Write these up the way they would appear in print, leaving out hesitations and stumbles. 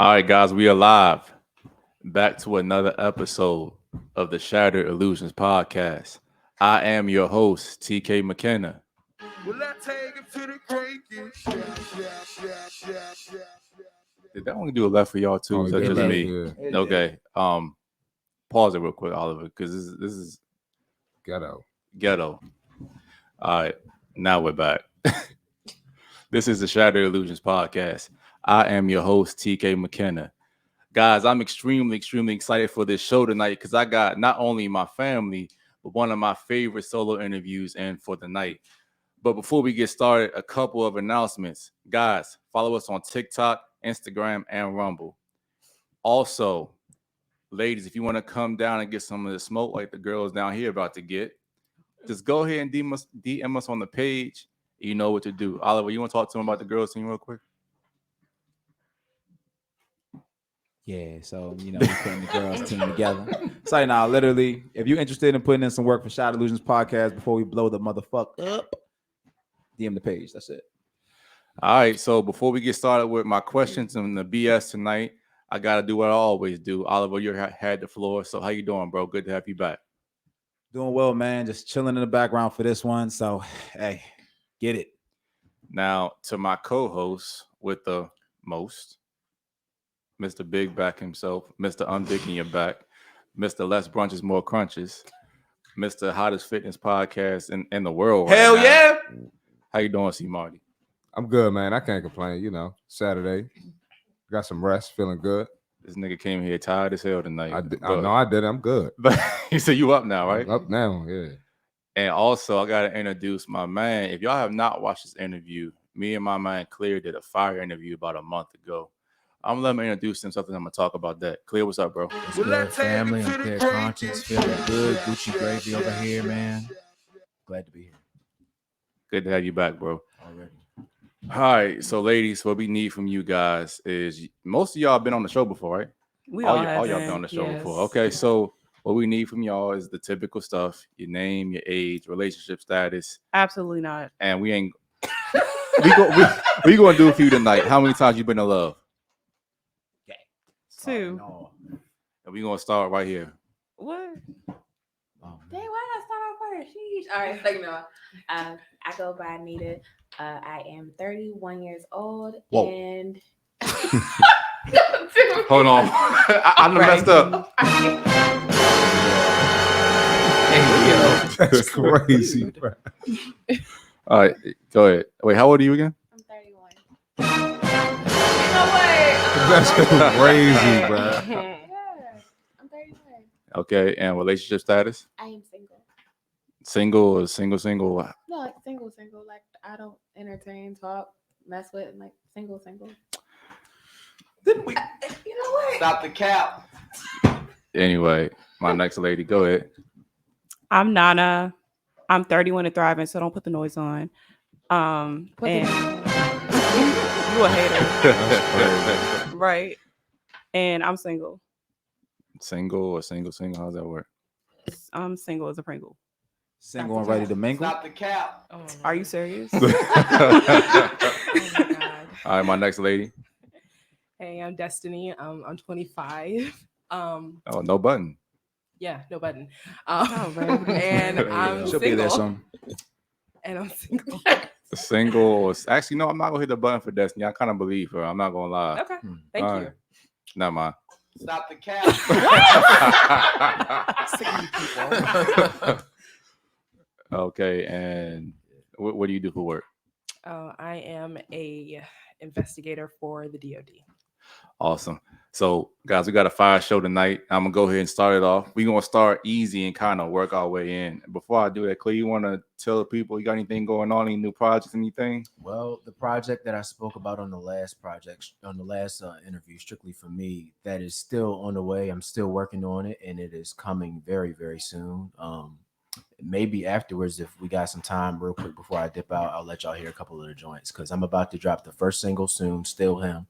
All right, guys, we are live. Back to another episode of the Shattered Illusionz Podcast. I am your host, TK McKenna. Well, I take him to the cranky. Did that one do a left for y'all too? Oh, Is that yeah, just left, me? yeah. Okay. Pause it real quick, Oliver, because this is Ghetto. All right, now we're back. This is the Shattered Illusionz Podcast. I am your host, TK McKenna. Guys, I'm extremely excited for this show tonight because I got not only my family, but one of my favorite solo interviews in for the night. But before we get started, a couple of announcements. Guys, follow us on TikTok, Instagram, and Rumble. Also, ladies, if you want to come down and get some of the smoke like the girls down here about to get, just go ahead and DM us on the page. You know what to do. Oliver, you want to talk to them about the girls team real quick? Yeah, so we're putting the girls team together. So now, literally, if you're interested in putting in some work for Shattered Illusionz Podcast before we blow the motherfucker up, DM the page. That's it. All right, so before we get started with my questions and the BS tonight, I gotta do what I always do. Oliver, you had the floor. So how you doing, bro? Good to have you back. Doing well, man. Just chilling in the background for this one. So, hey, get it. Now to my co-host with the most, Mr. Big Back himself, Mr. I'm Digging Your Back, Mr. Less Brunches, More Crunches, Mr. Hottest Fitness Podcast in the world. Hell right yeah! now. How you doing, CmartyFit? I'm good, man. I can't complain. Saturday. Got some rest, feeling good. This nigga came here tired as hell tonight. I know I did. I'm good. But he said you up now, right? I'm up now, yeah. And also, I got to introduce my man. If y'all have not watched this interview, me and my man Clear did a fire interview about a month ago. I'm going to let him introduce himself and I'm going to talk about that. Clear, what's up, bro? Well, What's I good, take family? him I'm to the Clear cranky. Conscious, feeling good. Gucci gravy over here, man. Glad to be here Good to have you back, bro. already. All right. So, ladies, what we need from you guys is most of y'all been on the show before, right? All y'all been on the show before. Okay. So, what we need from y'all is the typical stuff: your name, your age, relationship status. Absolutely not. And we ain't. we going to do for you tonight. How many times you been in love? 2. And we going to start right here. What? Dang, why did I start off first? Sheesh. All right, second off. I go by Nita. I am 31 years old. Whoa. And Hold on. I done messed up. That's crazy, bro. All right. Go ahead. Wait, how old are you again? I'm 31. No way. That's crazy, bro. Yeah, I'm 31. Okay. And relationship status? I am single. Single or single? No, like single. Like I don't entertain, talk, mess with, like single. Didn't we? You know what? Stop the cap. Anyway, my next lady, go ahead. I'm Nana. I'm 31 and thriving, so don't put the noise on. And you a hater, right? And I'm single. Single or single? How does that work? I'm single as a Pringle. Single and ready to mingle. Stop the cap. Oh, Are you serious? All right, my next lady. Hey, I'm Destiny. I'm 25. Oh, no button. Yeah, no button. baby. And I'm She'll be there single. soon. And I'm single. Single or actually, no, I'm not gonna hit the button for Destiny. I kind of believe her. I'm not gonna lie. Okay, thank All you. right. Never mind. Stop the cap. Sick of you people. Okay, and what do you do for work? I am a investigator for the DoD. Awesome. So, guys, we got a fire show tonight. I'm gonna go ahead and start it off. We're gonna start easy and kind of work our way in. Before I do that, Clay, you want to tell the people you got anything going on, any new projects, anything? Well, the project that I spoke about on the last interview, strictly for me, that is still on the way. I'm still working on it, and it is coming very, very soon. Maybe afterwards, if we got some time, real quick before I dip out, I'll let y'all hear a couple of the joints because I'm about to drop the first single soon. Still him.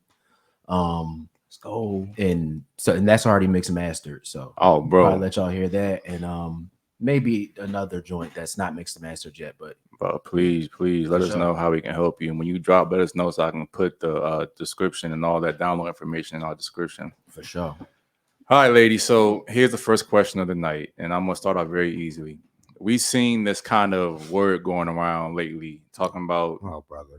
Let's go. And that's already mixed and mastered. So Oh, bro. I'll let y'all hear that. And maybe another joint that's not mixed and mastered yet. But please let For us sure. know how we can help you. And when you drop, let us know so I can put the description and all that download information in our description. for sure. All right, ladies. So here's the first question of the night, and I'm gonna start off very easily. We've seen this kind of word going around lately, talking about Oh, brother.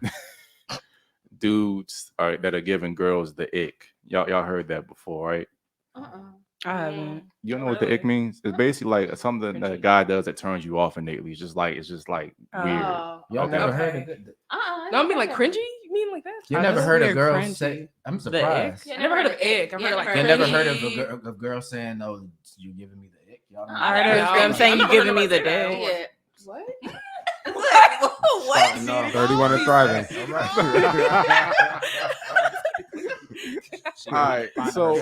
dudes that are giving girls the ick. Y'all heard that before, right? I haven't. You don't know what the ick means? It's basically like something that a guy does that turns you off innately. It's just like weird. Oh. Y'all Okay. never heard Okay. of it? No, I mean like cringy. You mean like that? You Oh, never that's heard of weird, girls cringy. say? I'm The ick? surprised. I never heard of ick. I've heard of like You never heard cringy. of girls saying, "Oh, you giving me the ick"? Y'all don't I heard know? of them saying you I've giving heard me the about that. dick. Yeah. What? What? No. 31 and thriving. All right, so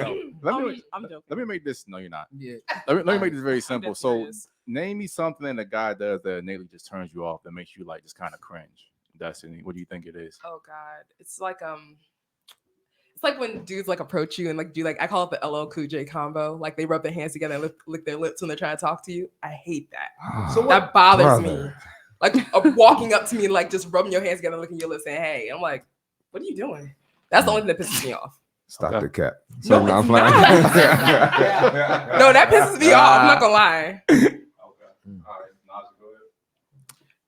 let Oh, me I'm joking. let me make this. No, you're not. Yeah. Let me make this very I'm simple. dead So serious. name me something a guy does that innately just turns you off, that makes you like just kind of cringe. Destiny, what do you think it is? Oh God, it's like when dudes like approach you and like do like I call it the LL Cool J combo. Like they rub their hands together and lick their lips when they're trying to talk to you. I hate that. So That bothers me. brother. Like walking up to me and like just rubbing your hands together, and licking your lips, saying, "Hey," I'm like, "What are you doing?" That's the only thing that pisses me off. Stop Okay. the cap. No, I'm it's playing. No, that pisses me off. I'm not gonna lie.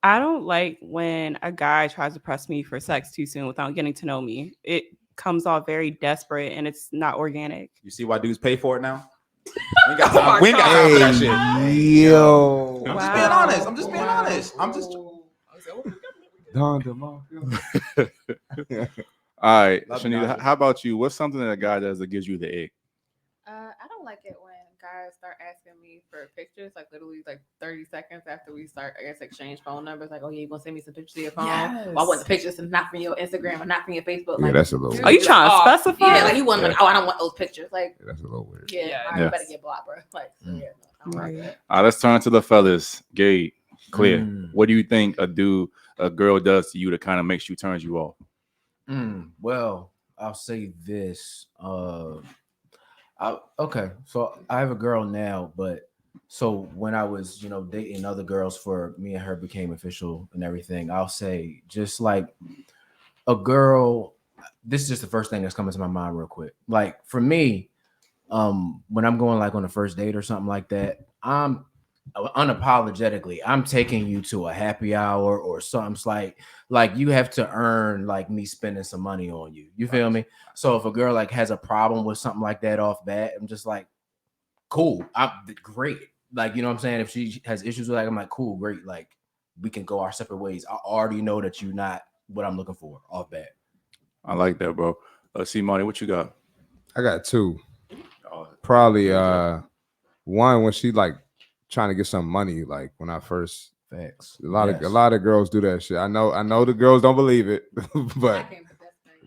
I don't like when a guy tries to press me for sex too soon without getting to know me. It comes off very desperate and it's not organic. You see why dudes pay for it now? We ain't got Oh my time, we ain't got time for that shit. Yo. I'm just Wow. being honest. I'm just being honest. I'm just. Don DeMarco. All right, Love Shanita, Naja. how about you? What's something that a guy does that gives you the ick? I don't like it when guys start asking me for pictures, like literally like 30 seconds after we start, I guess, exchange phone numbers. Like, oh, yeah, you gonna send me some pictures of your phone? Yes. Well, I want the pictures and not from your Instagram or not from your Facebook. Yeah, Like, that's a little. dude, Are you just trying to off. specify? Yeah, like he wasn't like, oh, I don't want those pictures. Like, Yeah, that's a little weird. yeah, Yeah. all right, Yeah. you better get blocked, bro. Like, yeah, no, I don't like Right. that. All right, let's turn to the fellas. Gabe, Clear. Mm. What do you think a girl does to you that kind of makes you turns you off? Well, I'll say this. Okay, so I have a girl now, but so when I was, dating other girls for me and her became official and everything, I'll say just like a girl. This is just the first thing that's coming to my mind real quick. Like for me, when I'm going like on a first date or something like that, I'm unapologetically I'm taking you to a happy hour or something. It's like you have to earn like me spending some money on you. You feel me? So if a girl like has a problem with something like that off bat, I'm just like, cool, I'm great. Like, you know what I'm saying? If she has issues with that, I'm like, cool, great. Like we can go our separate ways. I already know that you're not what I'm looking for off bat. I like that, bro. CmartyFit, what you got? I got two. Oh, Probably one when she like trying to get some money, like when I first Facts. a lot of girls do that shit. I know the girls don't believe it, but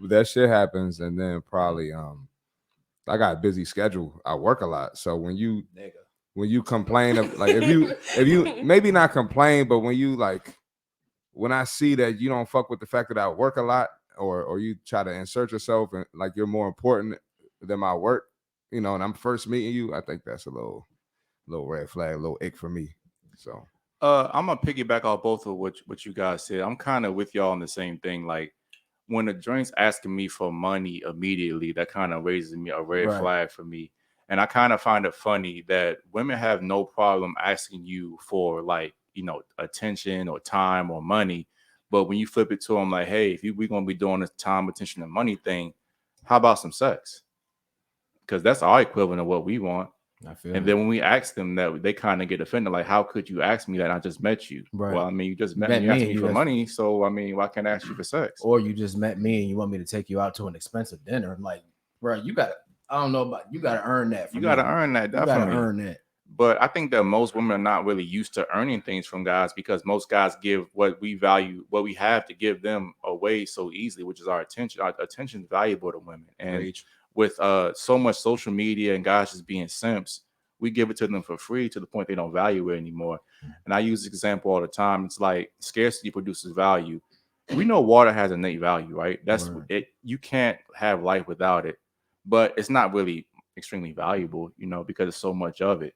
that shit happens. And then probably I got a busy schedule. I work a lot. So when you complain of like if you maybe not complain, but when I see that you don't fuck with the fact that I work a lot, or you try to insert yourself and like you're more important than my work, and I'm first meeting you, I think that's a little red flag, a little ick for me. So I'm gonna piggyback off both of what you guys said. I'm kind of with y'all on the same thing. Like when the joint's asking me for money immediately, that kind of raises me a red Right. flag for me. And I kind of find it funny that women have no problem asking you for like, attention or time or money. But when you flip it to them like, hey, if we're going to be doing this time, attention, and money thing, how about some sex? Because that's our equivalent of what we want. I feel And then when we ask them that, they kind of get offended. Like, how could you ask me that? I just met you. Right. Well, I mean, you just met Met me. You me asked and me you for asked- money. So, I mean, why can't I ask you for sex? or you just met me and you want me to take you out to an expensive dinner. I'm like, bro, you gotta earn that. You got to earn that, You gotta definitely. earn that. But I think that most women are not really used to earning things from guys because most guys give what we value, what we have to give them away so easily, which is our attention. Our attention is valuable to women. And with so much social media and guys just being simps, we give it to them for free to the point they don't value it anymore. And I use this example all the time. It's like scarcity produces value. We know water has innate value, right? That's Right. it. You can't have life without it, but it's not really extremely valuable, because there's so much of it.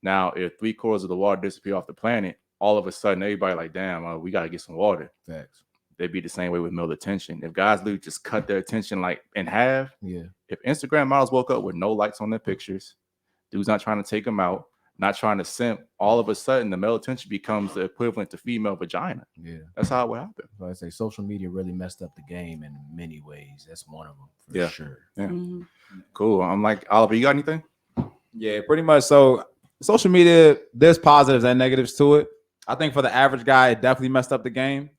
Now, if 3/4 of the water disappear off the planet, all of a sudden everybody like, damn, we gotta get some water. Facts. They'd be the same way with male attention. If guys literally just cut their attention like in half, Yeah. if Instagram models woke up with no likes on their pictures, dudes not trying to take them out, not trying to simp, all of a sudden the male attention becomes the equivalent to female vagina. Yeah. That's how it would happen. So I say social media really messed up the game in many ways. That's one of them for Yeah. sure. Yeah. Mhm. Cool. I'm like, Oliver, you got anything? Yeah, pretty much. So social media, there's positives and negatives to it. I think for the average guy, it definitely messed up the game.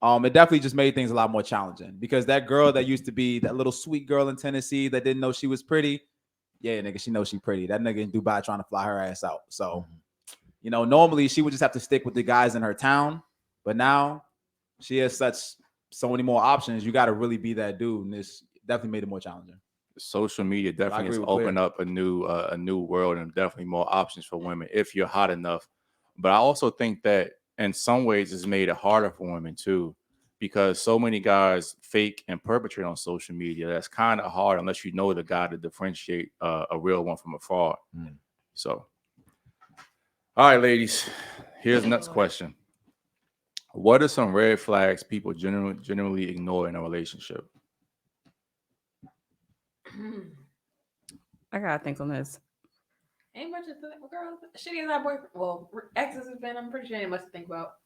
It definitely just made things a lot more challenging because that girl that used to be that little sweet girl in Tennessee that didn't know she was pretty, yeah, nigga, she knows she pretty. That nigga in Dubai trying to fly her ass out. So, normally she would just have to stick with the guys in her town, but now she has so many more options. You got to really be that dude, and this definitely made it more challenging. Social media definitely has agree with opened up a new world and definitely more options for women if you're hot enough. But I also think that in some ways it's made it harder for women too, because so many guys fake and perpetrate on social media. That's kind of hard unless you know the guy to differentiate a real one from afar. So, all right, ladies, here's the next question. What are some red flags people generally ignore in a relationship? I gotta think on this. Ain't much of the girl. Shitty as our boyfriend. Well, exes has been. I'm pretty sure ain't much to think about.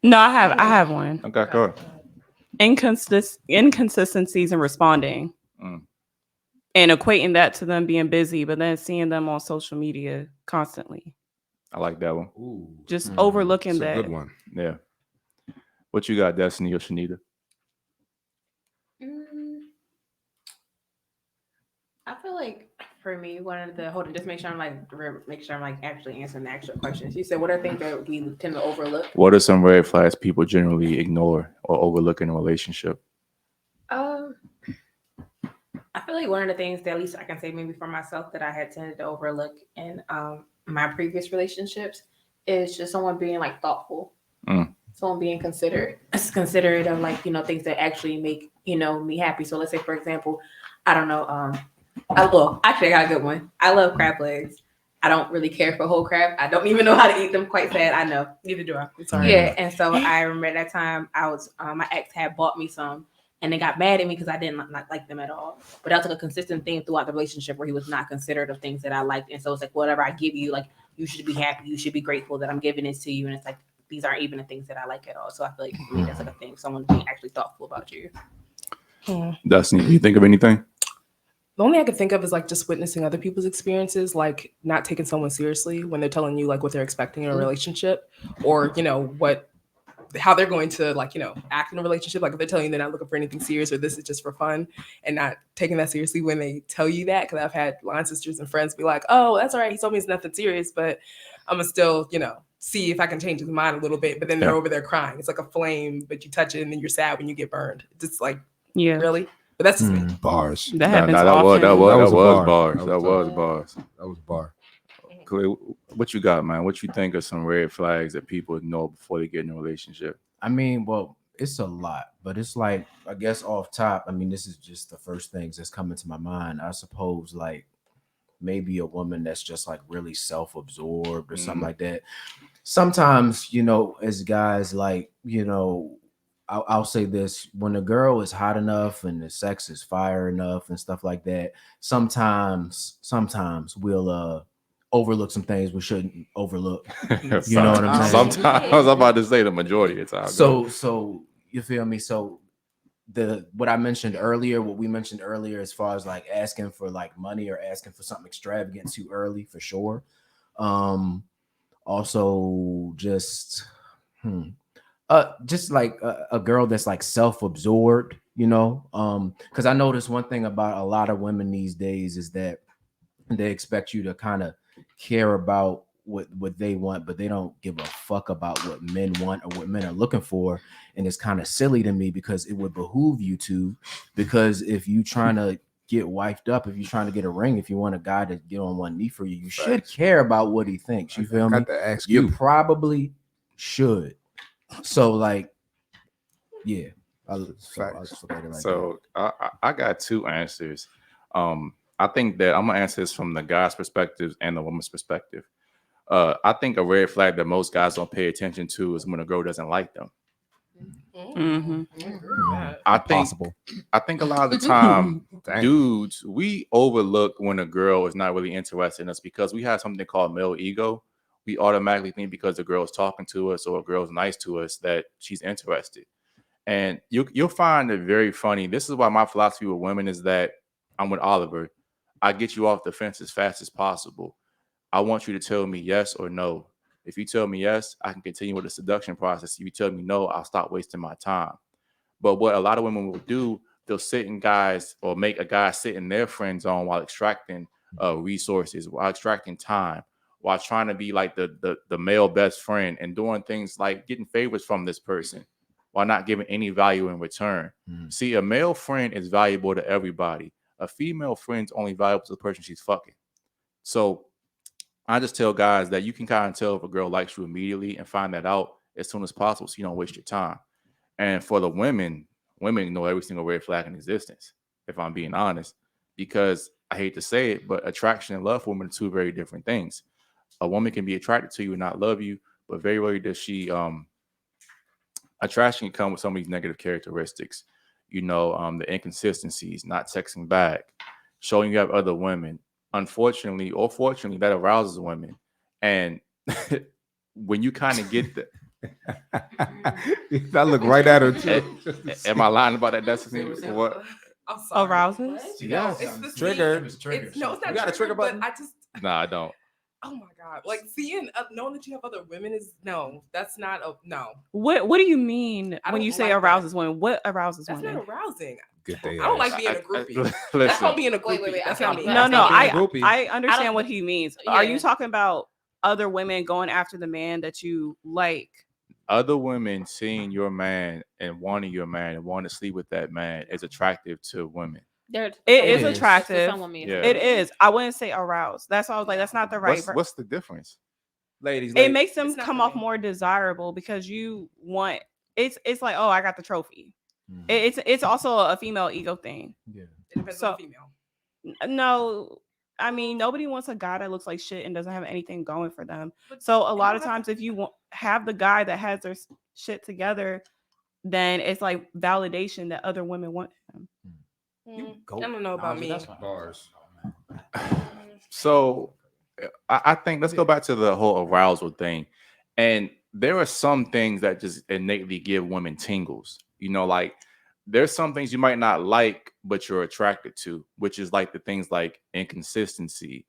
No, I have one. Okay, go ahead. Inconsistencies in responding, and equating that to them being busy, but then seeing them on social media constantly. I like that one. Ooh, Just overlooking that's a that. good one. Yeah. What you got, Destiny or Shanita? I feel like for me, one of the just make sure I'm actually answering the actual questions. You said, what are things that we tend to overlook? What are some red flags people generally ignore or overlook in a relationship? I feel like one of the things that at least I can say maybe for myself that I had tended to overlook in my previous relationships is just someone being like thoughtful, someone being considerate of like things that actually make me happy. So let's say for example, I don't know. I got a good one. I love crab legs. I don't really care for whole crab. I don't even know how to eat them quite sad. I know. Neither do I. It's all right. Yeah, and so I remember that time I was my ex had bought me some, and they got mad at me because I didn't like them at all. But that was like a consistent thing throughout the relationship where he was not considerate of things that I liked, and so it's like whatever I give you, like you should be happy, you should be grateful that I'm giving this to you, and it's like these aren't even the things that I like at all. So I feel like for me that's like a thing, someone being actually thoughtful about you. Destiny, you think of anything? The only I could think of is like just witnessing other people's experiences, like not taking someone seriously when they're telling you like what they're expecting in a relationship, or how they're going to act in a relationship. Like if they're telling you they're not looking for anything serious or this is just for fun, and not taking that seriously when they tell you that. Because I've had line sisters and friends be like, "Oh, that's all right. He told me it's nothing serious, but I'm gonna still see if I can change his mind a little bit." But then they're over there crying. It's like a flame, but you touch it and then you're sad when you get burned. It's just like really. But that's just me. Bars. That happens that often. was bar. bars. That was bars. That was bar. Khalil, what you got, man? What you think of some red flags that people ignore before they get in a relationship? I mean, well, it's a lot, but it's like, I guess off top, I mean, this is just the first things that's coming to my mind. I suppose like maybe a woman that's just like really self-absorbed or something like that. Sometimes, as guys, like, I'll say this: when a girl is hot enough and the sex is fire enough and stuff like that, sometimes we'll overlook some things we shouldn't overlook. You know what I'm saying? Sometimes I was about to say the majority of the time. So you feel me? So what we mentioned earlier, as far as like asking for like money or asking for something extravagant too early, for sure. Also just like a girl that's like self-absorbed, because I noticed one thing about a lot of women these days is that they expect you to kind of care about what they want, but they don't give a fuck about what men want or what men are looking for. And it's kind of silly to me because it would behoove you to, because if you trying to get wifed up, if you're trying to get a ring, if you want a guy to get on one knee for you, you should care about what he thinks. You feel me? You probably should. So like, yeah. I got two answers. I think that I'm gonna answer this from the guy's perspective and the woman's perspective. I think a red flag that most guys don't pay attention to is when a girl doesn't like them. Mhm. I think a lot of the time, Dang. dudes, we overlook when a girl is not really interested in us because we have something called male ego. We automatically think because a girl's talking to us or a girl's nice to us that she's interested. And you'll find it very funny. This is why my philosophy with women is that I'm with Oliver. I get you off the fence as fast as possible. I want you to tell me yes or no. If you tell me yes, I can continue with the seduction process. If you tell me no, I'll stop wasting my time. But what a lot of women will do, they'll sit in guys or make a guy sit in their friend zone while extracting resources, while extracting time, while trying to be like the male best friend and doing things like getting favors from this person while not giving any value in return. See, a male friend is valuable to everybody. A female friend's only valuable to the person she's fucking. So I just tell guys that you can kind of tell if a girl likes you immediately and find that out as soon as possible so you don't waste your time. And for the women know every single red flag in existence, if I'm being honest, because I hate to say it, but attraction and love for women are two very different things. A woman can be attracted to you and not love you, but very rarely does she attraction can come with some of these negative characteristics, the inconsistencies, not texting back, showing you have other women. Unfortunately or fortunately, that arouses women. And when you kind of get the I look right at her too. am I lying about that, Destiny? What? I'm sorry. Arouses? Yes. It's the Trigger. It's not You got a trigger button? But I just, No, I don't. oh my God. Like seeing, knowing that you have other women is, no, that's not, no. What do you mean I when don't you say like that. Arouses women? What arouses That's women? not arousing. Good day. I don't like being a groupie. That's Listen, called being a groupie. Wait, That's okay. not me. No, That's no, not being a I groupie. I understand don't- what he means. Are you Yeah. talking about other women going after the man that you like? other women seeing your man and wanting your man and wanting to sleep with that man is attractive to women. It is is. attractive. Some women, Yeah. It is. I wouldn't say aroused. That's why I was like, that's not the right. What's the difference? Ladies, It makes them It's not come for off me. more desirable because you want. It's like, oh, I got the trophy. Mhm. It's also a female ego thing. Yeah. It depends So- on the female. No, I mean nobody wants a guy that looks like shit and doesn't have anything going for them. So a lot of times, if you have the guy that has their shit together, then it's like validation that other women want him. I don't know about me. Bars. So I think let's go back to the whole arousal thing. And there are some things that just innately give women tingles. Like there's some things you might not like, but you're attracted to, which is like the things like inconsistency,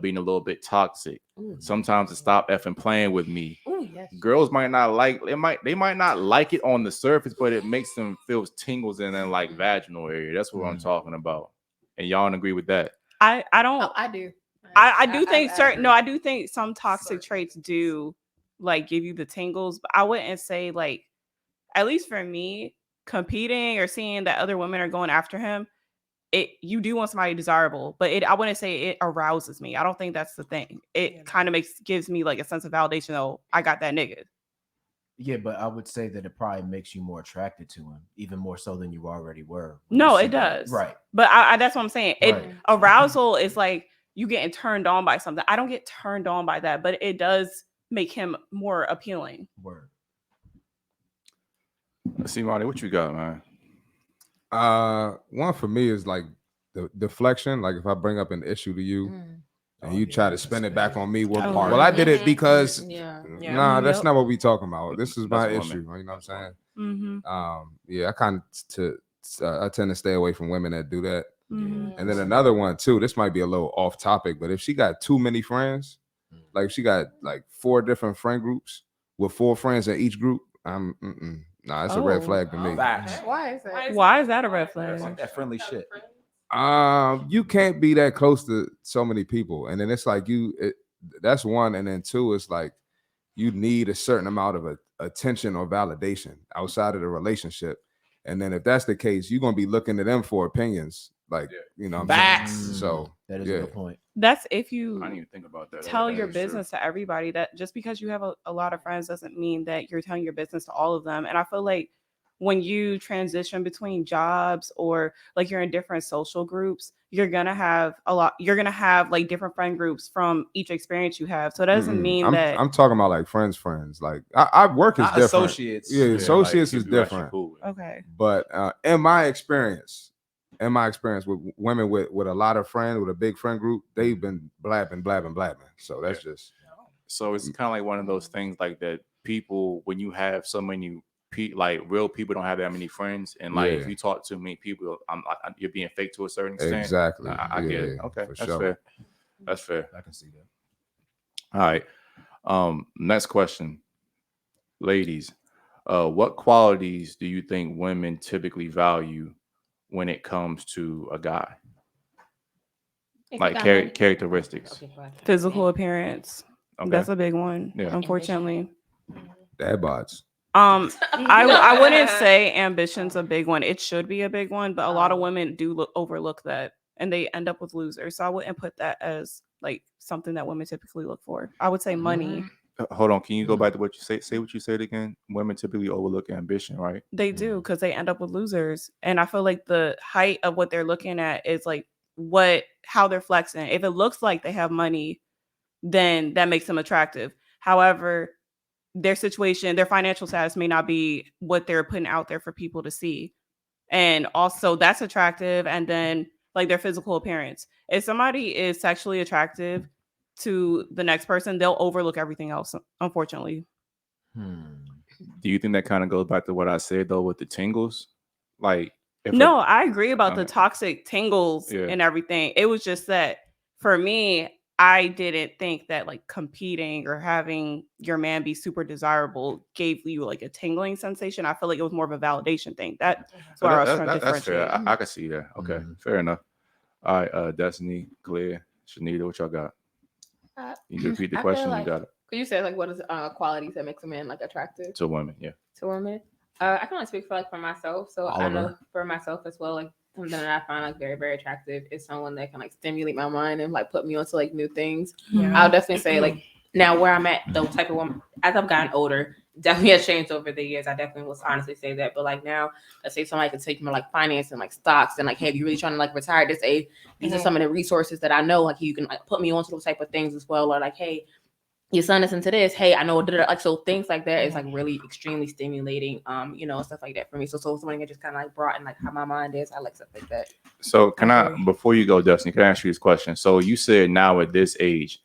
being a little bit toxic. Sometimes to stop effing playing with me. Oh yes. Girls might not like it. They might not like it on the surface, but it makes them feel tingles in their like vaginal area. That's what I'm talking about. And y'all don't agree with that? I don't. Oh, I do. I do think certain. No, agree. I do think some toxic traits do like give you the tingles, but I wouldn't say like, at least for me, competing or seeing that other women are going after him. You do want somebody desirable, but I wouldn't say it arouses me. I don't think that's the thing. It kind of gives me like a sense of validation. Oh, I got that nigga. Yeah, but I would say that it probably makes you more attracted to him, even more so than you already were. No, You it see that. does. Right. But I that's what I'm saying. Right. Arousal is like you getting turned on by something. I don't get turned on by that, but it does make him more appealing. Word. Let's see, Marty, what you got, man? One for me is like the deflection. Like if I bring up an issue to you and you try to spin it back on me, well, I did it because Yeah. nah, that's Yep. not what we talking about. This is my That's issue. woman. You know what I'm saying? Mm-hmm. Yeah, I tend to stay away from women that do that. Mm-hmm. And then another one too. This might be a little off topic, but if she got too many friends, like if she got like 4 different friend groups with 4 friends in each group, nah, it's a red Oh. flag to me. Facts. Why is that? Why is that a red flag? Fuck that friendly shit. You can't be that close to so many people, and then it's like that's one, and then 2, it's like you need a certain amount of attention or validation outside of the relationship, and then if that's the case, you're gonna be looking to them for opinions, like what I'm saying? Facts. So That is yeah. a good point. That's if I you didn't even think about that. tell That your is true. business to everybody. That just because you have a lot of friends doesn't mean that you're telling your business to all of them. And I feel like when you transition between jobs or like you're in different social groups, you're gonna have like different friend groups from each experience you have. So it doesn't mean that I'm talking about like friends. Like I work is Not different. associates. Yeah, Yeah, associates like, is people you're actually different. cool with. okay. But in my experience with women with a lot of friends, with a big friend group, they've been blabbing. So that's just So it's kind of like one of those things like that. People, when you have so many like real people, don't have that many friends, and like if Yeah. you talk to many people, you're being fake to a certain extent. exactly. I get it. Yeah, Okay, for that's sure. fair. That's fair. I can see that. All right. Next question, ladies. What qualities do you think women typically value when it comes to a guy? Like characteristics. Okay, go ahead. Physical appearance. Okay. That's a big one, Yeah. unfortunately. Dad bods. I wouldn't say ambition's a big one. It should be a big one, but a lot of women do overlook that and they end up with losers. So I wouldn't put that as like something that women typically look for. I would say money. Hold on. Can you go back to what you say? Say what you said again. Women typically overlook ambition, right? They do because they end up with losers. And I feel like the height of what they're looking at is like how they're flexing. If it looks like they have money, then that makes them attractive. However, their situation, their financial status may not be what they're putting out there for people to see. And also that's attractive. And then like their physical appearance. If somebody is sexually attractive to the next person, they'll overlook everything else, unfortunately. Do you think that kind of goes back to what I said though with the tingles? Like no, I agree about the toxic tingles and everything. It was just that for me, I didn't think that like competing or having your man be super desirable gave you like a tingling sensation. I feel like it was more of a validation thing. That's where I was trying to differentiate. That's fair. I can see that. Okay, fair enough. All right, Destiny, Claire, Shanita, what y'all got? You can repeat the question. Like, you got it. Could you say like what is qualities that makes a man like attractive to women? Yeah, to women. I can only speak for like for myself. So I know for myself as well, like something that I find like very, very attractive is someone that can like stimulate my mind and like put me onto like new things. Yeah. I'll definitely say like now where I'm at, the type of woman as I've gotten older, definitely has changed over the years. I definitely will honestly say that. But like now, let's say somebody can take me like finance and like stocks and like, hey, if you're really trying to like retire at this age, these are some of the resources that I know like you can like put me onto those type of things as well. Or like, hey, your son is into this. Hey, I know like so things like that is like really extremely stimulating, stuff like that for me. So somebody can just kind of like broaden like how my mind is. I like stuff like that. So can I before you go, Destiny, can I ask you this question? So you said now at this age,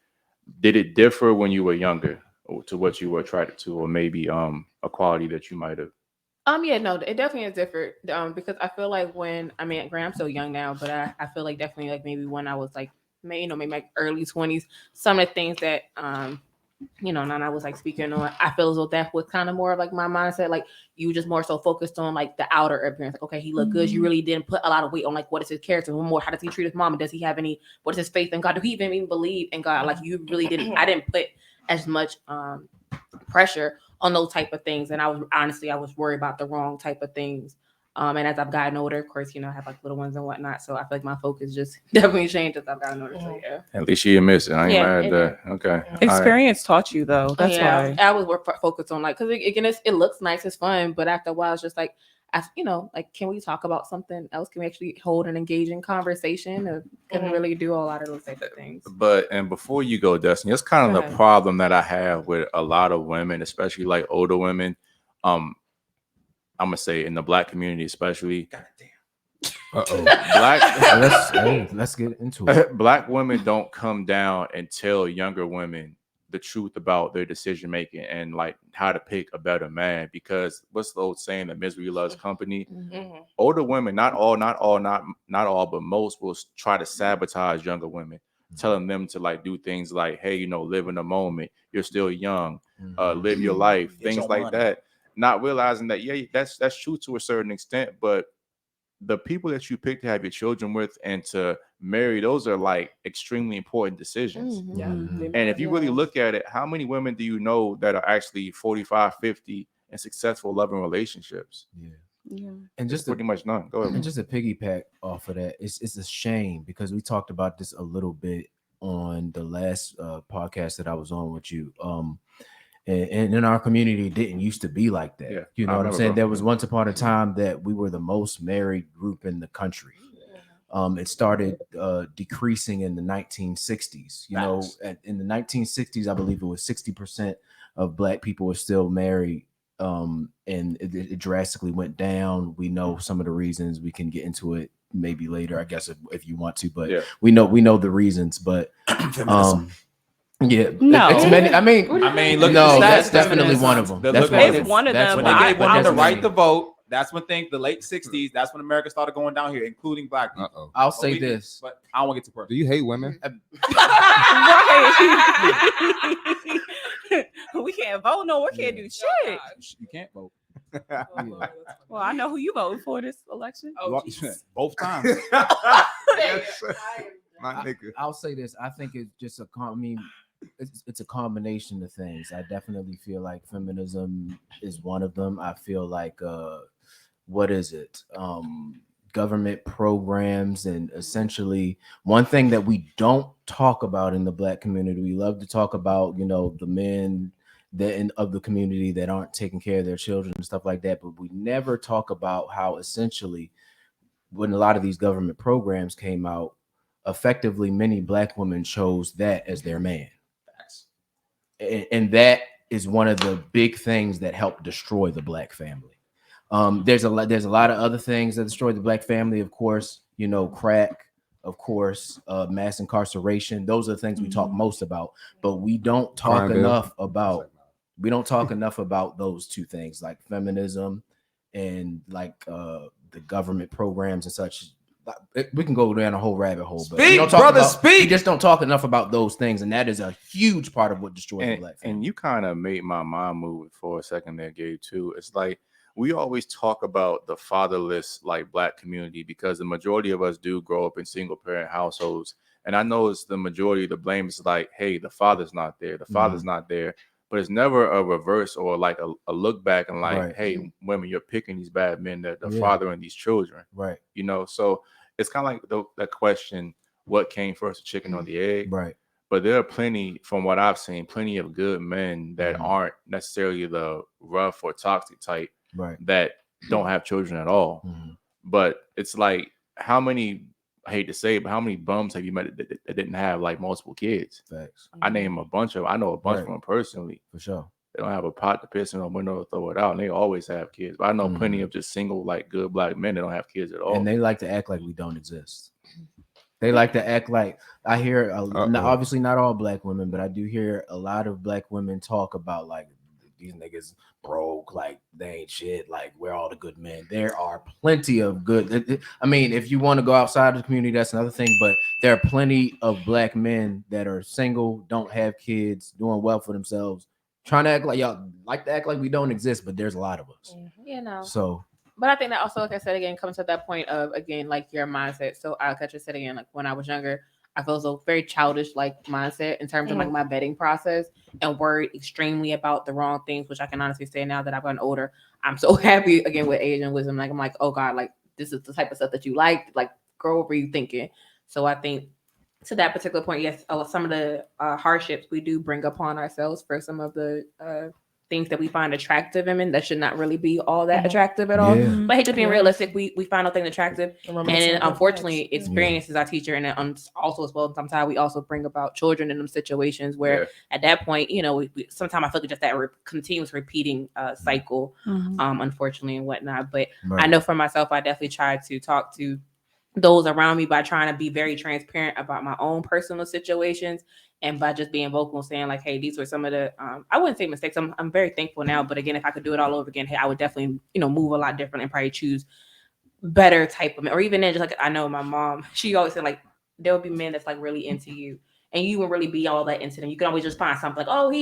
did it differ when you were younger to what you were attracted to, or maybe a quality that you might have? Yeah, no, it definitely is different. Because I feel like granted, I'm still young now, but I feel like definitely like maybe when I was like maybe like early 20s, some of the things that and I was like speaking on, I feel as though that was kind of more of like my mindset. Like you just more so focused on like the outer appearance. Like, okay, he looked good. You really didn't put a lot of weight on like what is his character, more how does he treat his mom, and does he have what is his faith in God? Do he even believe in God? Like you really didn't. I didn't put as much pressure on those type of things, and I was worried about the wrong type of things. And as I've gotten older, of course, I have like little ones and whatnot. So I feel like my focus just definitely changed as I've gotten older. So yeah. At least you miss it. I ain't mad at that. Okay. Experience taught you though. That's why I was focused on like, because again, it looks nice, it's fun, but after a while, it's just like, like, can we talk about something else? Can we actually hold an engaging conversation? Or can we really do a lot of those type of things? And before you go, Destiny, it's kind of the problem that I have with a lot of women, especially like older women. I'm gonna say in the Black community, especially. Let's get into it. Black women don't come down and tell younger women the truth about their decision making and like how to pick a better man, because what's the old saying that misery loves company? Older women, not all, but most will try to sabotage younger women, telling them to like do things like, hey, live in the moment. You're still young, live your life, things like that. Not realizing that, that's true to a certain extent, but the people that you pick to have your children with and to marry, those are like extremely important decisions. And if you really look at it, how many women do you know that are actually 45, 50 and successful loving relationships? And just pretty much none. Go ahead. And just to piggyback off of that, it's a shame because we talked about this a little bit on the last podcast that I was on with you. And in our community, it didn't used to be like that. Yeah, You know I what I'm remember, saying? bro. There was once upon a time that we were the most married group in the country. It started decreasing in the 1960s. You know, in the 1960s, I believe it was 60% of Black people were still married. And it drastically went down. We know some of the reasons. We can get into it maybe later, I guess, if you want to. But we know the reasons. But yeah, No. it's many. I mean, look at no, the stats. that's definitely one of them. That's It's one of them, When but they I gave women the right many. to vote, that's when things, the late 60s, that's when America started going down here, including Black people. Uh-oh. I'll say this. But I don't want to get too personal. Do you hate women? Right. We can't vote. No, we can't do shit. You can't vote. Well, I know who you voted for this election. Both times. My nigga. I'll say this. I think it's just it's a combination of things. I definitely feel like feminism is one of them. I feel like what is it? Government programs, and essentially one thing that we don't talk about in the Black community. We love to talk about, you know, the men of the community that aren't taking care of their children and stuff like that, but we never talk about how essentially when a lot of these government programs came out, effectively many Black women chose that as their man. And that is one of the big things that helped destroy the Black family. There's a lot of other things that destroyed the Black family, of course, you know, crack, of course, mass incarceration. Those are the things we talk most about, but we don't talk enough about those two things, like feminism and like the government programs and such. We can go down a whole rabbit hole, but we just don't talk enough about those things, and that is a huge part of what destroyed the Black family. And you kind of made my mind move for a second there, Gabe, too. It's like we always talk about the fatherless, like Black community, because the majority of us do grow up in single parent households. And I know it's the majority of the blame is like, hey, the father's not there. The father's not there. But it's never a reverse or like a look back and like, hey, women, you're picking these bad men, the father and these children. Right. You know, so it's kind of like that question, what came first, the chicken or the egg? Right. But there are plenty, from what I've seen, plenty of good men that aren't necessarily the rough or toxic type that don't have children at all. But it's like, how many, I hate to say it, but how many bums have you met that didn't have like multiple kids? Facts. I know a bunch of them personally. For sure. They don't have a pot to piss in, a window to throw it out, and they always have kids. But I know plenty of just single, like good Black men that don't have kids at all. And they like to act like we don't exist. They like to act like, I hear, obviously not all Black women, but I do hear a lot of Black women talk about like, these niggas broke, like they ain't shit, like we're all the good men. There are plenty of good. I mean, if you want to go outside of the community, that's another thing, but there are plenty of Black men that are single, don't have kids, doing well for themselves, trying to act like y'all like to act like we don't exist, but there's a lot of us. You know. So, but I think that also, like I said again, comes to that point of again, like your mindset. So I just said again, like when I was younger, I feel so very childish like mindset in terms of like my vetting process, and worried extremely about the wrong things, which I can honestly say now that I've gotten older, I'm so happy again with age and wisdom. Like I'm like, oh God, like this is the type of stuff that you like girl, what were you thinking? So I think to that particular point, yes, some of the hardships we do bring upon ourselves for some of the things that we find attractive in that should not really be all that attractive at all. But hey, just being realistic, we find all things attractive, and then unfortunately, experience is our teacher, and then also as well, sometimes we also bring about children in them situations where at that point, you know, we sometimes I feel like just that continuous repeating cycle, unfortunately and whatnot. But I know for myself, I definitely try to talk to those around me by trying to be very transparent about my own personal situations, and by just being vocal, saying like, hey, these were some of the I wouldn't say mistakes. I'm very thankful now, but again, if I could do it all over again, hey, I would definitely, you know, move a lot different and probably choose better type of men. Or even then, just like I know my mom, she always said like there will be men that's like really into you, and you won't really be all that into them. You can always just find something like, oh,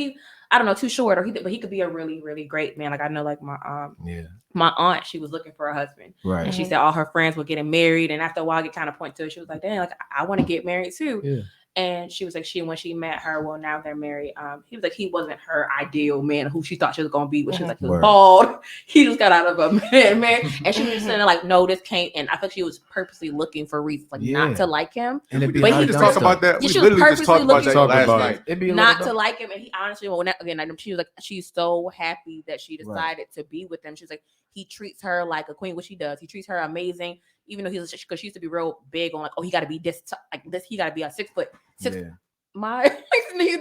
I don't know, too short, or but he could be a really, really great man. Like I know, like my aunt, she was looking for a husband, and she said all her friends were getting married, and after a while, I get kind of point to it. She was like, dang, like I want to get married too. And she was like, when she met her, well, now they're married. He was like, he wasn't her ideal man who she thought she was gonna be, but she was like, he was bald. He just got out of a man. And she was just saying like, no, this can't. And I think she was purposely looking for reasons like not to like him. And it'd be But a lot he of just dumb talk stuff. about that. Yeah, We she was literally just talked about purposely that looking last night. It'd be a not little to dumb. like him. And he honestly, well, again, she was like, she's so happy that she decided to be with him. She's like, he treats her like a queen, which he does. He treats her amazing, even though because she used to be real big on like, oh, he got to be this, like this, he got to be a 6 foot. He's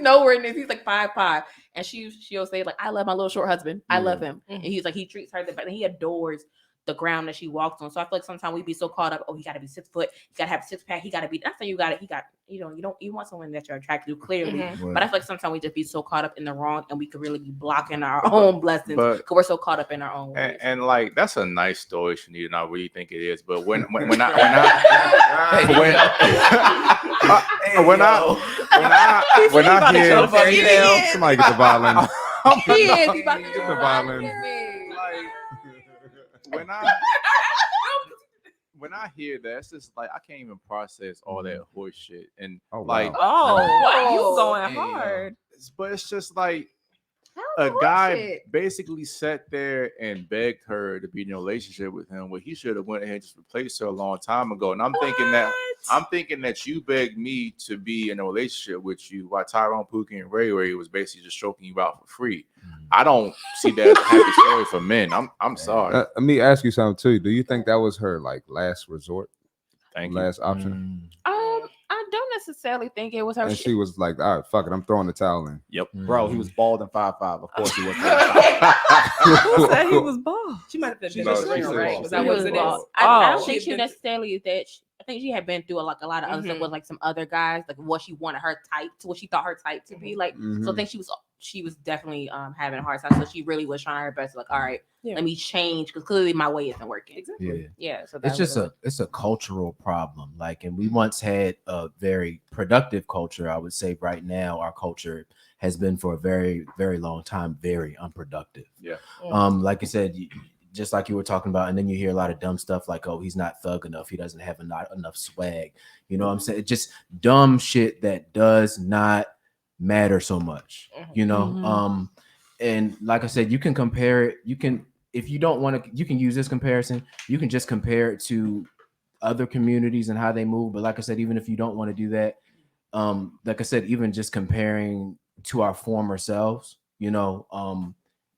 nowhere near. He's like 5'5", and she'll say like, I love my little short husband. I love him, and he's like, he treats her the best, and he adores the ground that she walks on. So I feel like sometimes we be so caught up. Oh, he got to be 6 foot. He got to have a 6-pack. He got to be. That's saying you got it. You want someone that you're attracted to clearly. But I feel like sometimes we just be so caught up in the wrong, and we could really be blocking our own blessings because we're so caught up in our own ways. And like that's a nice story, Shanita, and I really think it is. But when I hear somebody get the violin. He's about to Get the violin. When I hear that, it's just like I can't even process all that horse shit. And Oh, like, wow. Oh, you going hard. but it's just like a guy basically sat there and begged her to be in a relationship with him. Well, he should have went ahead and just replaced her a long time ago. And I'm thinking that you begged me to be in a relationship with you while Tyrone, Pookie, and Ray Ray was basically just stroking you out for free. I don't see that as a happy story for men. I'm sorry. Let me ask you something too. Do you think that was her like last resort? Thank you. Last option? I don't necessarily think it was her. And she was like, all right, fuck it, I'm throwing the towel in. Yep. Bro, he was bald and 5'5". Of course he was. Who said he was bald? She might have been She business said ringer, she right? was Was that She what was it bald. is? I Oh. don't think She she had been- necessarily that. I think she had been through a lot of other stuff with like some other guys, like what she wanted her type to, what she thought her type to be like. So I think she was definitely having a hard time. So she really was trying her best, like, all right, let me change because clearly my way isn't working. Exactly. Yeah. So It's just it's a cultural problem. Like, and we once had a very productive culture. I would say right now our culture has been for a very, very long time very unproductive. Yeah. Like you said, just like you were talking about, and then you hear a lot of dumb stuff like, oh, he's not thug enough. He doesn't have enough swag. You know what I'm saying? It's just dumb shit that does not matter so much, you know? And like I said, you can compare it. You can, if you don't want to, you can use this comparison. You can just compare it to other communities and how they move. But like I said, even if you don't want to do that, like I said, even just comparing to our former selves, you know,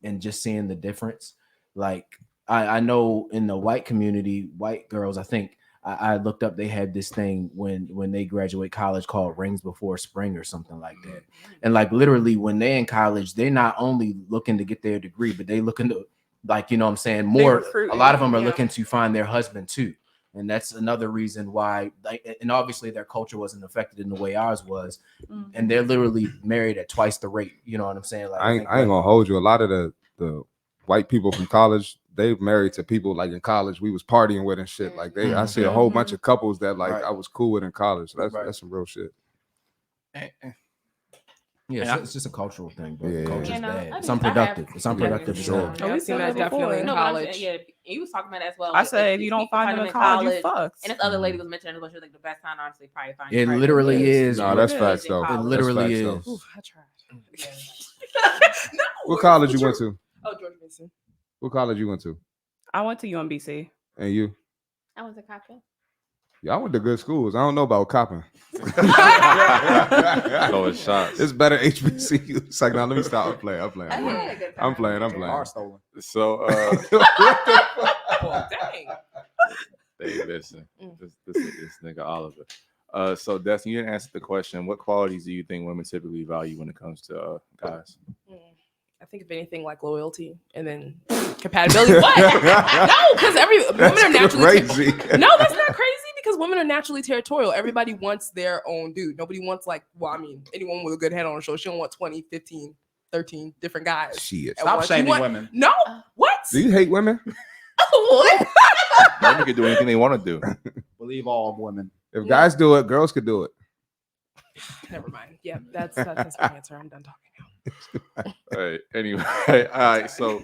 and just seeing the difference. Like I know in the white community, white girls, I think I looked up, they had this thing when they graduate college called Rings Before Spring or something like that. And like literally when they're in college, they're not only looking to get their degree, but they looking to, like, you know what I'm saying, more, a lot of them are looking to find their husband too. And that's another reason why, like, and obviously their culture wasn't affected in the way ours was. And they're literally married at twice the rate. You know what I'm saying? Like, I ain't gonna hold you. A lot of the white people from college, they married to people like in college we was partying with and shit. Like I see a whole bunch of couples that like I was cool with in college. So that's some real shit. Yeah, it's just a cultural thing, bro. Yeah. Culture's You know, bad. I It's think unproductive. It's unproductive. Sure. Oh, we've seen that definitely in No, but I'm college. saying, you was talking about that as well. I Like, said if you don't find them in college, you fucked. And this other lady was mentioning as well. She was like, the best time, honestly, probably find. It literally is. No, bro. that's facts though. It That's literally facts, is. though. Oof, I tried. No, What college you went to? Oh, George Mason. What college you went to? I went to UMBC. And you? I was a copping. Yeah, I went to good schools. I don't know about copping. Throwing shots. It's better HBCU. It's like, now let me stop. I'm playing. I'm playing. Car stolen. So Well, dang. hey, listen, this nigga Oliver. So Destiny, you didn't answer the question. What qualities do you think women typically value when it comes to guys? I think if anything, like loyalty and then compatibility. What? No, because women are naturally crazy. No, that's not crazy because women are naturally territorial. Everybody wants their own dude. Nobody wants anyone with a good head on her shoulder. She don't want 20, 15, 13 different guys. Shit. at Stop once. shaming You want- women. No, what? Do you hate women? What? Women can do anything they want to do. Believe all women. If guys do it, girls could do it. Never mind. Yeah, that's my answer. I'm done talking now. All right. Anyway, all right. So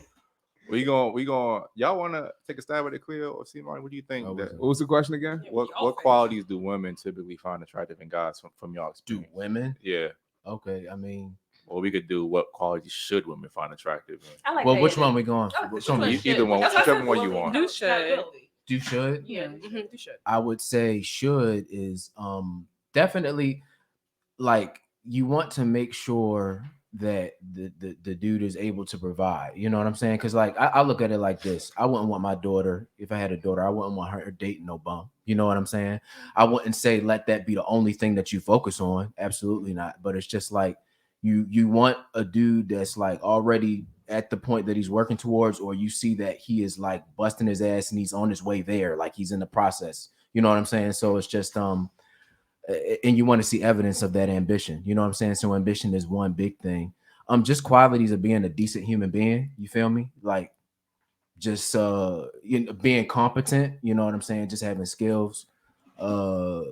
We going. Y'all want to take a stab at it, Cleo or CmartyFit? What do you think? Oh, That, What was the question again? what qualities do women typically find attractive in guys from y'all Do experience? women? Yeah. Okay, I mean, Or we could do what qualities should women find attractive in? I like well, that which idea. one we going? Oh, Which which one one we- should? Either one, That's what I whichever said, one you women want. Do have should. accountability. Do should? Yeah. You should. I would say should is definitely like you want to make sure that the dude is able to provide. You know what I'm saying? Because like I look at it like this. I wouldn't want my daughter, if I had a daughter, I wouldn't want her dating no bum. You know what I'm saying? I wouldn't say let that be the only thing that you focus on. Absolutely not. But it's just like you want a dude that's like already at the point that he's working towards, or you see that he is like busting his ass and he's on his way there, like he's in the process. You know what I'm saying? So it's just and you want to see evidence of that ambition. You know what I'm saying? So ambition is one big thing. Just qualities of being a decent human being. You feel me? Like just being competent. You know what I'm saying? Just having skills. Taking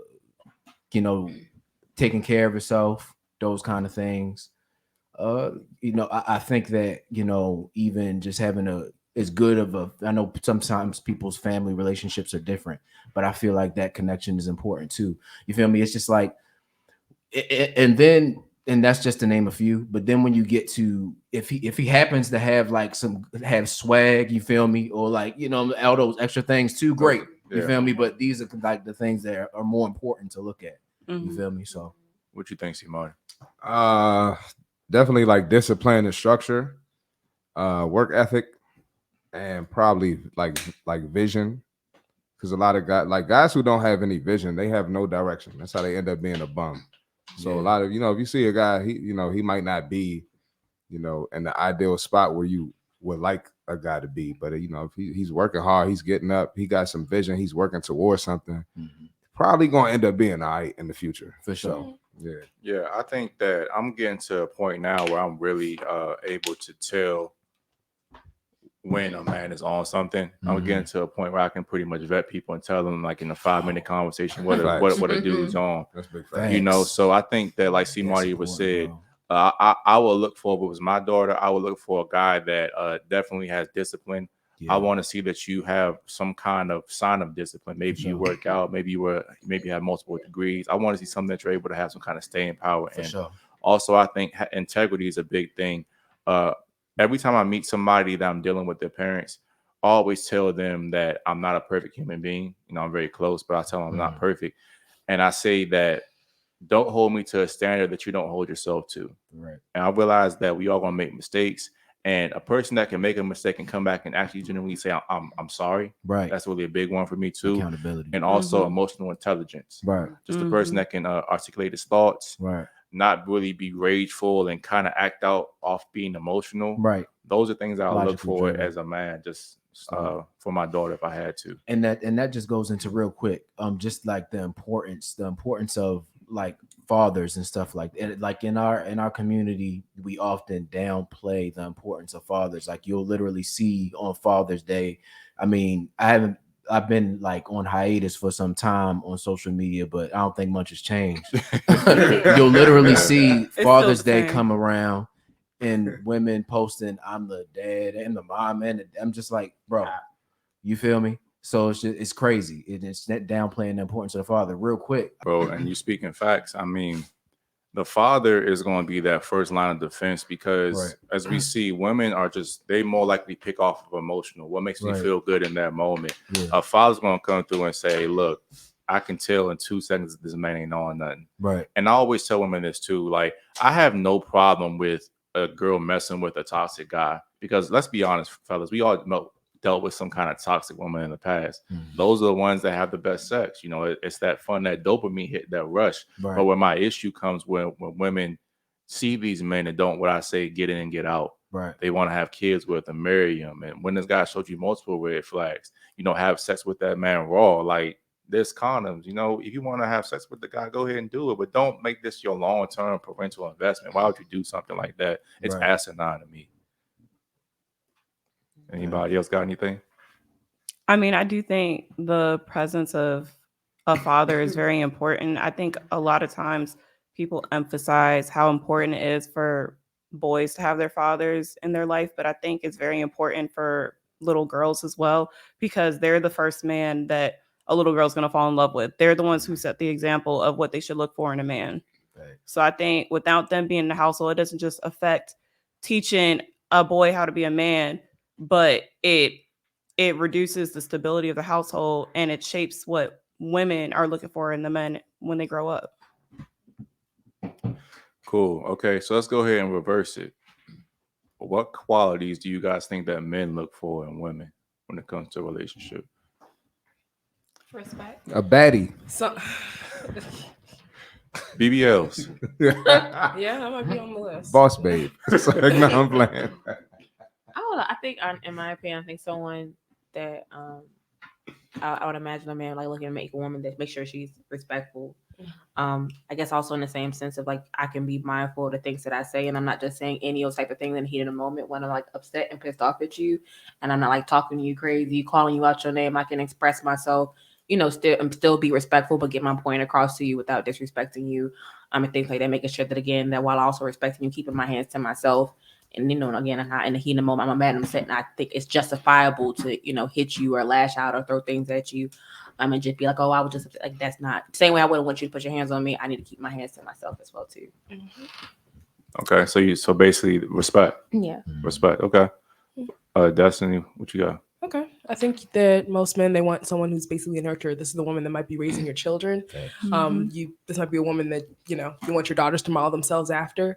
care of yourself. Those kind of things. I think that even just having as good of a. I know sometimes people's family relationships are different, but I feel like that connection is important too. You feel me? It's just like, and that's just to name a few. But then when you get to if he happens to have swag, you feel me, or like all those extra things too, great. You Yeah. feel me? But these are like the things that are more important to look at. Mhm. You feel me? So What you think, CmartyFit? Definitely like discipline and structure, work ethic, and probably like vision. Because a lot of guys who don't have any vision, they have no direction. That's how they end up being a bum. So a lot of if you see a guy, he might not be, in the ideal spot where you would like a guy to be, but if he's working hard, he's getting up, he got some vision, he's working towards something. Probably gonna end up being all right in the future for sure. So, Yeah, I think that I'm getting to a point now where I'm really able to tell when a man is on something. I'm getting to a point where I can pretty much vet people and tell them like in a 5-minute conversation what a dude's on. that's big Facts. fact. So I think that like CmartyFit was said, I will look for, if it was my daughter, I would look for a guy that definitely has discipline. I want to see that you have some kind of sign of discipline. Maybe you work out, maybe you have multiple degrees. I want to see something that you're able to have some kind of staying power. For and sure. also I think integrity is a big thing. Every time I meet somebody that I'm dealing with their parents, I always tell them that I'm not a perfect human being. I'm very close, but I tell them I'm not perfect. And I say that don't hold me to a standard that you don't hold yourself to. Right. And I realize that we all gonna make mistakes. And a person that can make a mistake and come back and actually genuinely say, I'm sorry. Right. That's really a big one for me too. Accountability. And also emotional intelligence. Right. Just a person that can articulate his thoughts. Right. Not really be rageful and kind of act out off being emotional. Right. Those are things I look Logically for driven. as a man, just for my daughter if I had to. And that just goes into real quick. Just like the importance of like fathers and stuff like that. Like in our community, we often downplay the importance of fathers. Like you'll literally see on Father's Day. I mean, I've been like on hiatus for some time on social media, but I don't think much has changed. You'll literally see Father's Day come around and women posting, I'm the dad and the mom, and I'm just like, bro, you feel me? So it's crazy. It's that downplaying the importance of the father real quick. Bro, and you speaking facts. I mean, the father is going to be that first line of defense because as we see, women are they more likely pick off of emotional. What makes me feel good in that moment? Yeah. A father's going to come through and say, look, I can tell in 2 seconds that this man ain't on nothing. Right. And I always tell women this too. Like, I have no problem with a girl messing with a toxic guy because let's be honest, fellas, we all dealt with some kind of toxic woman in the past. Those are the ones that have the best sex. It's that fun, that dopamine hit, that rush. Right. But where my issue comes when women see these men and don't, what I say, get in and get out. Right. They want to have kids with them, marry them. And when this guy showed you multiple red flags, have sex with that man raw. Like, there's condoms. If you want to have sex with the guy, go ahead and do it. But don't make this your long-term parental investment. Why would you do something like that? It's asinine to me. Anybody else got anything? I mean, I do think the presence of a father is very important. I think a lot of times people emphasize how important it is for boys to have their fathers in their life, but I think it's very important for little girls as well, because they're the first man that a little girl's going to fall in love with. They're the ones who set the example of what they should look for in a man. Right. So I think without them being in the household, it doesn't just affect teaching a boy how to be a man, but it reduces the stability of the household, and it shapes what women are looking for in the men when they grow up. Cool. Okay, so let's go ahead and reverse it. What qualities do you guys think that men look for in women when it comes to a relationship? Respect. A baddie. So, BBLs. yeah, that might be on the list. Boss babe. It's like, no, I'm playing. I don't know. I think, in my opinion, I think someone that I would imagine a man like looking to make a woman that make sure she's respectful. I guess also in the same sense of like I can be mindful of the things that I say, and I'm not just saying any old type of thing in the heat of the moment when I'm like upset and pissed off at you, and I'm not like talking to you crazy, calling you out your name. I can express myself, still be respectful, but get my point across to you without disrespecting you. And things like that, making sure that again that while also respecting you, keeping my hands to myself. And again, I'm not in the heat of the moment. I'm mad, I'm upset, and I think it's justifiable to hit you or lash out or throw things at you. And just be like, oh, I was just like, that's not the same way I wouldn't want you to put your hands on me. I need to keep my hands to myself as well too. Okay, so basically respect. Yeah. Respect. Okay. Destiny, what you got? Okay. I think that most men, they want someone who's basically a nurturer. This is the woman that might be raising your children. This might be a woman that, you want your daughters to model themselves after.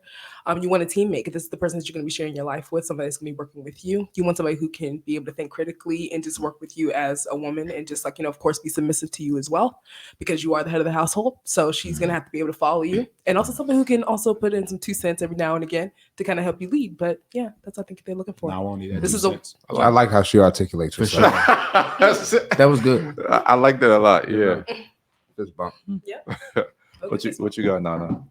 You want a teammate. This is the person that you're going to be sharing your life with, somebody that's going to be working with you. You want somebody who can be able to think critically and just work with you as a woman and just of course, be submissive to you as well, because you are the head of the household. So she's going to have to be able to follow you. And also somebody who can also put in some 2 cents every now and again to kind of help you lead. But yeah, that's what I think they're looking for. No, I won't need that. This is I like how she articulates For herself. sure. That was good. I like that a lot. Yeah. Just bump. Yeah. What you got, Nana?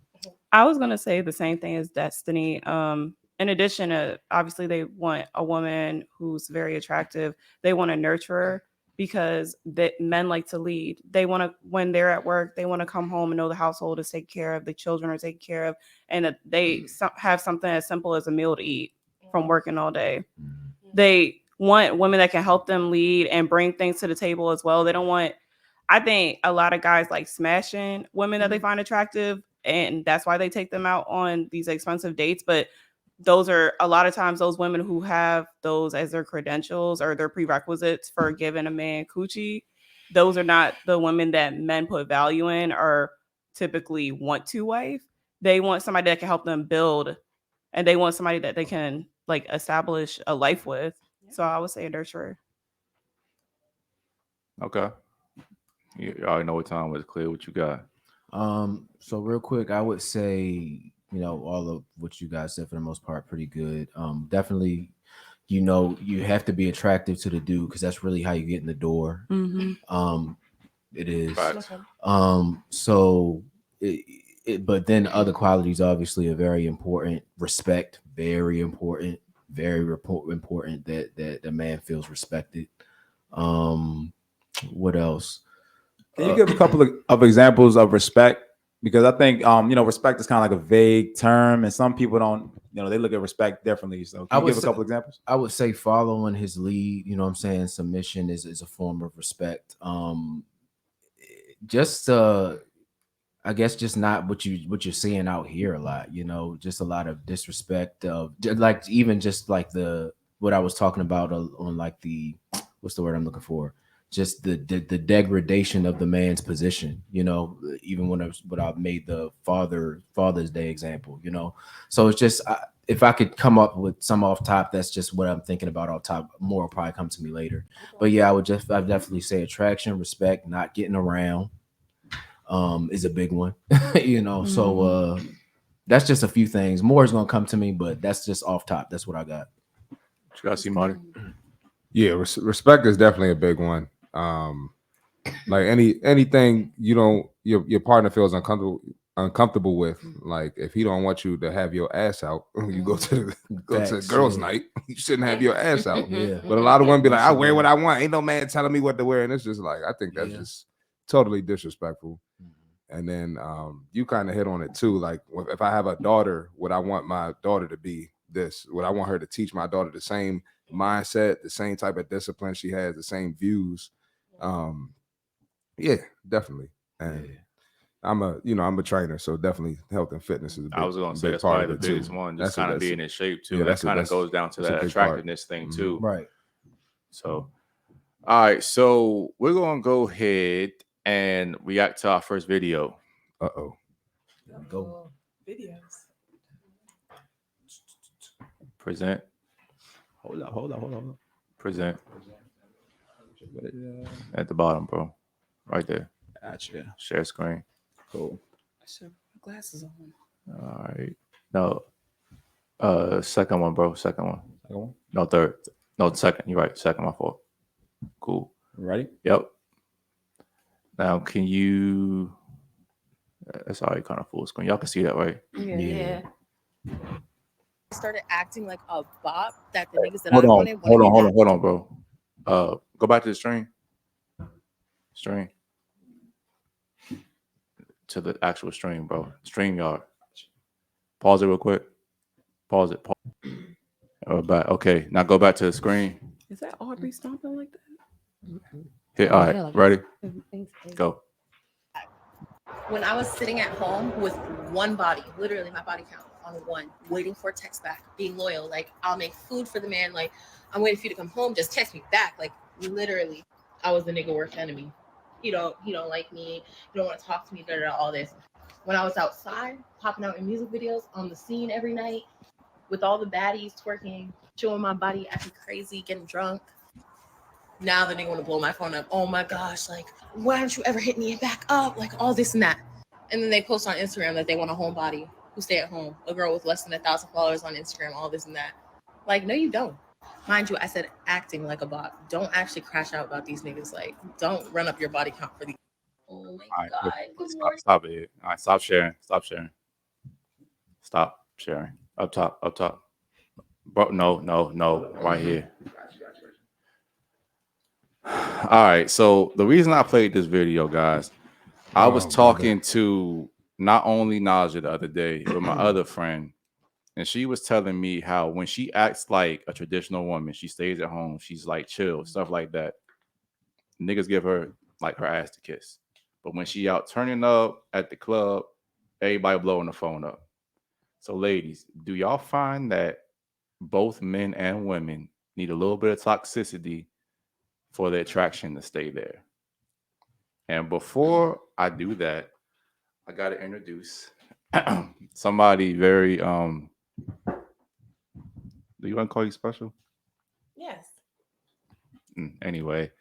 I was going to say the same thing as Destiny. In addition to, obviously, they want a woman who's very attractive. They want a nurturer, because men like to lead. They want to, when they're at work, they want to come home and know the household is taken care of, the children are taken care of, and that they have something as simple as a meal to eat from working all day. They want women that can help them lead and bring things to the table as well. They don't want, I think a lot of guys like smashing women that they find attractive, and that's why they take them out on these expensive dates. But those are a lot of times those women who have those as their credentials or their prerequisites for giving a man coochie. Those are not the women that men put value in or typically want to wife. They want somebody that can help them build, and they want somebody that they can establish a life with. So I would say a nurturer. Okay. You already know what time was clear. What you got? So real quick, I would say, all of what you guys said for the most part, pretty good. Definitely, you have to be attractive to the dude, because that's really how you get in the door. It is. But then other qualities obviously are very important. Respect, very important. Very important that the man feels respected. What else? Can you give a couple of examples of respect? Because I think respect is kind of like a vague term, and some people don't, they look at respect differently. So can you give a couple examples? I would say following his lead, submission is a form of respect. I guess just not what you're seeing out here a lot, just a lot of disrespect of what I was talking about on what's the word I'm looking for? Just the degradation of the man's position, even when I made the Father's Day example, So it's just, if I could come up with some off top, that's just what I'm thinking about off top. More will probably come to me later. But yeah, I'd definitely say attraction, respect, not getting around. Is a big one, So that's just a few things. More is gonna come to me, but that's just off top. That's what I got. What you got, CmartyFit? Yeah, respect is definitely a big one. Like anything your partner feels uncomfortable with. Like if he don't want you to have your ass out, you go to girls' night. You shouldn't have your ass out. Yeah. But a lot of women be like, I wear what I want. Ain't no man telling me what to wear, and it's just like I think that's just totally disrespectful. And then you kind of hit on it too. Like if I have a daughter, would I want my daughter to be this? Would I want her to teach my daughter the same mindset, the same type of discipline she has, the same views? Yeah, definitely. And I'm a trainer, so definitely health and fitness is a big, I was going to say big that's part probably of the it biggest too. one, That's just a- kind of that's a- being in shape too. yeah, That kind of that's goes down to a that big part. attractiveness thing too. Right. So, all right, so we're going to go ahead and react to our first video. Uh-oh. Go. Videos. Present, Hold up. present What is, at the bottom, bro. Right there. gotcha. Share screen. Cool. I should have glasses on. All right. No. Second one, bro. Second one. Second one. No, third. No, second. You're right. Second, my fault. Cool. Ready? Yep. Now, can you? That's already kind of full screen. Y'all can see that, right? Yeah. Started acting like a bop that the niggas that Hold I on, wanted. hold on, bro. Go back to the stream. Stream. To the actual stream, bro. Stream yard. Pause it real quick. Pause it. Back. Okay. Now go back to the screen. Is that Aubrey stomping like that? Hit. All right. Ready? Go. When I was sitting at home with one body, literally my body count on one, waiting for a text back, being loyal. Like I'll make food for the man. Like I'm waiting for you to come home. Just text me back. Like literally, I was the nigga worst enemy. He don't like me. You don't want to talk to me. All this. When I was outside, popping out in music videos on the scene every night, with all the baddies twerking, showing my body, acting crazy, getting drunk. Now the nigga want to blow my phone up. Oh my gosh, like, why don't you ever hit me back up? Like all this and that. And then they post on Instagram that they want a homebody who stay at home, a girl with less than 1,000 followers on Instagram, all this and that. Like, no, you don't. Mind you, I said acting like a bot. Don't actually crash out about these niggas. Like, don't run up your body count for these. Oh my All right. God. Good morning. Stop it. All right. Stop sharing. Stop sharing. Stop sharing. Up top. Bro, no. Right here. All right. So the reason I played this video, guys, I was talking to not only Naja the other day, but my other friend, and she was telling me how when she acts like a traditional woman, she stays at home, she's like chill, stuff like that. Niggas give her like her ass to kiss. But when she out turning up at the club, everybody blowing the phone up. So ladies, do y'all find that both men and women need a little bit of toxicity for the attraction to stay there? And before I do that, I got to introduce somebody very do you want to call you special? Yes. Anyway,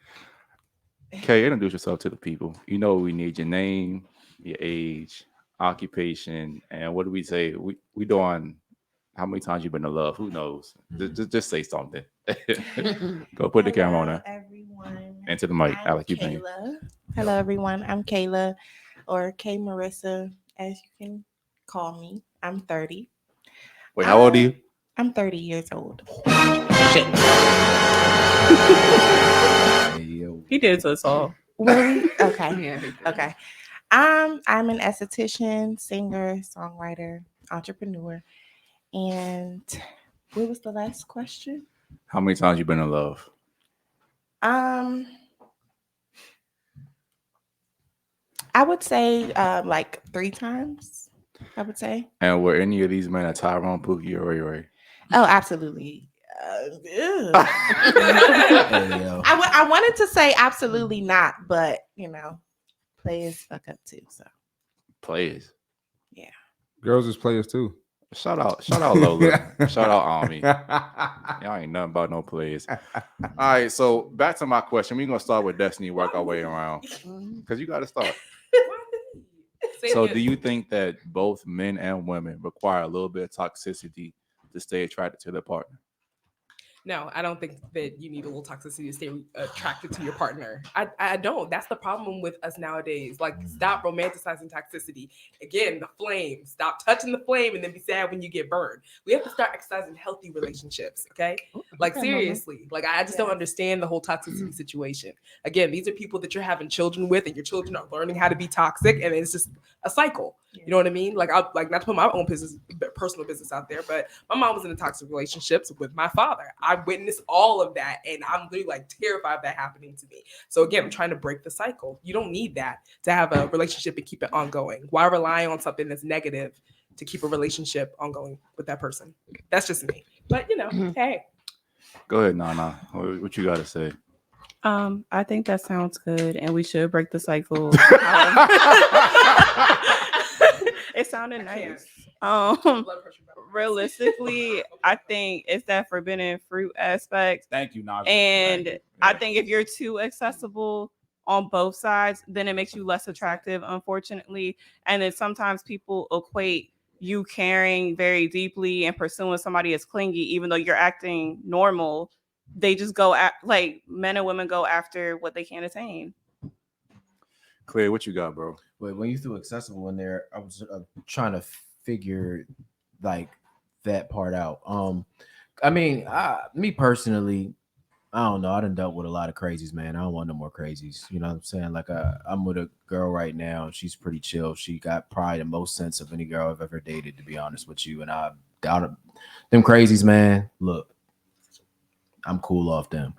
Kay, introduce yourself to the people. You know we need your name, your age, occupation, and what do we say? We doing how many times you been in love? Who knows? Just say something. Go put the camera on her. Everyone. And to the mic, I'm Alec, you bang. Kayla. Hello, everyone. I'm Kayla, or K Marissa, as you can call me. I'm 30. Wait, how old are you? I'm 30 years old. He did to us all. Really? Okay. Yeah. Okay. I'm an esthetician, singer, songwriter, entrepreneur. And what was the last question? How many times you been in love? I would say like 3 times. I would say. And were any of these men a Tyrone, Pookie, or Ray Ray? Oh, absolutely. Hey, yo. I wanted to say absolutely not, but players fuck up too. So Players. Girls is players too. Shout out Lola. Shout out Army. Y'all ain't nothing about no players. All right, so back to my question. We're gonna start with Destiny, work our way around. Because you gotta start. So do you think that both men and women require a little bit of toxicity to stay attracted to their partner? No, I don't think that you need a little toxicity to stay attracted to your partner. I don't. That's the problem with us nowadays. Like, stop romanticizing toxicity. Again, the flame. Stop touching the flame and then be sad when you get burned. We have to start exercising healthy relationships, okay? Like, seriously. Like, I just don't understand the whole toxicity situation. Again, these are people that you're having children with, and your children are learning how to be toxic, and it's just a cycle. You know what I mean? Like, I like not to put my own personal business out there, but my mom was in a toxic relationships with my father. I witnessed all of that, and I'm literally like terrified of that happening to me. So again, I'm trying to break the cycle. You don't need that to have a relationship and keep it ongoing. Why rely on something that's negative to keep a relationship ongoing with that person? That's just me. But hey. Go ahead, Nana. What you got to say? I think that sounds good, and we should break the cycle. It sounded nice. Realistically, I think it's that forbidden fruit aspect. Thank you, Naja. And I think if you're too accessible on both sides, then it makes you less attractive, unfortunately. And then sometimes people equate you caring very deeply and pursuing somebody as clingy, even though you're acting normal. They just go at like men and women go after what they can't attain. Claire, what you got, bro? Wait, when you threw accessible in there, I was trying to figure like that part out. I mean, me personally, I don't know. I done dealt with a lot of crazies, man. I don't want no more crazies. You know what I'm saying? Like, I'm with a girl right now. She's pretty chill. She got probably the most sense of any girl I've ever dated, to be honest with you. And I doubt them crazies, man. Look, I'm cool off them.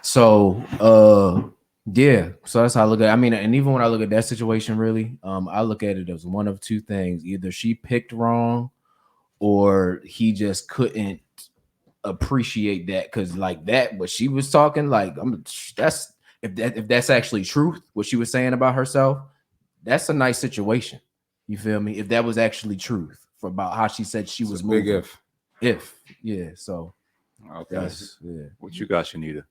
So, yeah. So that's how I look at it. I mean, and even when I look at that situation, really, I look at it as one of two things. Either she picked wrong or he just couldn't appreciate that, because like that what she was talking, like that's if that's actually truth, what she was saying about herself, that's a nice situation. You feel me? If that was actually truth for about how she said she was moving. Big if yeah. So okay, what you got, Shanita?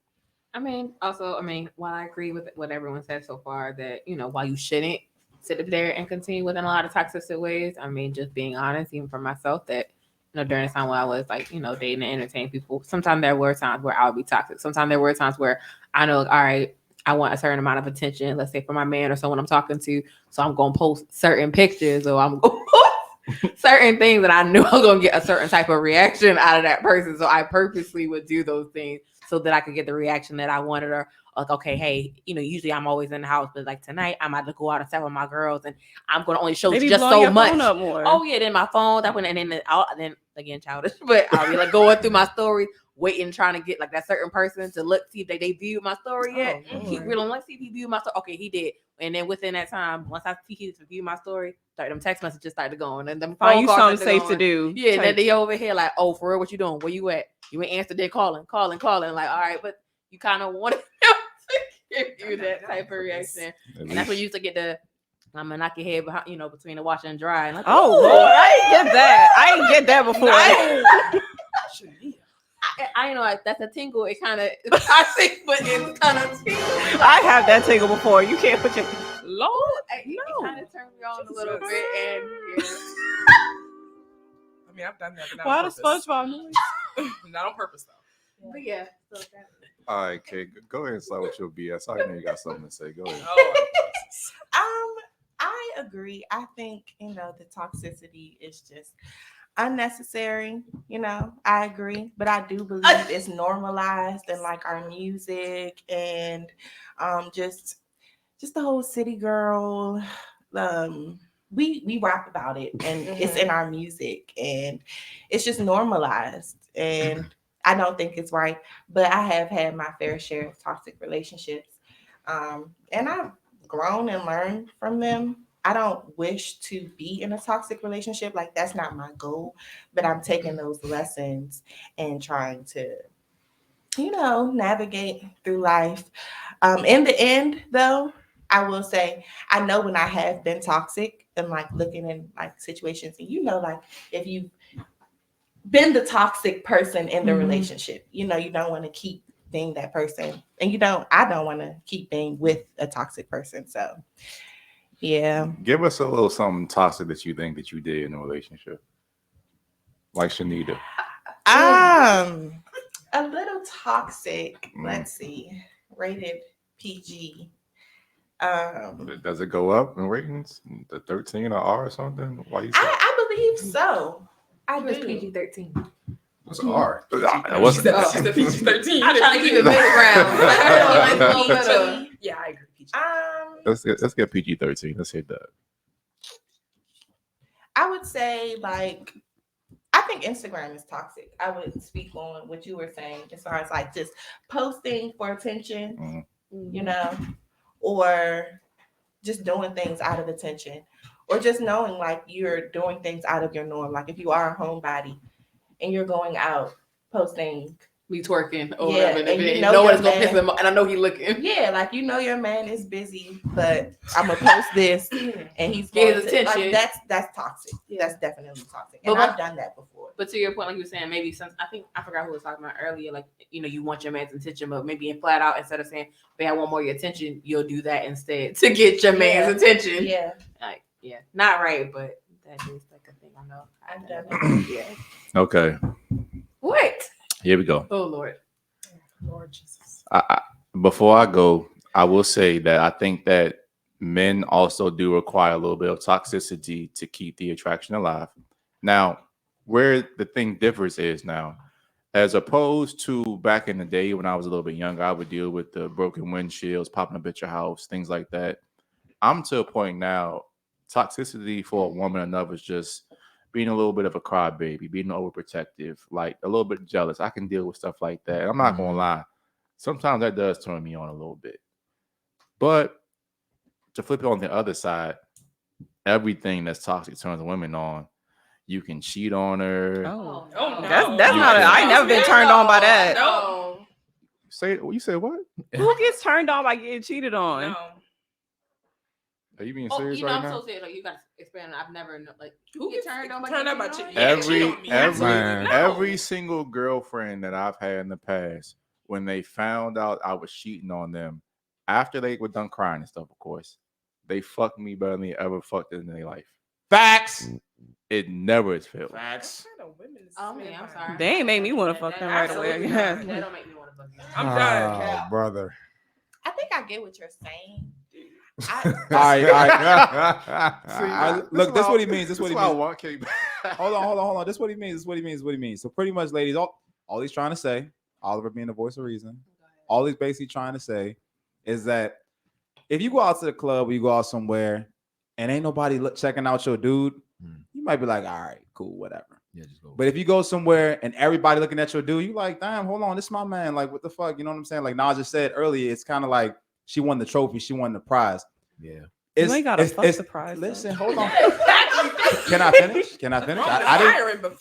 I mean, while I agree with what everyone said so far, that while you shouldn't sit up there and continue within a lot of toxic ways, I mean, just being honest, even for myself, that during the time when I was like, dating and entertaining people, sometimes there were times where I would be toxic. Sometimes there were times where I know, all right, I want a certain amount of attention, let's say for my man or someone I'm talking to. So I'm going to post certain pictures, or I'm going to post certain things that I knew I was going to get a certain type of reaction out of that person. So I purposely would do those things so that I could get the reaction that I wanted, or like, okay, hey, usually I'm always in the house, but like tonight I'm about to go out and stay with my girls, and I'm going to only show just so much. Oh yeah, then my phone, that one, and then again childish, but I'll be like going through my stories, waiting, trying to get like that certain person to look, see if they viewed my story yet. Keep real, let's see if he viewed my story. Okay, he did. And then within that time, once I see he viewed my story, them text messages started going, and them phone calls something safe to do. Yeah, and then they over here like, oh, for real, what you doing? Where you at? You ain't answered. They're calling. Like, all right, but you kind of wanted to give you that type of reaction, and that's when you used to get the I'm gonna knock your head behind, between the washer and dry. And like, oh Lord, I ain't get that. I ain't get that before. I know that's a tingle. It kind of toxic, but it's kind of tingle. I have that tingle before. You can't put your Lord. It kind of turned me on a little bit, and I mean, I've done that. Why the SpongeBob noise? Not on purpose though. But yeah. All right, Kate, go ahead and start with your BS. I know you got something to say. Go ahead. I agree. I think the toxicity is just unnecessary. I agree, but I do believe it's normalized in like our music and just the whole city girl. We rap about it, and it's in our music, and it's just normalized, and I don't think it's right. But I have had my fair share of toxic relationships, and I've grown and learned from them. I don't wish to be in a toxic relationship. Like, that's not my goal, but I'm taking those lessons and trying to, navigate through life. In the end, though, I will say, I know when I have been toxic and like looking in like situations, and like if you've been the toxic person in the relationship, you don't want to keep being that person, and I don't want to keep being with a toxic person. So yeah. Give us a little something toxic that you think that you did in a relationship. Like Shanita. A little toxic. Let's see. Rated PG. Does it go up in ratings? The 13 or R or something? Why you? I believe so. I was do. PG-13. What's R? What's She's a PG-13. I'm trying to keep it middle ground. Yeah, I agree. PG. Let's get PG-13. Let's hit that. I would say like I think Instagram is toxic. I would speak on what you were saying as far as like just posting for attention, you know, or just doing things out of attention, or just knowing like you're doing things out of your norm. Like if you are a homebody and you're going out posting Me twerking or Yeah, whatever. and you And know no your one's gonna piss man- him off, and I know he looking. yeah, like you know your man is busy, but I'm gonna post this and he's Get going his to- attention. Like, that's toxic. That's definitely toxic. And But I've done that before. But to your point, like you were saying, maybe since I forgot who was talking about earlier, like, you know, you want your man's attention, but maybe in flat out, instead of saying, "Babe, I want more of your attention," you'll do that instead to get your man's attention. Yeah, Like, yeah, not right, but that is like a thing I know. I've done it. Yeah. Okay, What? here we go. Oh Lord. Lord Jesus. Before I go, I will say that I think that men also do require a little bit of toxicity to keep the attraction alive. Now, where the thing differs is now, as opposed to back in the day when I was a little bit younger, I would deal with the broken windshields, popping up at your house, things like that. I'm to a point now, toxicity for a woman enough is just being a little bit of a crybaby, being overprotective, like a little bit jealous. I can deal with stuff like that. I'm not gonna lie. Sometimes that does turn me on a little bit. But to flip it on the other side, everything that's toxic turns women on. You can cheat on her. Oh, no. that's You not. can- I ain't never been turned on by that. No. You say what? Who gets turned on by getting cheated on? No. Are you being Oh, serious you know, right I'm now? so serious. Like, you got to expand. I've never like Who you get gets turned on by turned on by cheating on? cheating? Yeah, every cheat on me. Absolutely Man. no. every single girlfriend that I've had in the past, when they found out I was cheating on them, after they were done crying and stuff, of course, they fucked me better than they ever fucked in their life. Facts. It never is failed. Facts. What kind of women is Oh this man, man I'm by? sorry. They ain't make me want to fuck them right away. Absolutely Yeah. not. That don't make me want to fuck you. I'm done. Oh, brother. I think I get what you're saying. All right. See, Look, this is what he means. This is what he why I means. want K. Hold on. This is what he means. This is what he means. So pretty much, ladies, all he's trying to say, Oliver being the voice of reason, all he's basically trying to say is that if you go out to the club or you go out somewhere and ain't nobody checking out your dude, you might be like, all right, cool, whatever. Yeah, just go. But if you go somewhere and everybody looking at your dude, you like, damn, hold on, this is my man. Like, what the fuck? You know what I'm saying? Like Nas just said earlier, it's kind of like she won the trophy, she won the prize. Yeah. You ain't gotta fuck the prize, though. Listen, hold on. Can I finish? I didn't. Hiring, but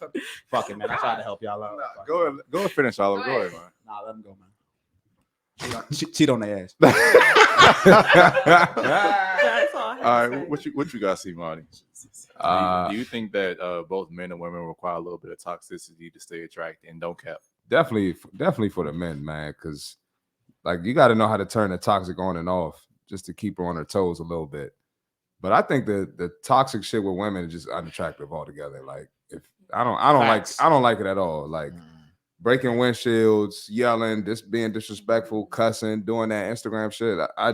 Fuck it, man. I tried to help y'all out. Go and finish, Oliver. Go ahead, man. Nah, let him go, man. Cheat on their ass. That's all I have All to right, say. what you got, see, Marty? Do you think that both men and women require a little bit of toxicity to stay attracted and don't cap? definitely for the men, man, because like you got to know how to turn the toxic on and off just to keep her on her toes a little bit. But I think the toxic shit with women is just unattractive altogether. Like if I don't like it at all. Like breaking windshields, yelling, being disrespectful, cussing, doing that Instagram shit. I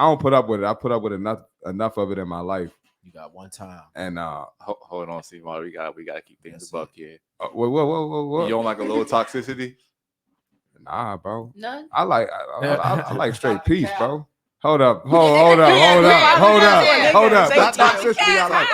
don't put up with it. I put up with enough of it in my life. You got one time. And Hold on, see, Marty, we gotta keep things a buck here. what? You don't like a little toxicity? Nah, bro. None. I like straight peace, bro. Hold up. Say Not it. toxicity. I like.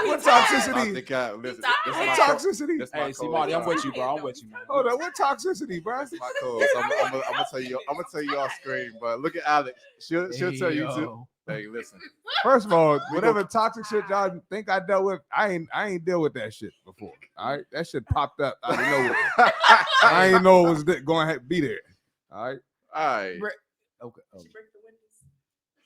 What I toxicity? think listen, this is What my toxicity? this my Hey, see, code. Marty, I'm with you, bro. I'm with you, man. Hold up. What toxicity, bro? This is my code. So I'm gonna tell you. I'm gonna tell you off screen, but look at Alex. She'll tell you too. Hey, listen. First of all, whatever toxic shit y'all think I dealt with, I ain't dealt with that shit before. All right, that shit popped up out of nowhere. I ain't know it was going to be there. All right. All right. Okay.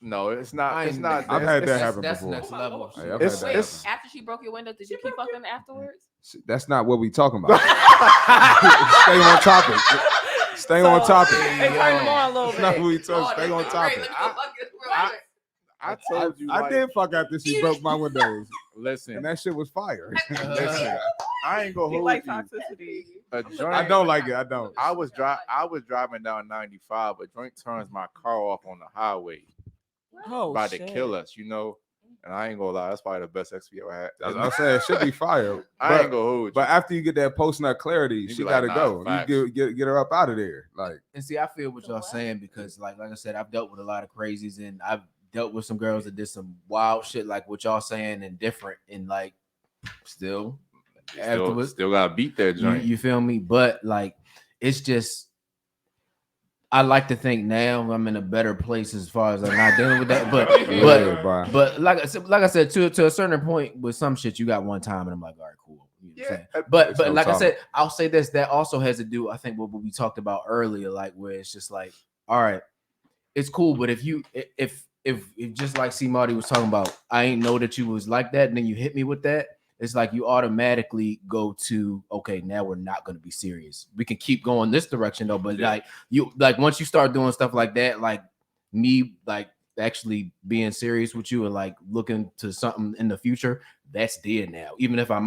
No, it's not. It's not. I've had that That's- happen that's before. next level. Hey, I've It's- had that it's- happen. After she broke your window, did you keep fucking afterwards? That's not what we talking about. Stay on topic. Stay on topic. It turned him on a little That's not bit. what we talking. Stay on topic. I told you. I like, did fuck after she broke my windows, Listen. and that shit was fire. Listen. I ain't gonna He hold like you. toxicity. A joint, I don't like it. I don't. I was driving down 95. A joint turns my car off on the highway. Oh, About to shit. kill us, And I ain't gonna lie, that's probably the best XP I ever had. I'm saying it should be fire. I ain't gonna hold you. But after you get that post-nut clarity, You she be gotta like, go. nah, You get her up out of there. Like, And see, I feel what y'all saying because, like I said, I've dealt with a lot of crazies, and I've dealt with some girls that did some wild shit, like what y'all saying, and different, and like still afterwards, still gotta beat that joint. you feel me? But like, it's just. I like to think now I'm in a better place as far as I'm not dealing with that, but like I said, to a certain point with some shit, you got one time, and I'm like, all right, cool. You know what I'm saying? But like I said, I'll say this. That also has to do, I think, what we talked about earlier, like where it's just like, all right, it's cool, but if just like CmartyFit was talking about, I ain't know that you was like that, and then you hit me with that. It's like you automatically go to, okay, now we're not going to be serious. We can keep going this direction though, but like once you start doing stuff like that, like me, like actually being serious with you and like looking to something in the future, that's dead now. Even if we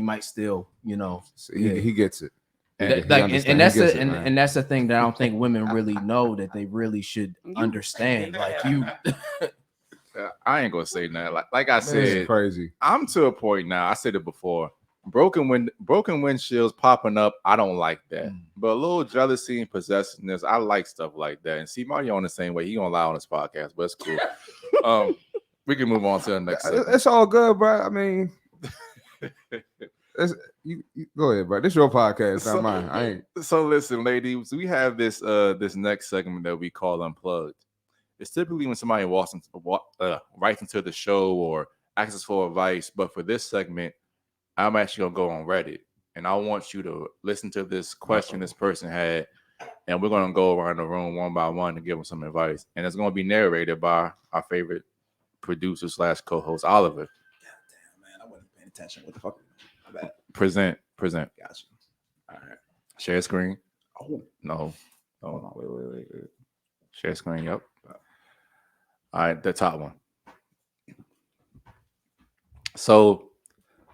might still, he gets it. And that's the thing that I don't think women really know that they really should understand. Like you. I ain't gonna say that. Like I said, it's crazy. I'm to a point now. I said it before. Broken windshields popping up. I don't like that. But a little jealousy and possessiveness, I like stuff like that. And see, Mario on the same way. He gonna lie on this podcast, but it's cool. We can move on to the next segment. It's all good, bro. I mean, you go ahead, bro. This is your podcast, not mine. I ain't. So listen, ladies, we have this next segment that we call Unplugged. It's typically when somebody writes into the show or asks us for advice. But for this segment, I'm actually going to go on Reddit. And I want you to listen to this question this person had. And we're going to go around the room one by one to give them some advice. And it's going to be narrated by our favorite producer / co-host, Oliver. God damn, man. I wasn't paying attention. What the fuck? My bad. Present. Gotcha. All right. Share screen. Oh. No. Hold on. Wait. Share screen. Yep. All right, the top one. So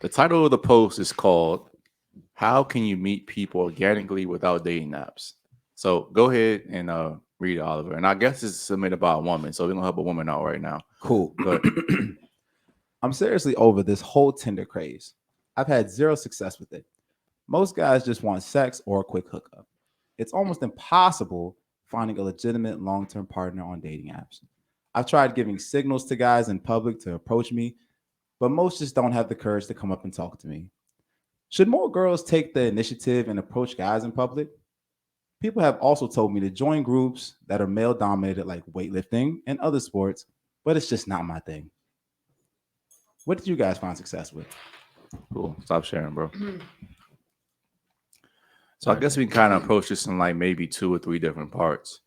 the title of the post is called "How Can You Meet People Organically Without Dating Apps?" So go ahead and read it, Oliver. And I guess it's submitted by a woman, so we're gonna help a woman out right now. Cool. Good. I'm seriously over this whole Tinder craze. I've had zero success with it. Most guys just want sex or a quick hookup. It's almost impossible finding a legitimate long-term partner on dating apps. I've tried giving signals to guys in public to approach me, but most just don't have the courage to come up and talk to me. Should more girls take the initiative and approach guys in public? People have also told me to join groups that are male dominated, like weightlifting and other sports, but it's just not my thing. What did you guys find success with? Cool. Stop sharing, bro. So I guess we can kind of approach this in like maybe 2 or 3 different parts.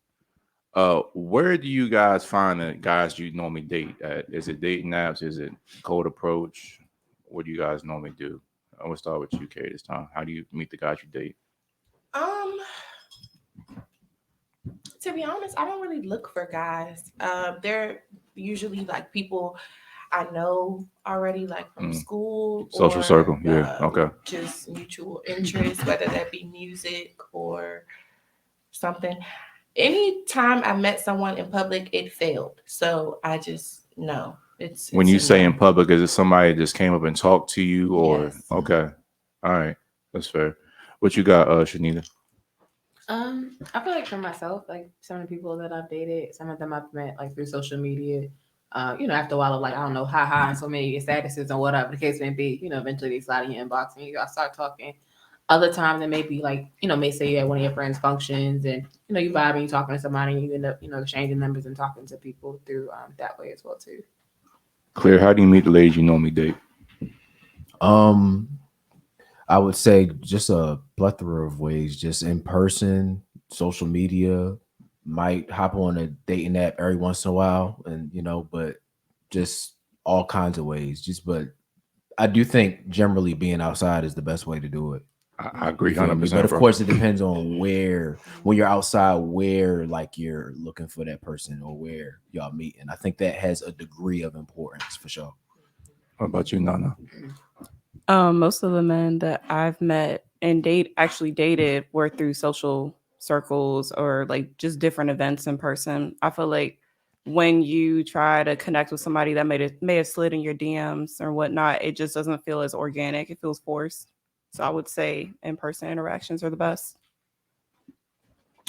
Where do you guys find the guys you normally date at? Is it dating apps? Is it cold approach? What do you guys normally do? I'm gonna start with you, Kay, this time. How do you meet the guys you date? To be honest, I don't really look for guys. They're usually like people I know already, like from school, social circle. Yeah, okay. Just mutual interests, whether that be music or something. Anytime I met someone in public, it failed. So I just know it's when you say in public, is it somebody that just came up and talked to you, or yes. Okay, all right, that's fair. What you got, Shanita? I feel like for myself, like some of the people that I've dated, some of them I've met like through social media. After a while of like, I don't know, and so many statuses and whatever the case may be, eventually they slide in your inbox and I start talking. Other times it may be like, may say you're at one of your friends' functions and, you vibe and you're talking to somebody and you end up, exchanging numbers and talking to people through that way as well too. Claire, how do you meet the ladies you normally date? I would say just a plethora of ways, just in person, social media, might hop on a dating app every once in a while and, but just all kinds of ways. But I do think generally being outside is the best way to do it. I agree 100%. But of course, it depends on where, when you're outside, where like you're looking for that person or where y'all meet. And I think that has a degree of importance for sure. What about you, Nana? Most of the men that I've met and actually dated were through social circles or like just different events in person. I feel like when you try to connect with somebody that may have slid in your DMs or whatnot, it just doesn't feel as organic. It feels forced. So I would say in-person interactions are the best.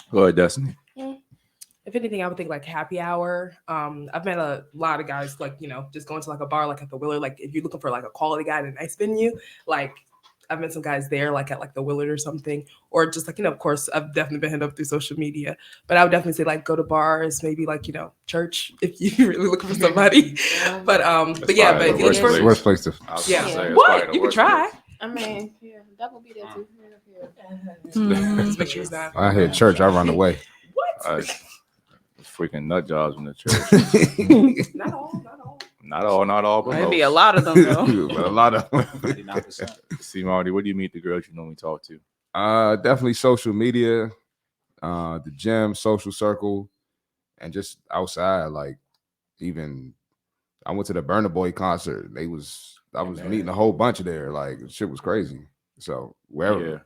Go ahead, Destiny. If anything, I would think like happy hour. I've met a lot of guys like, just going to like a bar, like at the Willard, like if you're looking for like a quality guy in a nice venue, like I've met some guys there, like at like the Willard or something, or just like, of course, I've definitely been hit up through social media, but I would definitely say like go to bars, maybe like, church if you're really looking for somebody. But yeah, but if you look for worst place to. What? You can try. I mean, yeah, that would be there too. Just make sure it's not. I hit church, I run away. What? Freaking nut jobs in the church. Not all. Not all, but Maybe a lot of them though. But a lot of them. See, Marty, what do you meet the girls you normally talk to? Definitely social media, the gym, social circle, and just outside. Like even I went to the Burna Boy concert. I was meeting a whole bunch of there. Like shit was crazy. So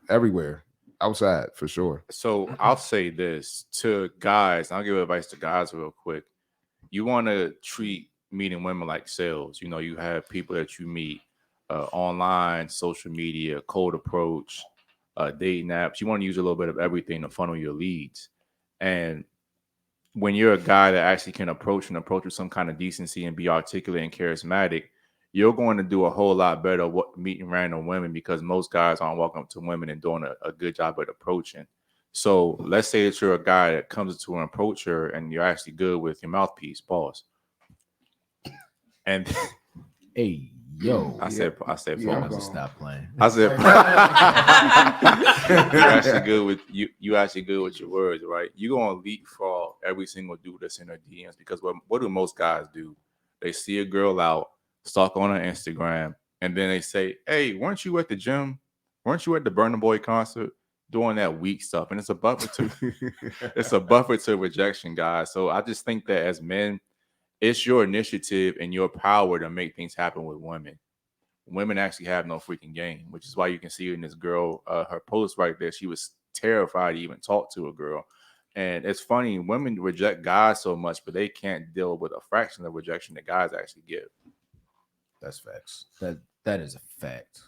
everywhere. Outside for sure. So I'll say this to guys. I'll give advice to guys real quick. You want to treat meeting women like sales. You have people that you meet online, social media, cold approach, dating apps. You want to use a little bit of everything to funnel your leads. And when you're a guy that actually can approach with some kind of decency and be articulate and charismatic, you're going to do a whole lot better meeting random women because most guys aren't walking up to women and doing a good job at approaching. So let's say that you're a guy that comes to an approacher and you're actually good with your mouthpiece, pause. And hey, yo. I said pause. Stop playing. I said you actually good with your words, right? You're gonna leapfrog every single dude that's in their DMs because what do most guys do? They see a girl out, stalk on her Instagram, and then they say, "Hey, weren't you at the gym? Weren't you at the Burna Boy concert doing that weak stuff?" And it's a buffer to rejection, guys. So I just think that as men, it's your initiative and your power to make things happen with women. Women actually have no freaking game, which is why you can see in this girl, her post right there. She was terrified to even talk to a girl. And it's funny, women reject guys so much, but they can't deal with a fraction of rejection that guys actually give. That's facts. That is a fact.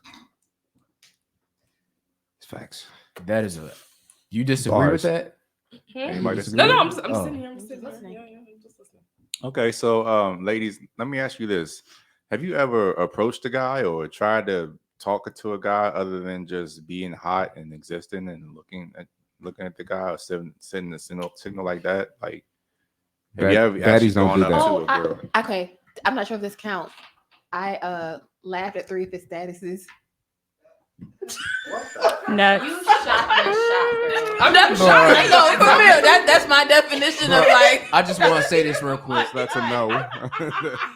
It's facts. That is a. You disagree with that? No, I'm sitting here. I'm just listening. Okay, so ladies, let me ask you this: have you ever approached a guy or tried to talk to a guy other than just being hot and existing and looking at the guy or sending a signal like that? Like, have you ever actually gone up to a girl? Okay, I'm not sure if this counts. I laughed at 3 of his statuses. No. You shot the shot. I'm not shocked. No, it's for real. That's my definition of like. I just want to say this real quick. That's a no.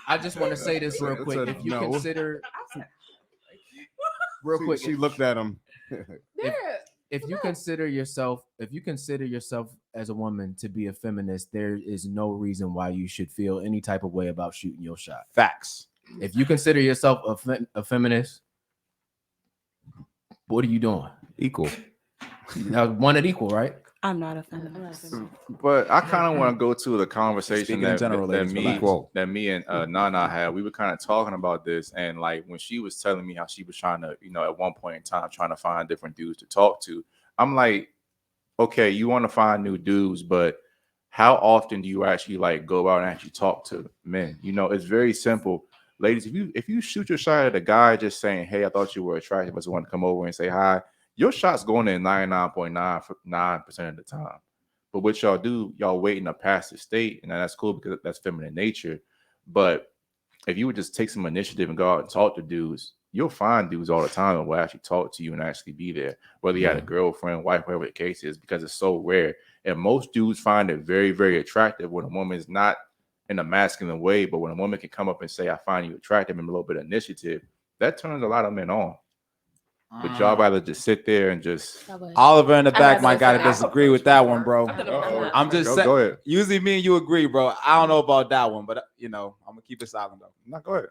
I just want to say this real quick. If you consider, real quick, she looked at him. If you consider yourself as a woman to be a feminist, there is no reason why you should feel any type of way about shooting your shot. Facts. If you consider yourself a feminist, what are you doing? Equal. Now, one at equal, right? I'm not a feminist. But I kind of want to go to the conversation that me and Nana had. We were kind of talking about this, and like when she was telling me how she was trying to, at one point in time, trying to find different dudes to talk to. I'm like, okay, you want to find new dudes, but how often do you actually like go out and actually talk to men? It's very simple. Ladies, if you shoot your shot at a guy just saying, "Hey, I thought you were attractive," I just want to come over and say hi, your shot's going in 99.99% of the time. But what y'all do, y'all wait in a passive state, and that's cool because that's feminine nature. But if you would just take some initiative and go out and talk to dudes, you'll find dudes all the time that will actually talk to you and actually be there, whether you had a girlfriend, wife, whatever the case is, because it's so rare. And most dudes find it very, very attractive when a woman is not in a masculine way, but when a woman can come up and say, "I find you attractive," and a little bit of initiative, that turns a lot of men on. But y'all rather just sit there and just. Oliver in the back might gotta disagree with that one, bro. I'm just saying. Go ahead. Usually me and you agree, bro. I don't know about that one, but I'm gonna keep it silent though. No, go ahead.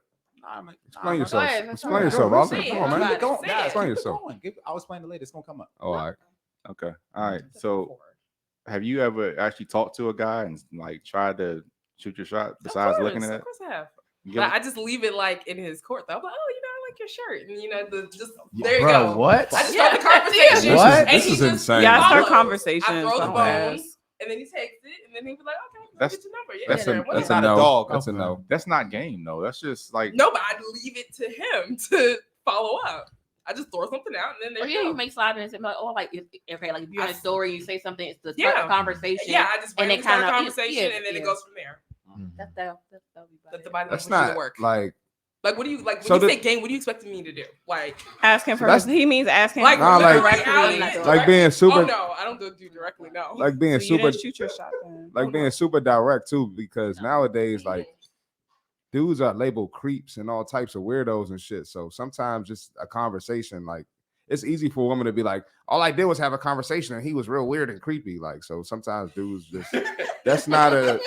Explain yourself. ahead. Explain yourself, Walter. Say it. Come on, man. Everybody Go on, say guys, it. Explain keep it yourself. going. I'll explain it later. It's gonna come up. Oh, all right. Okay. All right. So, have you ever actually talked to a guy and like tried to shoot your shot besides looking at Of it? course I have. You But ever- I just leave it like in his court though. I'm like, oh, I like your shirt. And Yeah, there you bro, go. what? I just start the conversation. What? And This he is just insane. Yeah, I start follows. conversations. I throw the Don't bone, ask. and then he takes it, and then he'll be like, okay, That's- get your number. Yeah, That's yeah, a whatever. that's a Not a no. dog. That's a Okay. no. That's not game though. That's just like No, but I leave it to him to follow up. I just throw something out, and then Oh there yeah, you you go. make slide and say like, oh, like okay, like if you're in a story, you say something, it's the start Yeah. of conversation. Yeah, I just and randomly it start a kinda- conversation, yeah, and then yeah. it goes from there. That'll be about That's it. the body That's language not work. like Like, what do you like? When So you the- say game, what do you expect me to do? Like, Ask him So for that's- he means ask him like, Nah, like- directly, like being super Oh no, I don't do directly. No. like being so you super didn't shoot your shot then. like being super direct too, because nowadays like dudes are labeled creeps and all types of weirdos and shit. So sometimes just a conversation, like it's easy for a woman to be like, all I did was have a conversation and he was real weird and creepy. Like, so sometimes dudes just that's not a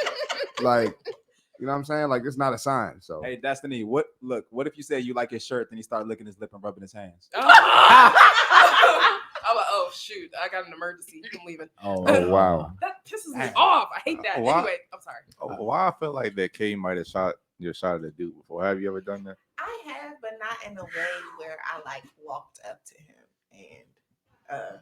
like, you know what I'm saying? Like it's not a sign. So Hey, Destiny, what if you say you like his shirt, then he started licking his lip and rubbing his hands? I'm like, oh shoot, I got an emergency. I'm leaving. oh wow. That pisses me off. I hate that. Why? Anyway, I'm sorry. oh, why I feel like that K might have shot your shot at a dude before. Have you ever done that? I have, but not in a way where I like walked up to him and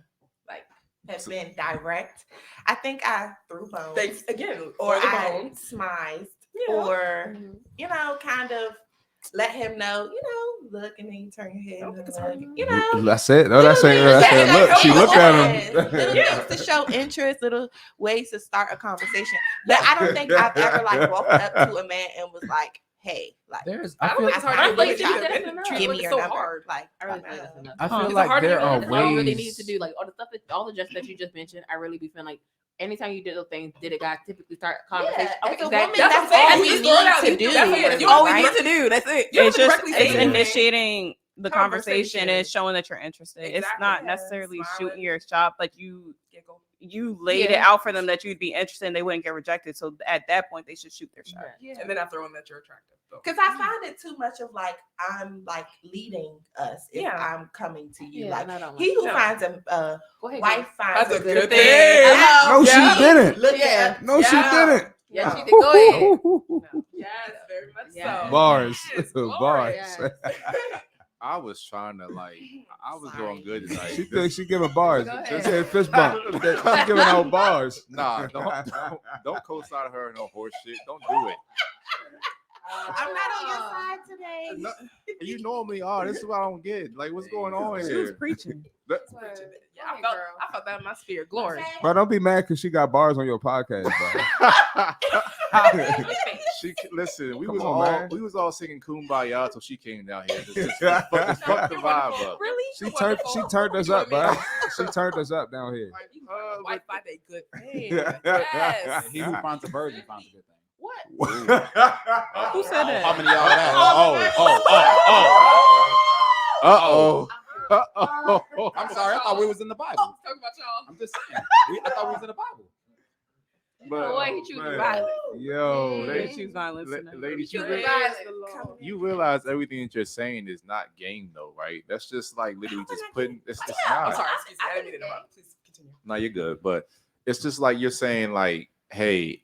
like have been direct. I think I threw bones, Thanks again. or for the I bones. smized, Yeah. or Mhm. kind of let him know, look, and then you turn your head, I don't think it's and hard. look, That's it. No, that's it. little That's things it. like Look, she that. looked at Little him. things to show interest, little ways to start a conversation. But I don't think I've ever like walked up to a man and was like, "Hey, like, I I don't feel, think it's hard. I I really really try think to that's enough. enough. give me It's your so number." hard. Like, I really think that's enough. I feel It's like hard to there do. are That's All you really ways. need to do, like all the stuff that all the just that you just mentioned, I really be feeling like anytime you did those things, did a guy typically start a conversation? Yeah, as a exactly. woman, That's that's what I'm all saying. we You just need throw it out. to You do. that's what That's you all we right? need to do. That's it. You It's don't just directly say it's anything. initiating the conversation and Conversation. showing that you're interested. It's Exactly. not Yeah, necessarily smiling. shooting your shot, but you Giggle. laid it Yeah. out for them that you'd be interested and they wouldn't get rejected. So at that point, they should shoot their shot. Yeah. And then I throw in that you're attractive. So. Because I find it too much of like I'm like leading us if Yeah. I'm coming to you. Yeah, like and I don't he who No. finds a Go ahead. wife finds That's a a good good thing. thing. Hello. No, she didn't. Look Yeah. at No, she Yeah. didn't. Yeah, she did. Go ahead. Yes, very much Yeah. so. Bars. Yes, Bars. Yes. I was trying to like I was going good tonight. She thinks she giving bars. Go ahead. Just said fist bump. She's giving out bars. Nah, don't co-sign her no horse shit. Don't do it. I'm not on your side today. No, you normally are. This is what I don't get. Like, what's going on She was here? preaching. Yeah, I felt that in my spirit. Glory. Bro, don't be mad because she got bars on your podcast, bro. Listen, we Come was on, all man. we was all singing Kumbaya till she came down here. Just fuck the vibe up. Really? She turned us up, bro. She turned us up down here. Wife find a good thing. Yes. He who finds a virgin finds a good thing. What? Who said that? How many of y'all that? Uh-oh. I'm sorry. I thought we was in the Bible. Talk about y'all. I'm just saying. I thought we was in the Bible. Boy, he chooses man. violence. Yo, They they, choose violence. tonight. Ladies, you, Choosing re- violence. you realize everything that you're saying is not game though, right? That's just like literally just putting it's I'm not. sorry. Excuse me. I didn't mean to interrupt. Please continue. No, you're good. But it's just like you're saying, like, hey,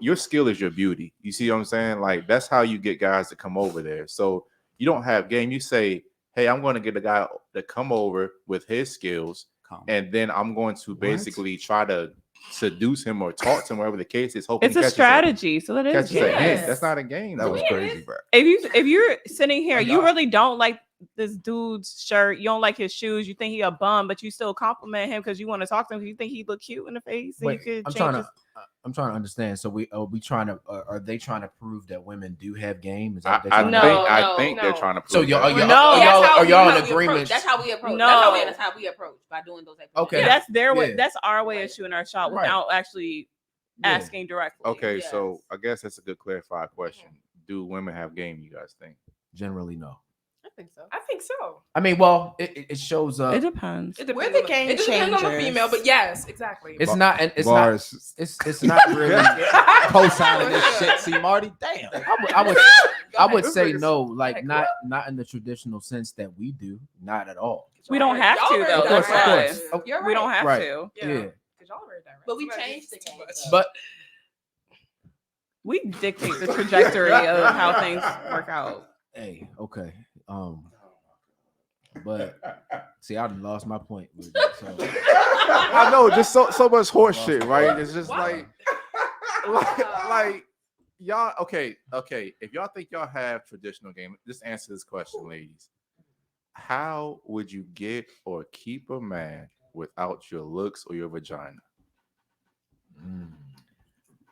your skill is your beauty. You see what I'm saying? Like, that's how you get guys to come over there. So you don't have game. You say, hey, I'm going to get a guy to come over with his skills, and then I'm going to basically try to seduce him or talk to him, whatever the case is. Hoping It's a strategy, so that is Catches a hint. Yes. That's not a game. that was though. crazy, bro. if you're sitting here, you y'all- really don't like this dude's shirt, you don't like his shoes, you think he a bum, but you still compliment him because you want to talk to him because you think he look cute in the face. And Wait, you could I'm change trying his- to. I'm trying to understand. So are they trying to prove that women do have game? Is that what they're trying to do? I think they're no. trying to prove So y'all, that. are y'all, No. are y'all, That's how are we- y'all how in we approach. agreement? That's how we approach. No. That's how we approach by doing those activities. Okay. That's their way. Yeah. That's our way of shooting our shot Right. without actually Yeah. asking directly. Okay, Yes. so I guess that's a good clarified question. Do women have game, you guys think? Generally, no. I think so. I think so. I mean, well, it shows up. It depends. It We're depends the on the- game It just depends on the changers. female, but yes, exactly. It's not. And it's Bars. not. It's not really co-signing this shit. See, Marty, damn. I would I would say no, like not in the traditional sense that we do, not at all. We don't have to though. Of course, That's of why. course. You're We don't have Right. to. Yeah. Because y'all very direct. But we Sometimes changed the it's too game. much. But We dictate the trajectory of how things work out. hey, okay. But see, I lost my point with it, so. I know, just so much horse shit, right? It's just like y'all. Okay. If y'all think y'all have traditional game, just answer this question, ladies. How would you get or keep a man without your looks or your vagina?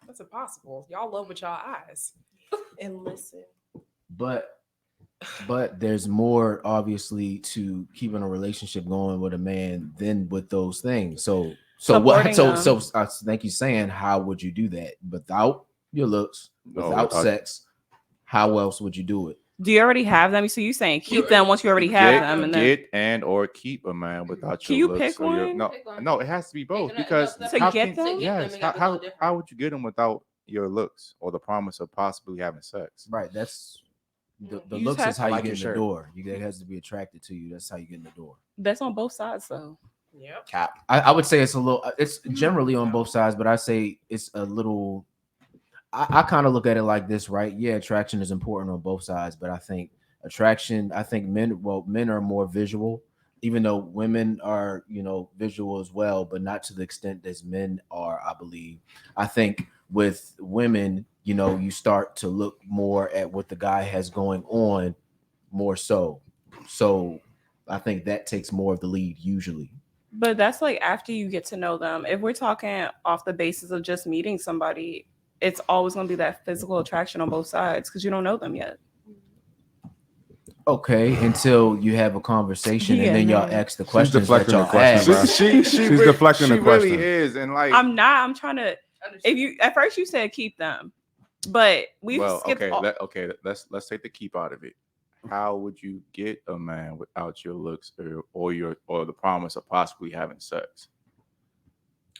That's impossible. Y'all love with y'all eyes. And listen. But there's more obviously to keeping a relationship going with a man than with those things. So what? Supporting So I think you're saying, how would you do that without your looks, without sex? How else would you do it? Do you already have them? So you saying keep them once you already have them, and then Get and or keep a man without Can your you looks pick or your, one? no, Pick one. no, it has to be both To because To how get can- them? yes, To get them, it gotta be a little different. how would you get them without your looks or the promise of possibly having sex? Right. That's the You looks just is have how you like get your in shirt. the door. It has to be attracted to you. That's how you get in the door. that's on both sides though. Yep. Cap. I would say it's a little. It's generally on both sides, but I say it's a little. I kind of look at it like this, right? Yeah, attraction is important on both sides, but I think men are more visual, even though women are, visual as well, but not to the extent as men are, I believe. I think with women, you start to look more at what the guy has going on more so. So I think that takes more of the lead usually. But that's like after you get to know them. If we're talking off the basis of just meeting somebody, it's always going to be that physical attraction on both sides because you don't know them yet. Okay, until you have a conversation Yeah, and then y'all man. ask the questions that deflecting the y'all question, ask. bro. She's deflecting the really question. is, and like I'm not. I'm trying to. If you at first you said keep them, but we skipped. Let's take the keep out of it. How would you get a man without your looks or the promise of possibly having sex?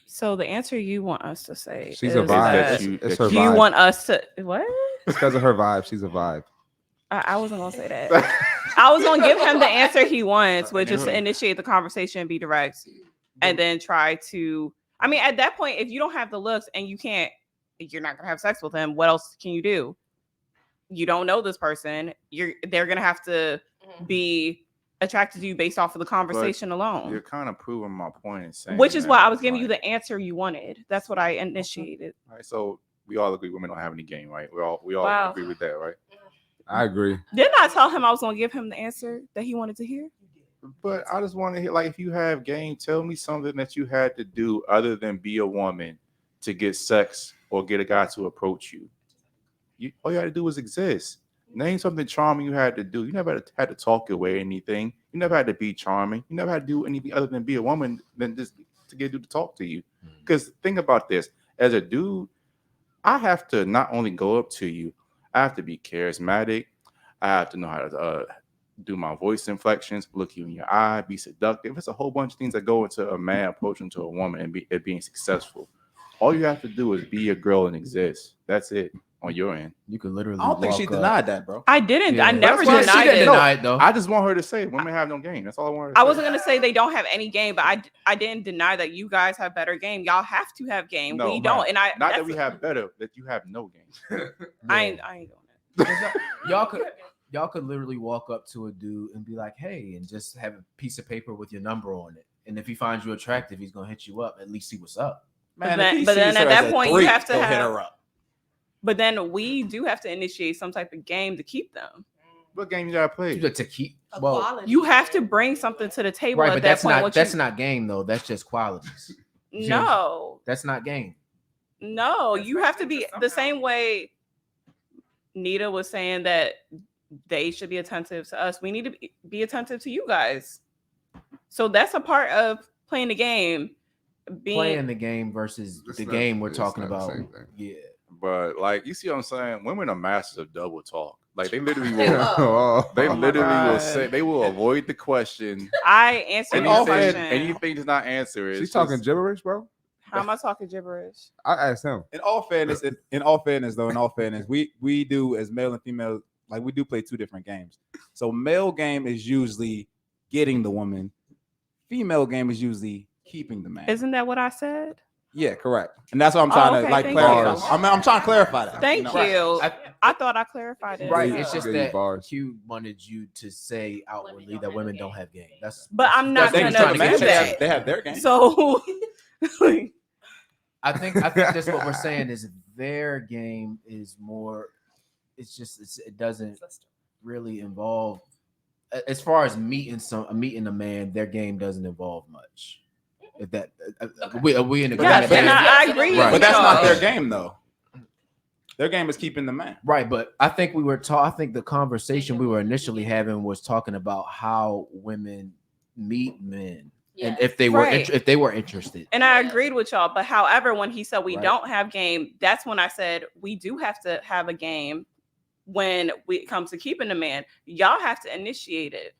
So the answer you want us to say She's is a vibe. that It's her you vibe. want us to what? It's because of her vibe. She's a vibe. I wasn't gonna say that. I was gonna give him the answer he wants, which is to initiate the conversation and be direct, and then try to. I mean, at that point, if you don't have the looks and you're not gonna have sex with him. What else can you do? You don't know this person. They're gonna have to be attracted to you based off of the conversation alone. You're kind of proving my point and saying, Which is that, why I was giving you like- the answer you wanted. That's what I initiated. All right, so we all agree women don't have any game, right? We all Wow. agree with that, right? I agree. Didn't I tell him I was gonna give him the answer that he wanted to hear? But I just want to hear, like, if you have game, tell me something that you had to do other than be a woman to get sex or get a guy to approach you. All you had to do was exist. Name something charming you had to do. You never had to talk your way or anything. You never had to be charming. You never had to do anything other than be a woman than just to get a dude to talk to you. Because think about this. As a dude, I have to not only go up to you, I have to be charismatic. I have to know how to do my voice inflections, look you in your eye, be seductive. It's a whole bunch of things that go into a man approaching to a woman and being successful. All you have to do is be a girl and exist. That's it on your end. You could literally. I don't think she walk up. denied that, bro. I didn't. Yeah. I never That's why she denied didn't it. deny it though. I just want her to say women have no game. That's all I want her to say. I wasn't gonna say they don't have any game, but I didn't deny that you guys have better game. Y'all have to have game. No, we don't, and not that we have better, that you have no game. I ain't doing it. Y'all could literally walk up to a dude and be like, "Hey," and just have a piece of paper with your number on it. And if he finds you attractive, he's gonna hit you up. At least see what's up. Man, But if he then sees at her that as a point, you three, have to go hit have- her up. But then we do have to initiate some type of game to keep them. What game you gotta play? To keep. Well, Equality. You have to bring something to the table right, at but that that's point. not what that's you, not game though. That's just qualities. no, That's not game. no. You have to be the same way. Nita was saying that they should be attentive to us. We need to be attentive to you guys. So that's a part of playing the game. Playing the game versus It's the not- game we're it's talking not the about. same thing. Yeah. But like, you see what I'm saying? Women are masters of double talk. Like they literally They will. love. Oh, They my literally will God. say they will avoid the question. I answered your Anything, question. anything does not answer it. she's talking gibberish, bro. How am I talking gibberish? I asked him. In all fairness, though, we do as male and female Like we do play two different games. So male game is usually getting the woman. Female game is usually keeping the man. Isn't that what I said? Yeah, correct. And that's what I'm trying to like thank clarify. you. I'm trying to clarify that. Thank know? you. I- I thought I clarified it. Right. Yeah, It's just yeah, that bars. Q wanted you to say outwardly that women don't have game. But I'm not They gonna can do try to that. they have their game. So I think that's what we're saying is their game is more. It doesn't really involve. As far as meeting a man, their game doesn't involve much. If that we in the yes, and I agree. Right. But that's not y'all. their game though. Their game is keeping the man. Right, but I think I think the conversation we were initially having was talking about how women meet men and if they were Right. if they were interested. And I agreed with y'all. But however, when he said we Right. don't have game, that's when I said we do have to have a game when it comes to keeping the man. Y'all have to initiate it.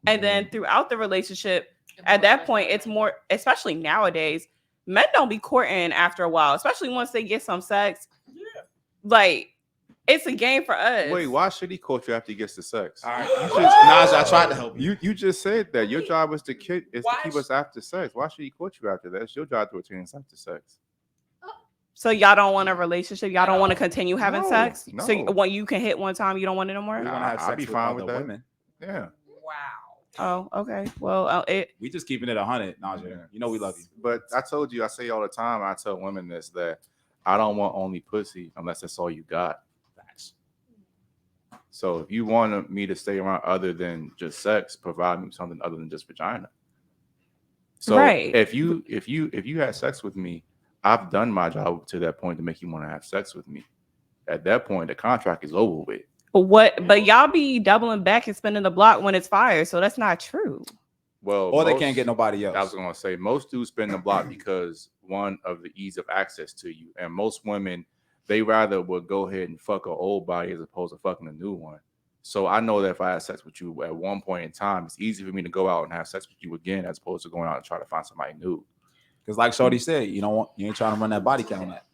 And then throughout the relationship, at that point, it's more, especially nowadays, men don't be courting after a while, especially once they get some sex. Yeah. Like, it's a game for us. Wait, why should he court you after he gets the sex? All right. Nas, I tried to help you. You just said that your job is to keep Why us after sex. Why should he court you after that? It's your job to retain us after sex. So y'all don't want a relationship? Y'all don't want to continue having No, sex? no. So when you can hit one time, you don't want it no more? We're gonna have I'll sex be with fine other with that. women. Yeah. Oh, okay. Well, We just keeping it 100, Najee. Yeah. You know we love you. But I told you, I say all the time, I tell women this, that I don't want only pussy unless that's all you got. Facts. So if you want me to stay around other than just sex, provide me something other than just vagina. So Right. if you had sex with me, I've done my job to that point to make you want to have sex with me. At that point, the contract is over with. but y'all be doubling back and spinning the block when it's fire, so that's not true. Well, Or they can't get nobody else. I was gonna say most dudes spin the block because one of the ease of access to you, and most women they rather would go ahead and fuck an old body as opposed to fucking a new one. So I know that if I had sex with you at one point in time, it's easy for me to go out and have sex with you again as opposed to going out and try to find somebody new. Because like Shorty said, you ain't trying to run that body count at.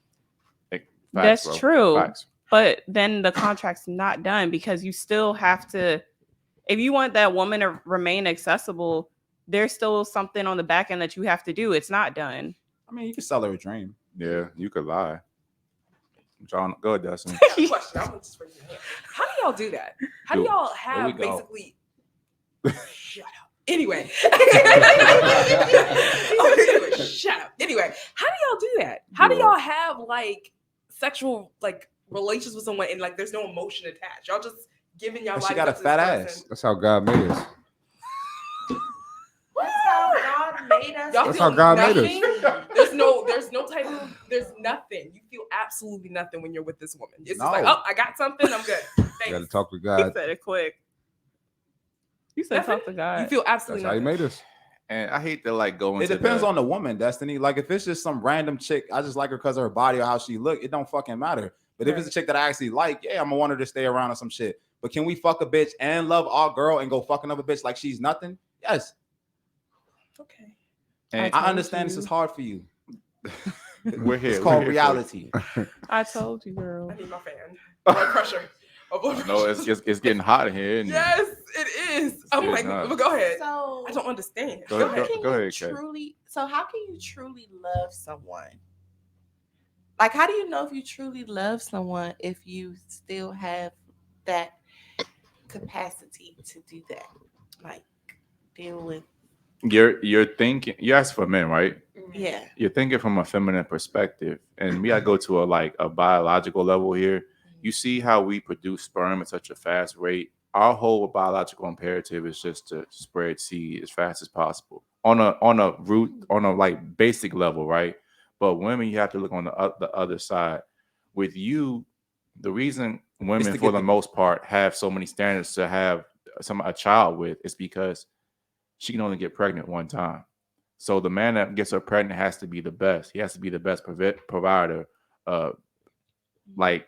Facts, That's bro. true. Facts. But then the contract's not done because you still have to, if you want that woman to remain accessible, there's still something on the back end that you have to do. It's not done. I mean, you can sell her a dream. Yeah, you could lie. John, go ahead, Dustin. Question. I'm just raising my hand. How do y'all do that? How do Do it. y'all we have go. basically? Shut up. Anyway. Shut up. Anyway, how do y'all do that? How do y'all have like sexual like relations with someone and like there's no emotion attached? Y'all just giving y'all But life she got a up to fat this ass. person. That's how God made us. That's how God made us. Y'all That's feel how God made us. nothing? There's no type of, there's nothing. You feel absolutely nothing when you're with this woman. It's just like, No. oh, I got something, I'm good. You got to Thanks. talk to He God. said it quick. You said Nothing? talk to God. You feel That's absolutely how He nothing. made us. And I hate to like go It into depends on the woman, Destiny. Like if it's just some random chick, I just like her because of her body or how she look, it don't fucking matter. But if it's a chick that I actually like, yeah, I'm gonna want her to stay around or some shit. But can we fuck a bitch and love our girl and go fuck another bitch like she's nothing? Yes. Okay. And I understand this is hard for you. we're here. It's we're called here for reality. I told you, girl. I need my fan. Blood pressure. Oh, blood it. No, pressure. it's getting hot in here. Isn't it? Yes, it is. I'm like, getting hot. but go ahead. So I don't understand. Go Go ahead, ahead. can go you ahead, Kay. truly? So how can you truly love someone? Like, how do you know if you truly love someone if you still have that capacity to do that? Like, deal with. You're thinking. You asked for men, right? Yeah. You're thinking from a feminine perspective, and we gotta go to a biological level here. You see how we produce sperm at such a fast rate. Our whole biological imperative is just to spread seed as fast as possible on a like basic level, right? But women, you have to look on the other side. With you, the reason women, to for get the the- most part, have so many standards to have a child with is because she can only get pregnant one time. So the man that gets her pregnant has to be the best. He has to be the best provider. Like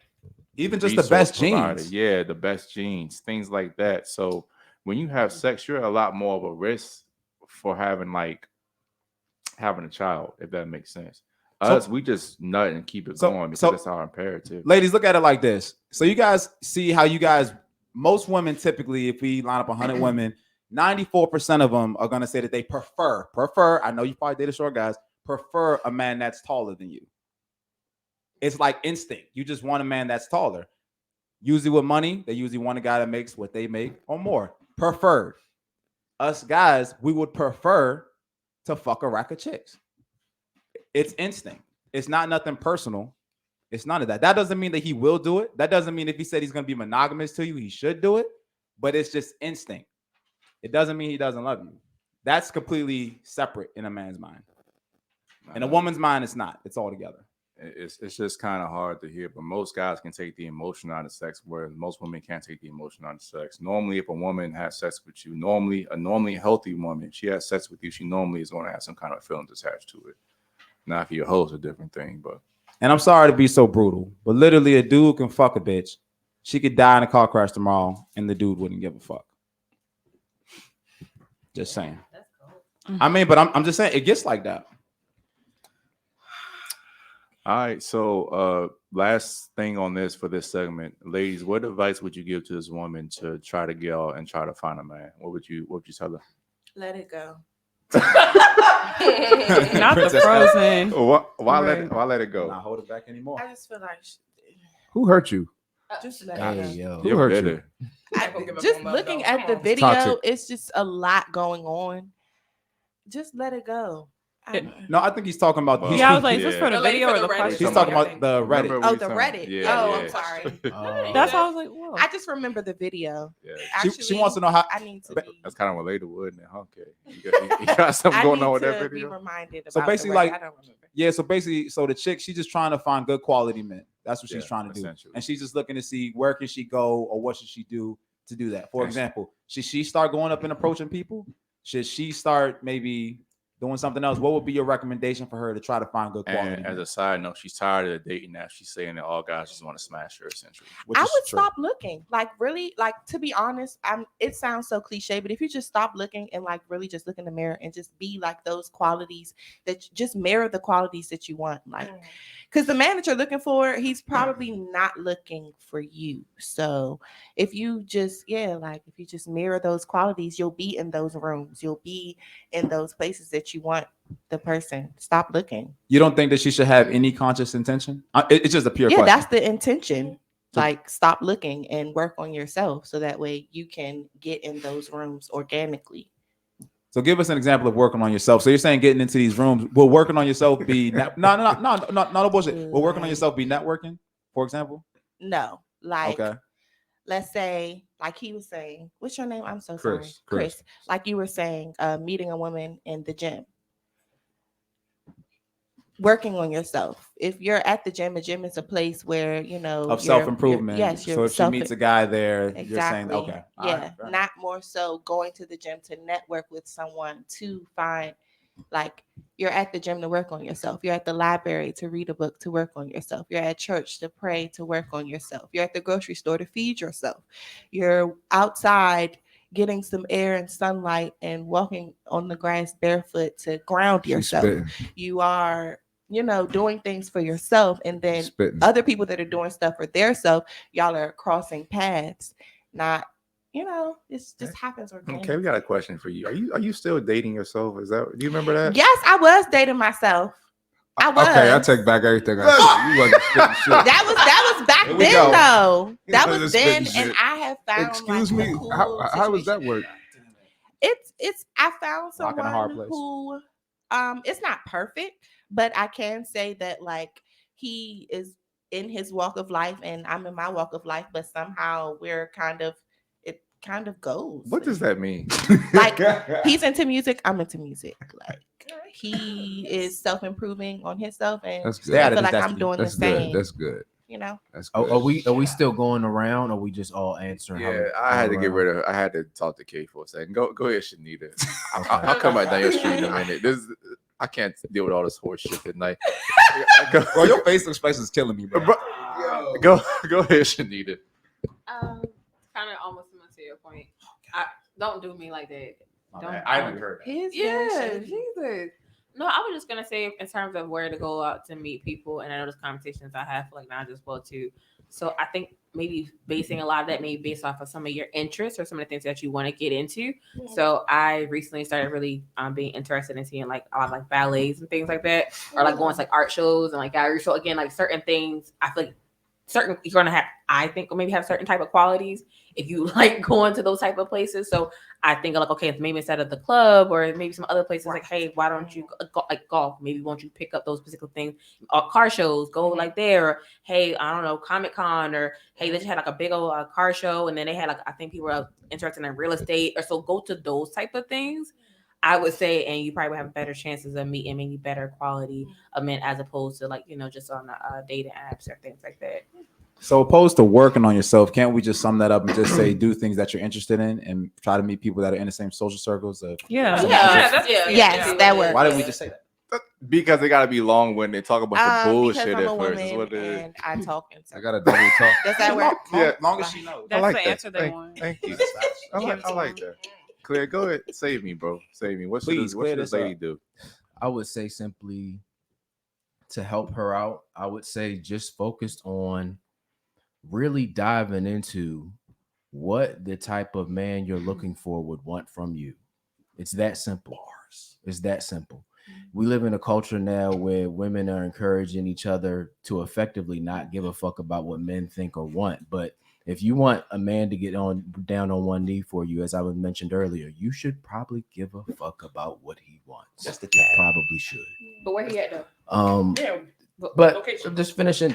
Even just the resource best provider. genes. Yeah, the best genes, things like that. So when you have sex, you're a lot more of a risk for having a child, if that makes sense. Us, we just nut and keep it going because that's our imperative. Ladies, look at it like this. So you guys see how most women typically, if we line up 100 women, 94% of them are going to say that they prefer, I know you probably dated short guys, prefer a man that's taller than you. It's like instinct. You just want a man that's taller. Usually with money, they usually want a guy that makes what they make or more. Preferred. Us guys, we would prefer to fuck a rack of chicks. It's instinct. It's not nothing personal. It's none of that. That doesn't mean that he will do it. That doesn't mean if he said he's going to be monogamous to you, he should do it. But it's just instinct. It doesn't mean he doesn't love you. That's completely separate in a man's mind. In a woman's mind, it's not. It's all together. It's just kind of hard to hear, but most guys can take the emotion out of sex, whereas most women can't take the emotion out of sex. Normally, if a woman has sex with you, a normally healthy woman, she has sex with you, she normally is going to have some kind of feelings attached to it. Now, if you're a hoe, it's a different thing, but. And I'm sorry to be so brutal, but literally a dude can fuck a bitch. She could die in a car crash tomorrow, and the dude wouldn't give a fuck. Just saying. I mean, but I'm just saying it gets like that. All right, so last thing on this for this segment, ladies, what advice would you give to this woman to try to get out and try to find a man? What would you tell her? Let it go. Not the frozen. Why let it go? Not hold it back anymore. I just feel like Who hurt you? just let Hey, it go. yo. Who hurt you? Just looking at the video, Toxic. it's just a lot going on. Just let it go. No, I think he's talking about. Yeah, I was like, is this for the Yeah. video or the Reddit. question? He's talking about the Reddit. Remember Oh, we the talking- Reddit. Yeah, Oh, yeah. I'm sorry. That's why I was like, whoa. I just remember the video. Yeah. She wants to know how. I need to be. That's kind of relatable, isn't it? Okay, you got something I going need on with to that be video. reminded about So the basically, Reddit. like- I don't remember. Yeah, so basically, the chick, she's just trying to find good quality men. That's what she's Yeah, trying to do. essentially. And she's just looking to see where can she go or what should she do to do that. For And- example, should she start going up and approaching people? Should she start maybe doing something else? What would be your recommendation for her to try to find good quality And as men? a side note, she's tired of the dating now. She's saying that all guys just want to smash her, essentially. Which I is would true. stop looking. Like really, like to be honest, it sounds so cliche, but if you just stop looking and like really just look in the mirror and just be like those qualities that just mirror the qualities that you want. Like because the man that you're looking for, he's probably not looking for you. So if you just if you just mirror those qualities, you'll be in those rooms, you'll be in those places that you want the person. Stop looking. You don't think that she should have any conscious intention? It's just a pure Yeah, question. that's the intention. So- Like stop looking and work on yourself so that way you can get in those rooms organically. So give us an example of working on yourself. So you're saying getting into these rooms, will working on yourself be no bullshit. Will working on yourself be networking, for example? No, like Okay. let's say, like he was saying, what's your name? I'm so Chris, sorry. Chris. Like you were saying, meeting a woman in the gym. Working on yourself. If you're at the gym is a place where Of you're- self-improvement. Yes, So if she meets a guy there, exactly. you're saying, okay. all Yeah, right, fair enough. not more so going to the gym to network with someone to find, like you're at the gym to work on yourself. You're at the library to read a book to work on yourself. You're at church to pray to work on yourself. You're at the grocery store to feed yourself. You're outside getting some air and sunlight and walking on the grass barefoot to ground She's yourself. spitting. You are, doing things for yourself, and then Spitting. other people that are doing stuff for their self, y'all are crossing paths. Not, it just happens organically. Okay, we got a question for you. Are you still dating yourself? Do you remember that? Yes, I was dating myself. I was. Okay, I take back everything I said. You wasn't spitting shit. That was back Here we then, go. though. That wasn't was then, spitting and shit. I have found. Excuse like, me. a cool How does that situation. work? It's. I found Rock in a hard someone place. who, it's not perfect, but I can say that like he is in his walk of life, and I'm in my walk of life, but somehow it kind of goes. What does that mean? Like he's into music, I'm into music. Like he is self-improving on himself, and That's Stay good. out I of feel his like I'm destiny. doing That's the same. good. That's good. That's good. Are we still going around, or we just all answering? how Yeah, we I had to going get around? rid of. I had to talk to Kay for a second. Go ahead, Shanita. I'll come back down your street in a minute. I can't deal with all this horse shit at night. Bro, your face expression is killing me, bro. Go ahead, Shanita. Kind of almost similar to your point. Don't do me like that. My Don't- bad. I haven't heard that. His Yeah, version. Jesus. No, I was just gonna say in terms of where to go out to meet people, and I know those conversations I have like not just well too. So I think maybe basing a lot of that maybe based off of some of your interests or some of the things that you want to get into. So I recently started really being interested in seeing like a lot of like ballets and things like that, or like going to like art shows and like gallery. So again, like certain things, I feel like certain you're gonna have, I think, or maybe have certain type of qualities if you like going to those type of places. So I think like, okay, maybe instead of the club or maybe some other places, like, hey, why don't you go, like golf? Maybe won't you pick up those particular things? Or car shows, go like there. Or, hey, I don't know, Comic-Con, or hey, they just had like a big old car show, and then they had like, I think people were interested in real estate, or so go to those type of things. I would say, and you probably would have better chances of meeting maybe better quality of men as opposed to like, you know, just on the dating apps or things like that. So opposed to working on yourself, can't we just sum that up and just say do things that you're interested in and try to meet people that are in the same social circles? Yes, that works. Why didn't we just say that? Because they gotta be long-winded. Talk about the bullshit because I'm at a first. Is woman what it is. and I talk in I circles. got a double talk. Does that work? Yeah. Long as she knows. That's like the that. answer they want. Thank you. I like that. Claire, go ahead. Save me, bro. Save me. What should Please, clear this this lady up. do? I would say simply to help her out, I would say just focused on really diving into what the type of man you're looking for would want from you. It's that simple. It's that simple. We live in a culture now where women are encouraging each other to effectively not give a fuck about what men think or want. But if you want a man to get down on one knee for you, as I mentioned earlier, you should probably give a fuck about what he wants. Just a You tad. probably should. But where he at though? But Location. just finishing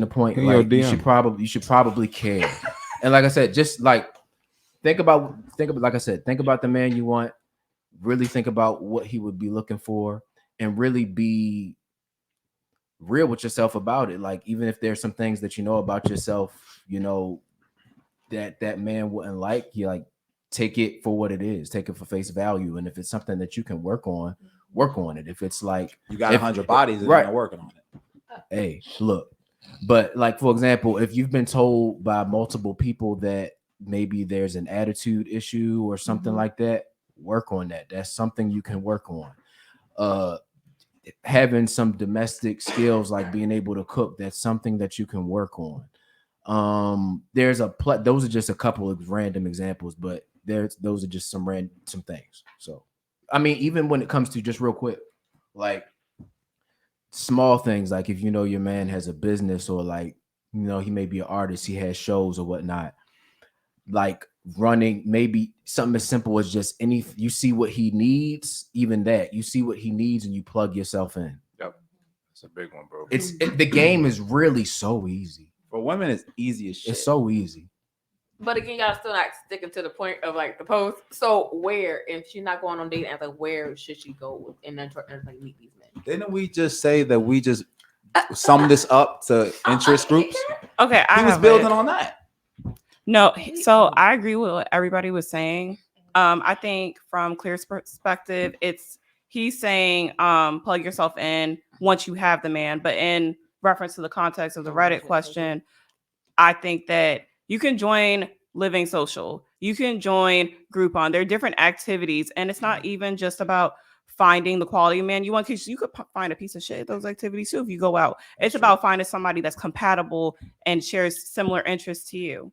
the point. In your Like, you DM. should probably care. And like I said, just like think about like I said, think about the man you want. Really think about what he would be looking for, and really be real with yourself about it. Like, even if there's some things that you know about yourself, you know, that man wouldn't like, you like take it for what it is, take it for face value. And if it's something that you can work on it. If it's like You got if- 100 bodies and right. you're not working on it. hey, look, but like, for example, if you've been told by multiple people that maybe there's an attitude issue or something like that, work on that. That's something you can work on. Having some domestic skills, like being able to cook, that's something that you can work on. There's those are just a couple of random examples, but those are just some things. So, I mean, even when it comes to, just real quick, like small things, like if you know your man has a business, or like, you know, he may be an artist, he has shows or whatnot, like running, maybe something as simple as just you see what he needs, even that you see what he needs and you plug yourself in. Yep. That's a big one, bro. The game is really so easy. For women, it's easy as shit. It's so easy. But again, y'all still not sticking to the point of like the post. So where, if she's not going on dating apps, like where should she go and then like meet these men? Didn't we just say that we just sum this up to interest groups? Okay, He was building on that. No, so I agree with what everybody was saying. I think from Clear's perspective, he's saying plug yourself in once you have the man. But in reference to the context of the Reddit question, I think that you can join Living Social, you can join Groupon. There are different activities, and it's not even just about finding the quality man you want, because you could find a piece of shit at those activities too if you go out. It's about finding somebody that's compatible and shares similar interests to you.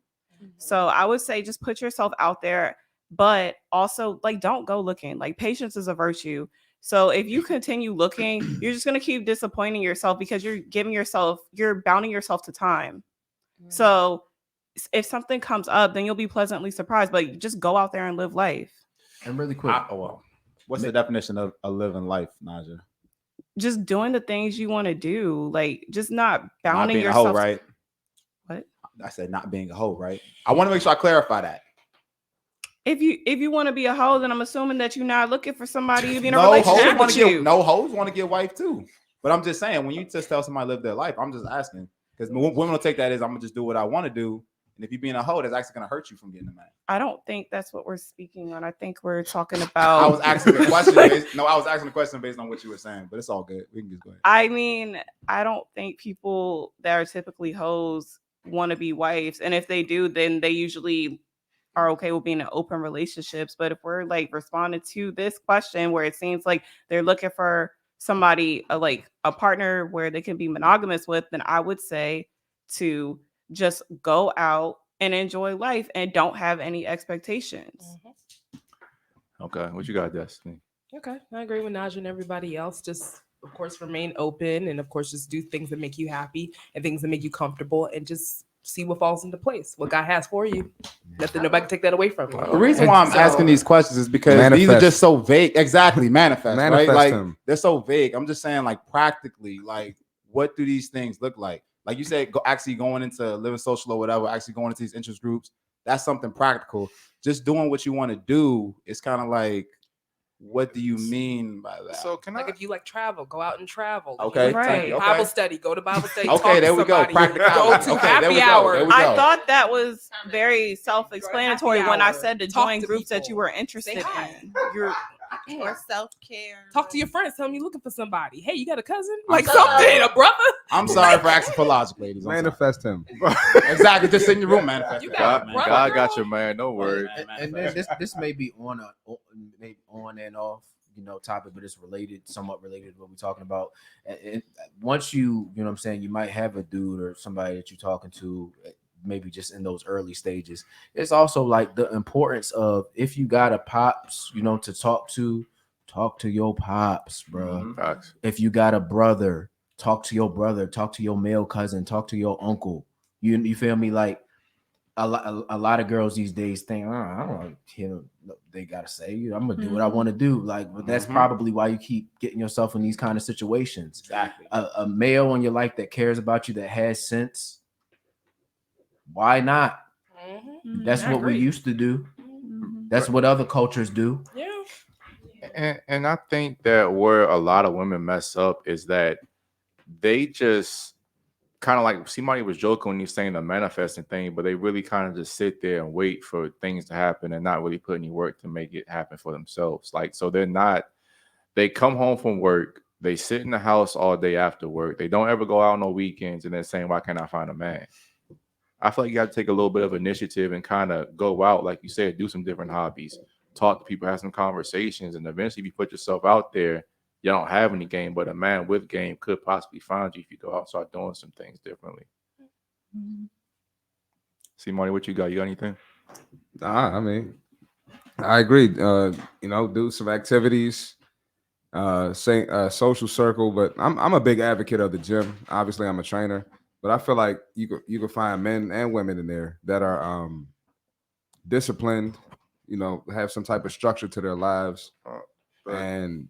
So I would say just put yourself out there, but also like don't go looking. Like patience is a virtue. So if you continue looking, you're just gonna keep disappointing yourself because you're bounding yourself to time. So if something comes up, then you'll be pleasantly surprised. But just go out there and live life. And really quick, What's the definition of a living life, Naja? Just doing the things you want to do, like just not Not bounding being yourself. a hoe, right? What? I said not being a hoe, right? I want to make sure I clarify that. If you want to be a hoe, then I'm assuming that you're not looking for somebody to be in a No relationship hoes want with to you. get no hoes want to get wife too. But I'm just saying, when you just tell somebody to live their life, I'm just asking, because women will take that as I'm gonna just do what I want to do, and if you being a hoe, that's actually gonna hurt you from getting a man. I don't think that's what we're speaking on. I think we're talking about. I was asking the question. I was asking the question based on what you were saying, but it's all good. We can just go ahead. I mean, I don't think people that are typically hoes want to be wives, and if they do, then they usually are okay with being in open relationships. But if we're like responding to this question where it seems like they're looking for somebody like a partner where they can be monogamous with, then I would say to just go out and enjoy life and don't have any expectations. Okay, what you got, Destiny? Okay, I agree with Naja and everybody else. Just, of course, remain open and, of course, just do things that make you happy and things that make you comfortable and just see what falls into place, what God has for you. Nothing, nobody can take that away from you. The reason why I'm asking these questions is because these are just so vague. Exactly, manifest right? Like they're so vague. I'm just saying, like practically, like what do these things look like? Like you said, actually going into living social or whatever, actually going into these interest groups. That's something practical. Just doing what you want to do is kind of like, what do you mean by that? So can if you like travel, go out and travel. Okay, right. Bible study, go to Bible study. Okay, there we go. Practicality. Go to happy hour. I thought that was very self-explanatory when I said to join groups that you were interested in. Or self-care. Talk to your friends. Tell them you're looking for somebody. Hey, you got a cousin? Like something, a brother? I'm sorry for asking for logic, ladies. Manifest him. Exactly. Just in your room, manifest. God got your man. No worries. And then this may be on and off, topic, but it's somewhat related to what we're talking about. And once you know what I'm saying, you might have a dude or somebody that you're talking to, maybe just in those early stages. It's also like the importance of, if you got a pops, to talk to your pops, bro. Mm-hmm. If you got a brother, talk to your brother, talk to your male cousin, talk to your uncle. You feel me? Like a lot of girls these days think, I don't want to hear what they gotta say. I'm gonna do what I want to do. Like, but that's probably why you keep getting yourself in these kind of situations. Exactly. A male in your life that cares about you, that has sense. Why not? That's what we used to do. That's what other cultures do. Yeah. And I think that where a lot of women mess up is that they just kind of like, CmartyFit was joking when he's saying the manifesting thing, but they really kind of just sit there and wait for things to happen and not really put any work to make it happen for themselves. Like, so they come home from work, they sit in the house all day after work, they don't ever go out on no weekends, and they're saying, why can't I find a man? I feel like you got to take a little bit of initiative and kind of go out, like you said, do some different hobbies, talk to people, have some conversations, and eventually if you put yourself out there, you don't have any game, but a man with game could possibly find you if you go out and start doing some things differently. CmartyFit, what you got? You got anything? I mean, I agree. Do some activities, social circle, but I'm a big advocate of the gym. Obviously, I'm a trainer. But I feel like you could find men and women in there that are disciplined, have some type of structure to their lives, and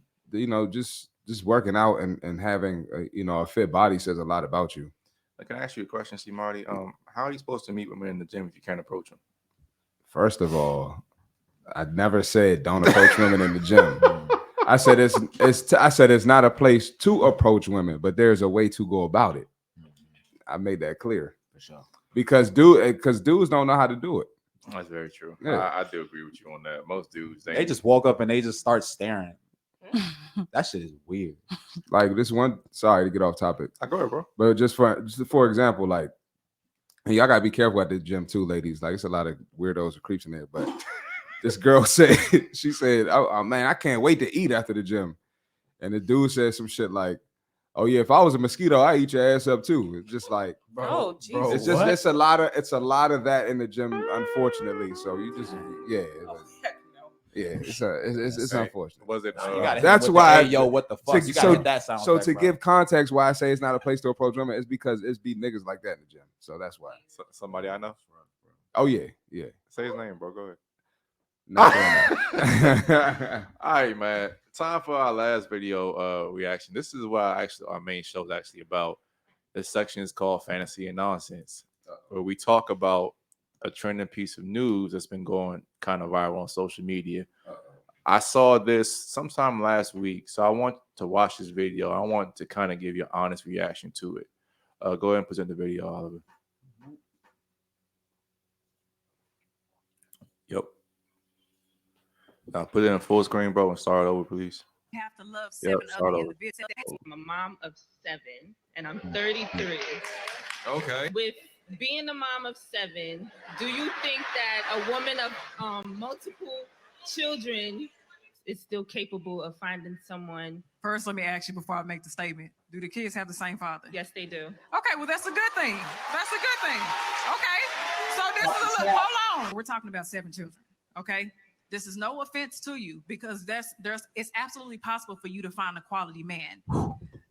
just working out and having a fit body says a lot about you. Can I ask you a question, CmartyFit? How are you supposed to meet women in the gym if you can't approach them? First of all, I never said don't approach women in the gym. I said it's not a place to approach women, but there's a way to go about it. I made that clear. For sure. Because dudes don't know how to do it. That's very true. Yeah. I do agree with you on that. Most dudes, they just walk up and they just start staring. That shit is weird. Like this one, sorry to get off topic. I go ahead, bro. But just for example, like, y'all gotta be careful at the gym too, ladies. Like, it's a lot of weirdos or creeps in there. But this girl said, oh man, I can't wait to eat after the gym. And the dude said some shit like, oh yeah, if I was a mosquito, I eat your ass up too. It's just like, bro, it's just it's a lot of that in the gym, unfortunately. So you just it's unfortunate. Was it? That's why what the fuck? You gotta hit that sound. So to give context, why I say it's not a place to approach women is because it's be niggas like that in the gym. So that's why. Somebody I know. Oh yeah. Say his name, bro. Go ahead. All right, man. Time for our last video reaction. This is what our main show is actually about. This section is called Fantasy and Nonsense, where we talk about a trending piece of news that's been going kind of viral on social media. I saw this sometime last week, so I want to watch this video. I want to kind of give you an honest reaction to it. Go ahead and present the video, Oliver. Yep. Now put it in full screen, bro, and start over, please. Have to love seven other individuals. I'm a mom of 7, and I'm 33. Okay. With being a mom of 7, do you think that a woman of multiple children is still capable of finding someone. First, let me ask you before I make the statement. Do the kids have the same father? Yes, they do. Okay, well, that's a good thing. That's a good thing. Okay. So this is a little, hold on. We're talking about 7 children. Okay. This is no offense to you because it's absolutely possible for you to find a quality man.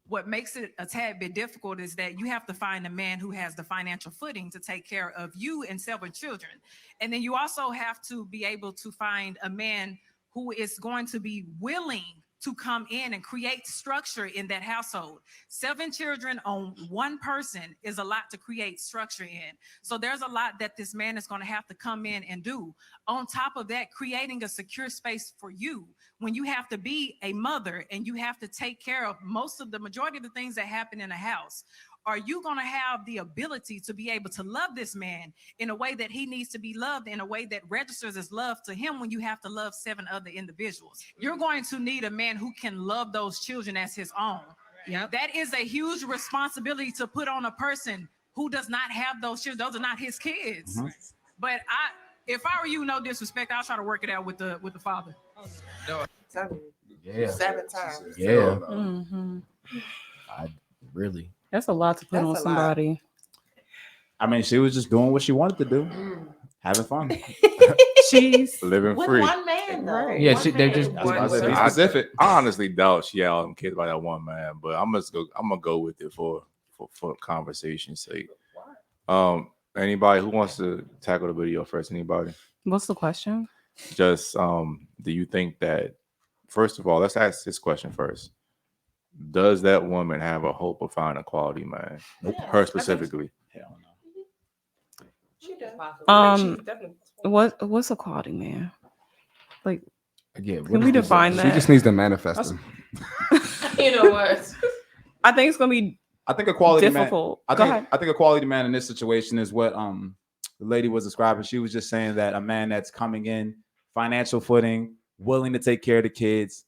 What makes it a tad bit difficult is that you have to find a man who has the financial footing to take care of you and 7 children. And then you also have to be able to find a man who is going to be willing to come in and create structure in that household. 7 children on one person is a lot to create structure in. So there's a lot that this man is going to have to come in and do. On top of that, creating a secure space for you when you have to be a mother and you have to take care of the majority of the things that happen in a house. Are you going to have the ability to be able to love this man in a way that he needs to be loved, in a way that registers as love to him when you have to love 7 other individuals? You're going to need a man who can love those children as his own. Yep. That is a huge responsibility to put on a person who does not have those children. Those are not his kids. Mm-hmm. But if I were you, no disrespect, I'll try to work it out with the father. Yeah. 7 times. Yeah. Mm-hmm. Really. That's a lot to put on somebody. I mean, she was just doing what she wanted to do, having fun. She's living With free. one man, though. Yeah, They're just. I honestly doubt she had all them kids by that one man, but I'm gonna go with it for conversation's sake. Anybody who wants to tackle the video first? Anybody? What's the question? Just do you think that, first of all, let's ask this question first. Does that woman have a hope of finding a quality man? Nope. Her specifically. Hell no. She does. What's a quality man? Like, Again, can we define that? She just needs to manifest him. You know what? I think it's gonna be. I think a quality difficult. man. I think a quality man in this situation is what the lady was describing. She was just saying that a man that's coming in, financial footing, willing to take care of the kids,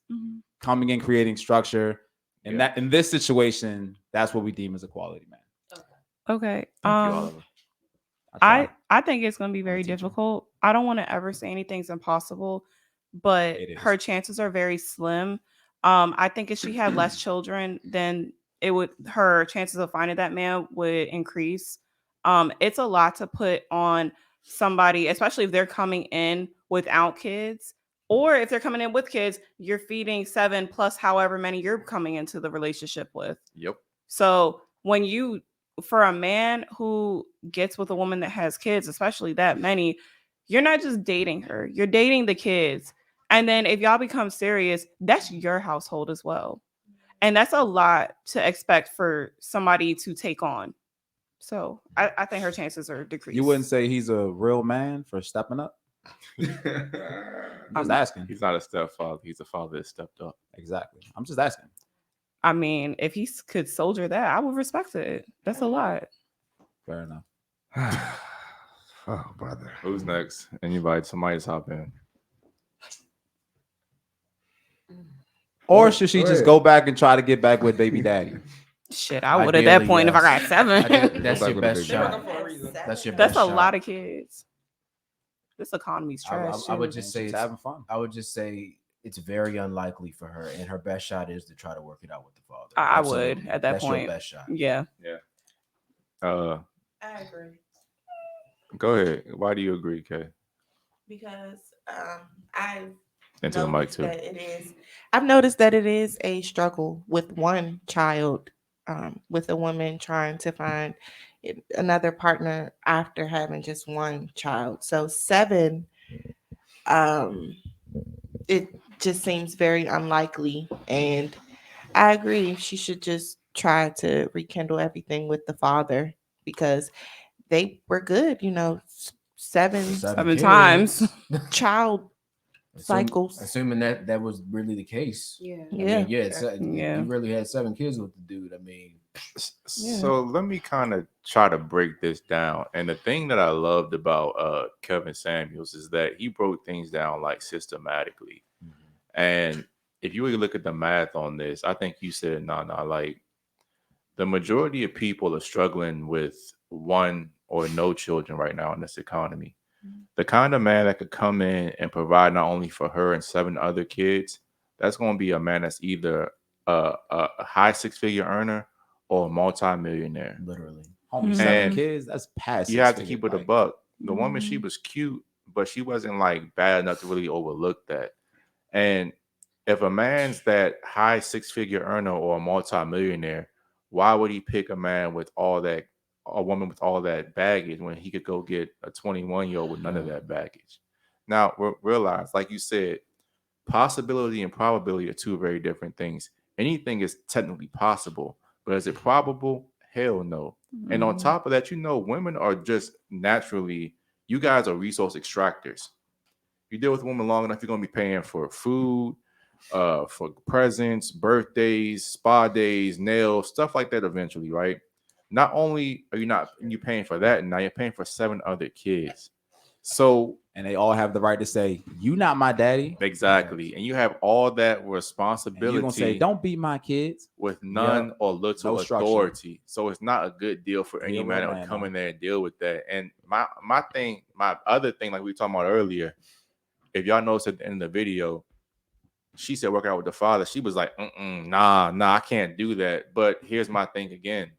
coming in, creating structure. And that in this situation, that's what we deem as a quality man. Okay. I think it's going to be very difficult. I don't want to ever say anything's impossible, but her chances are very slim. I think if she had less children, then her chances of finding that man would increase. It's a lot to put on somebody, especially if they're coming in without kids. Or if they're coming in with kids, you're feeding 7 plus however many you're coming into the relationship with. Yep. So for a man who gets with a woman that has kids, especially that many, you're not just dating her, you're dating the kids. And then if y'all become serious, that's your household as well. And that's a lot to expect for somebody to take on. So I think her chances are decreased. You wouldn't say he's a real man for stepping up? I'm just asking. He's not a stepfather. He's a father that stepped up. Exactly. I'm just asking. I mean, if he could soldier that, I would respect it. That's a lot. Fair enough. Oh, brother. Who's next? Anybody? Somebody just hop in. Or should she just go back and try to get back with baby daddy? Shit, I would at that point if I got 7. That's your best shot. That's a lot of kids. This economy's trash. I would just say it's having fun. I would just say it's very unlikely for her, and her best shot is to try to work it out with the father. I would at that point. That's your best shot. Yeah. I agree. Go ahead. Why do you agree, Kay? Because I've Into the mic too. I've noticed that it is a struggle with one child, with a woman trying to find another partner after having just one child. So 7, it just seems very unlikely. And I agree, she should just try to rekindle everything with the father because they were good, 7 times child cycles. Assuming that was really the case. Yeah. You really had 7 kids with the dude. I mean, so let me kind of try to break this down. And the thing that I loved about Kevin Samuels is that he broke things down like systematically. And if you really look at the math on this, I think you said like the majority of people are struggling with 1 or no children right now in this economy. The kind of man that could come in and provide not only for her and 7 other kids, that's going to be a man that's either a high 6-figure earner or a multi-millionaire. Literally. Homie, 7 kids, that's past. You have to keep it a like, buck. The woman, she was cute, but she wasn't like bad enough to really overlook that. And if a man's that high 6-figure earner or a multi-millionaire, why would he pick a man with all that, a woman with all that baggage when he could go get a 21-year-old with none of that baggage? Now, realize, like you said, possibility and probability are 2 very different things. Anything is technically possible, but is it probable? Hell no. And on top of that, women are just naturally, you guys are resource extractors. You deal with a woman long enough, you're going to be paying for food, for presents, birthdays, spa days, nails, stuff like that eventually, right? Not only are you paying for that, now you're paying for 7 other kids. So, and they all have the right to say, "You not my daddy." Exactly. And you have all that responsibility. You're gonna say, "Don't beat my kids," with none or little authority. So it's not a good deal for any man that would come in there and deal with that. And my other thing, like we were talking about earlier, if y'all notice at the end of the video, she said work out with the father. She was like, nah, I can't do that. But here's my thing again.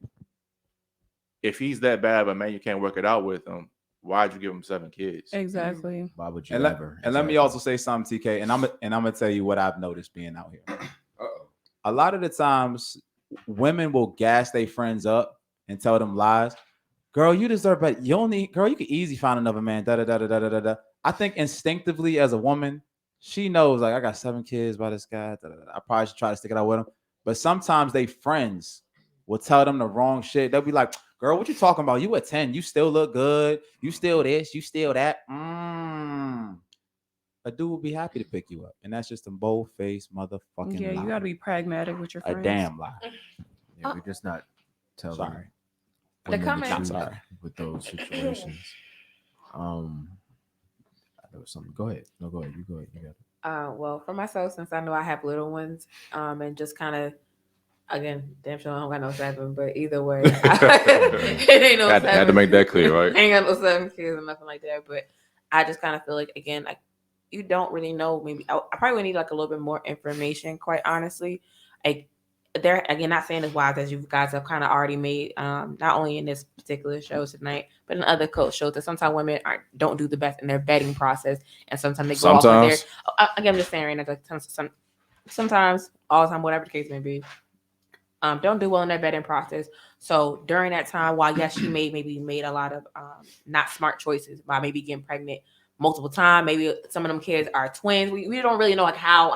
If he's that bad of a man, you can't work it out with him. Why'd you give him 7 kids? Exactly. Why would you let me also say something, TK, and I'm gonna tell you what I've noticed being out here. A lot of the times, women will gas their friends up and tell them lies. Girl, you deserve better. You can easily find another man. Da da da da da da da. I think instinctively as a woman, she knows like I got 7 kids by this guy. Da, da, da. I probably should try to stick it out with him. But sometimes they friends will tell them the wrong shit. They'll be like, "Girl, what you talking about? You a 10. You still look good. You still this. You still that." A dude will be happy to pick you up. And that's just a bold-faced motherfucking lie. You got to be pragmatic with your friends. A damn lie. Yeah, we're just not telling. The comment. I'm sorry. With those situations. There was something. Go ahead. No, go ahead. You go ahead. You got it. Well, for myself, since I know I have little ones, and just kind of, again, damn sure I don't got no 7, but either way, it ain't no 7. Had to make that clear, right? Ain't got no 7 kids or nothing like that. But I just kind of feel like, again, like you don't really know. Maybe I probably would need like a little bit more information, quite honestly. Like there, again, not saying as wise as you guys have kind of already made, not only in this particular show tonight, but in other coach shows, that sometimes women don't do the best in their vetting process, and sometimes they go off on their. Again, I'm just saying right now, like sometimes, all the time, whatever the case may be, don't do well in their vetting process. So during that time, while yes, she maybe made a lot of not smart choices by maybe getting pregnant multiple times. Maybe some of them kids are twins. We don't really know like how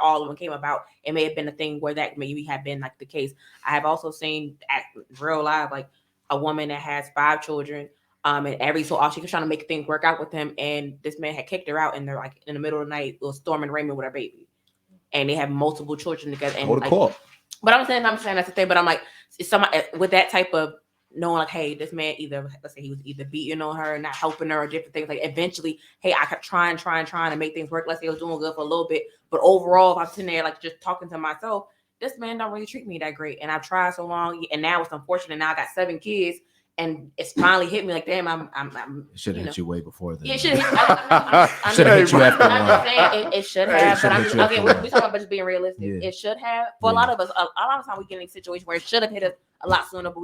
all of them came about. It may have been a thing where that maybe had been like the case. I have also seen at real live like a woman that has 5 children. And every so often she was trying to make things work out with him, and this man had kicked her out, and they're like in the middle of the night, was storming Raymond with her baby, and they have multiple children together. And like, but I'm saying that's the thing. But I'm like, with that type of knowing, like, hey, this man either, let's say he was either beating on her, not helping her, or different things. Like, eventually, hey, I kept trying to make things work. Let's say I was doing good for a little bit, but overall, if I'm sitting there like just talking to myself, this man don't really treat me that great, and I've tried so long, and now it's unfortunate. Now I got 7 kids. And it's finally hit me like, damn, I'm it should have hit you way before then. It should have hit you after one. It should have, but again, we talking about just being realistic. Yeah. It should have. For a lot of us, a lot of time we get in a situation where it should have hit us a lot sooner, but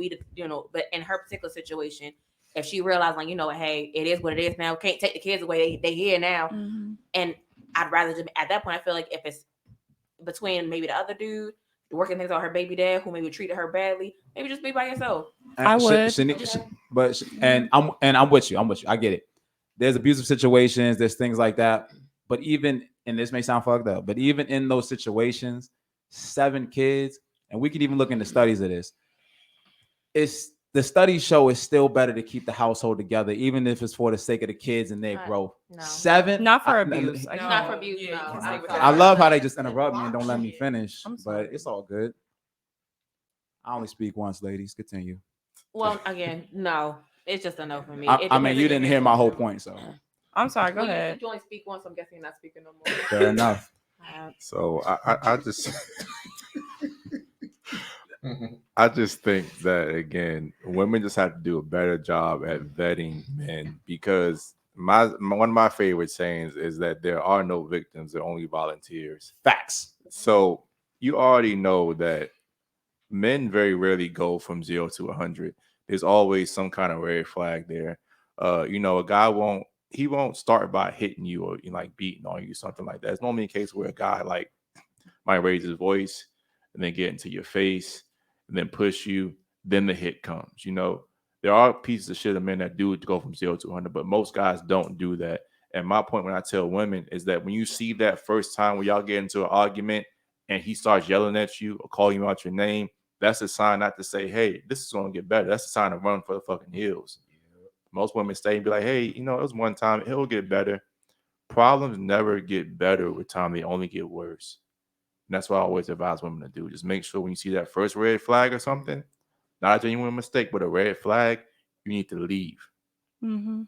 but in her particular situation, if she realized, like, hey, it is what it is now. Can't take the kids away. They here now. Mm-hmm. And I'd rather just, at that point, I feel like if it's between maybe the other dude working things on her baby dad, who maybe treated her badly, maybe just be by yourself. I would, I'm with you. I get it. There's abusive situations. There's things like that. But even, and this may sound fucked up, but even in those situations, 7 kids, and we can even look into studies of this. The studies show it's still better to keep the household together, even if it's for the sake of the kids and their growth. No. 7, not for abuse. Not for abuse. No. I love how they just interrupt me and don't let me finish, but it's all good. I only speak once, ladies. Continue. Well, again, no, it's just a no for me. I mean, you didn't hear my whole point, so I'm sorry. Go ahead. You only speak once. I'm guessing you're not speaking no more. Fair enough. So I just. I just think that, again, women just have to do a better job at vetting men, because one of my favorite sayings is that there are no victims, there are only volunteers. Facts. So you already know that men very rarely go from 0 to 100. There's always some kind of red flag there. A guy won't start by hitting you or like beating on you, something like that. It's normally a case where a guy like might raise his voice and then get into your face and then push you, then the hit comes. There are pieces of shit of men that do it to go from 0 to 100, but most guys don't do that. And my point when I tell women is that when you see that first time when y'all get into an argument and he starts yelling at you or calling you out your name, that's a sign not to say, hey, this is going to get better. That's a sign to run for the fucking hills. Most women stay and be like, hey, it was one time, it'll get better. Problems never get better with time. They only get worse. And that's what I always advise women to do. Just make sure when you see that first red flag or something, not a genuine mistake, but a red flag, you need to leave. Mm-hmm.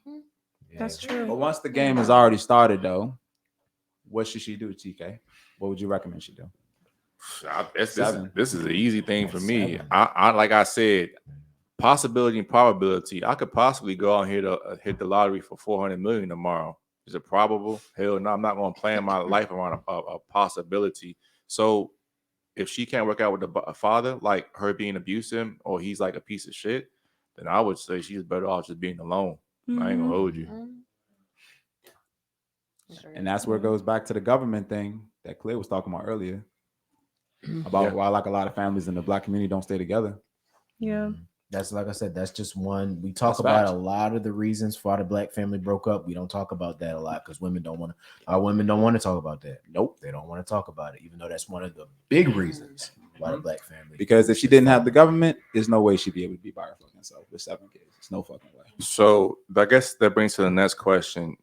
Yeah. That's true. But once the game has already started, though, what should she do, TK? What would you recommend she do? This is an easy thing for me. I like I said, possibility and probability. I could possibly go out here to hit the lottery for $400 million tomorrow. Is it probable? Hell no, I'm not going to plan my life around a possibility. So if she can't work out with a father, like her being abusive or he's like a piece of shit, then I would say she's better off just being alone. Mm-hmm. I ain't gonna hold you. And that's where it goes back to the government thing that Claire was talking about earlier about why like a lot of families in the Black community don't stay together. Yeah. That's like I said, that's just one. We talk about a lot of the reasons why the Black family broke up. We don't talk about that a lot because women don't want to talk about that. Nope, they don't want to talk about it, even though that's one of the big reasons why the Black family. Because if she didn't have the government, there's no way she'd be able to be by her fucking self with 7 kids. There's no fucking way. So I guess that brings to the next question.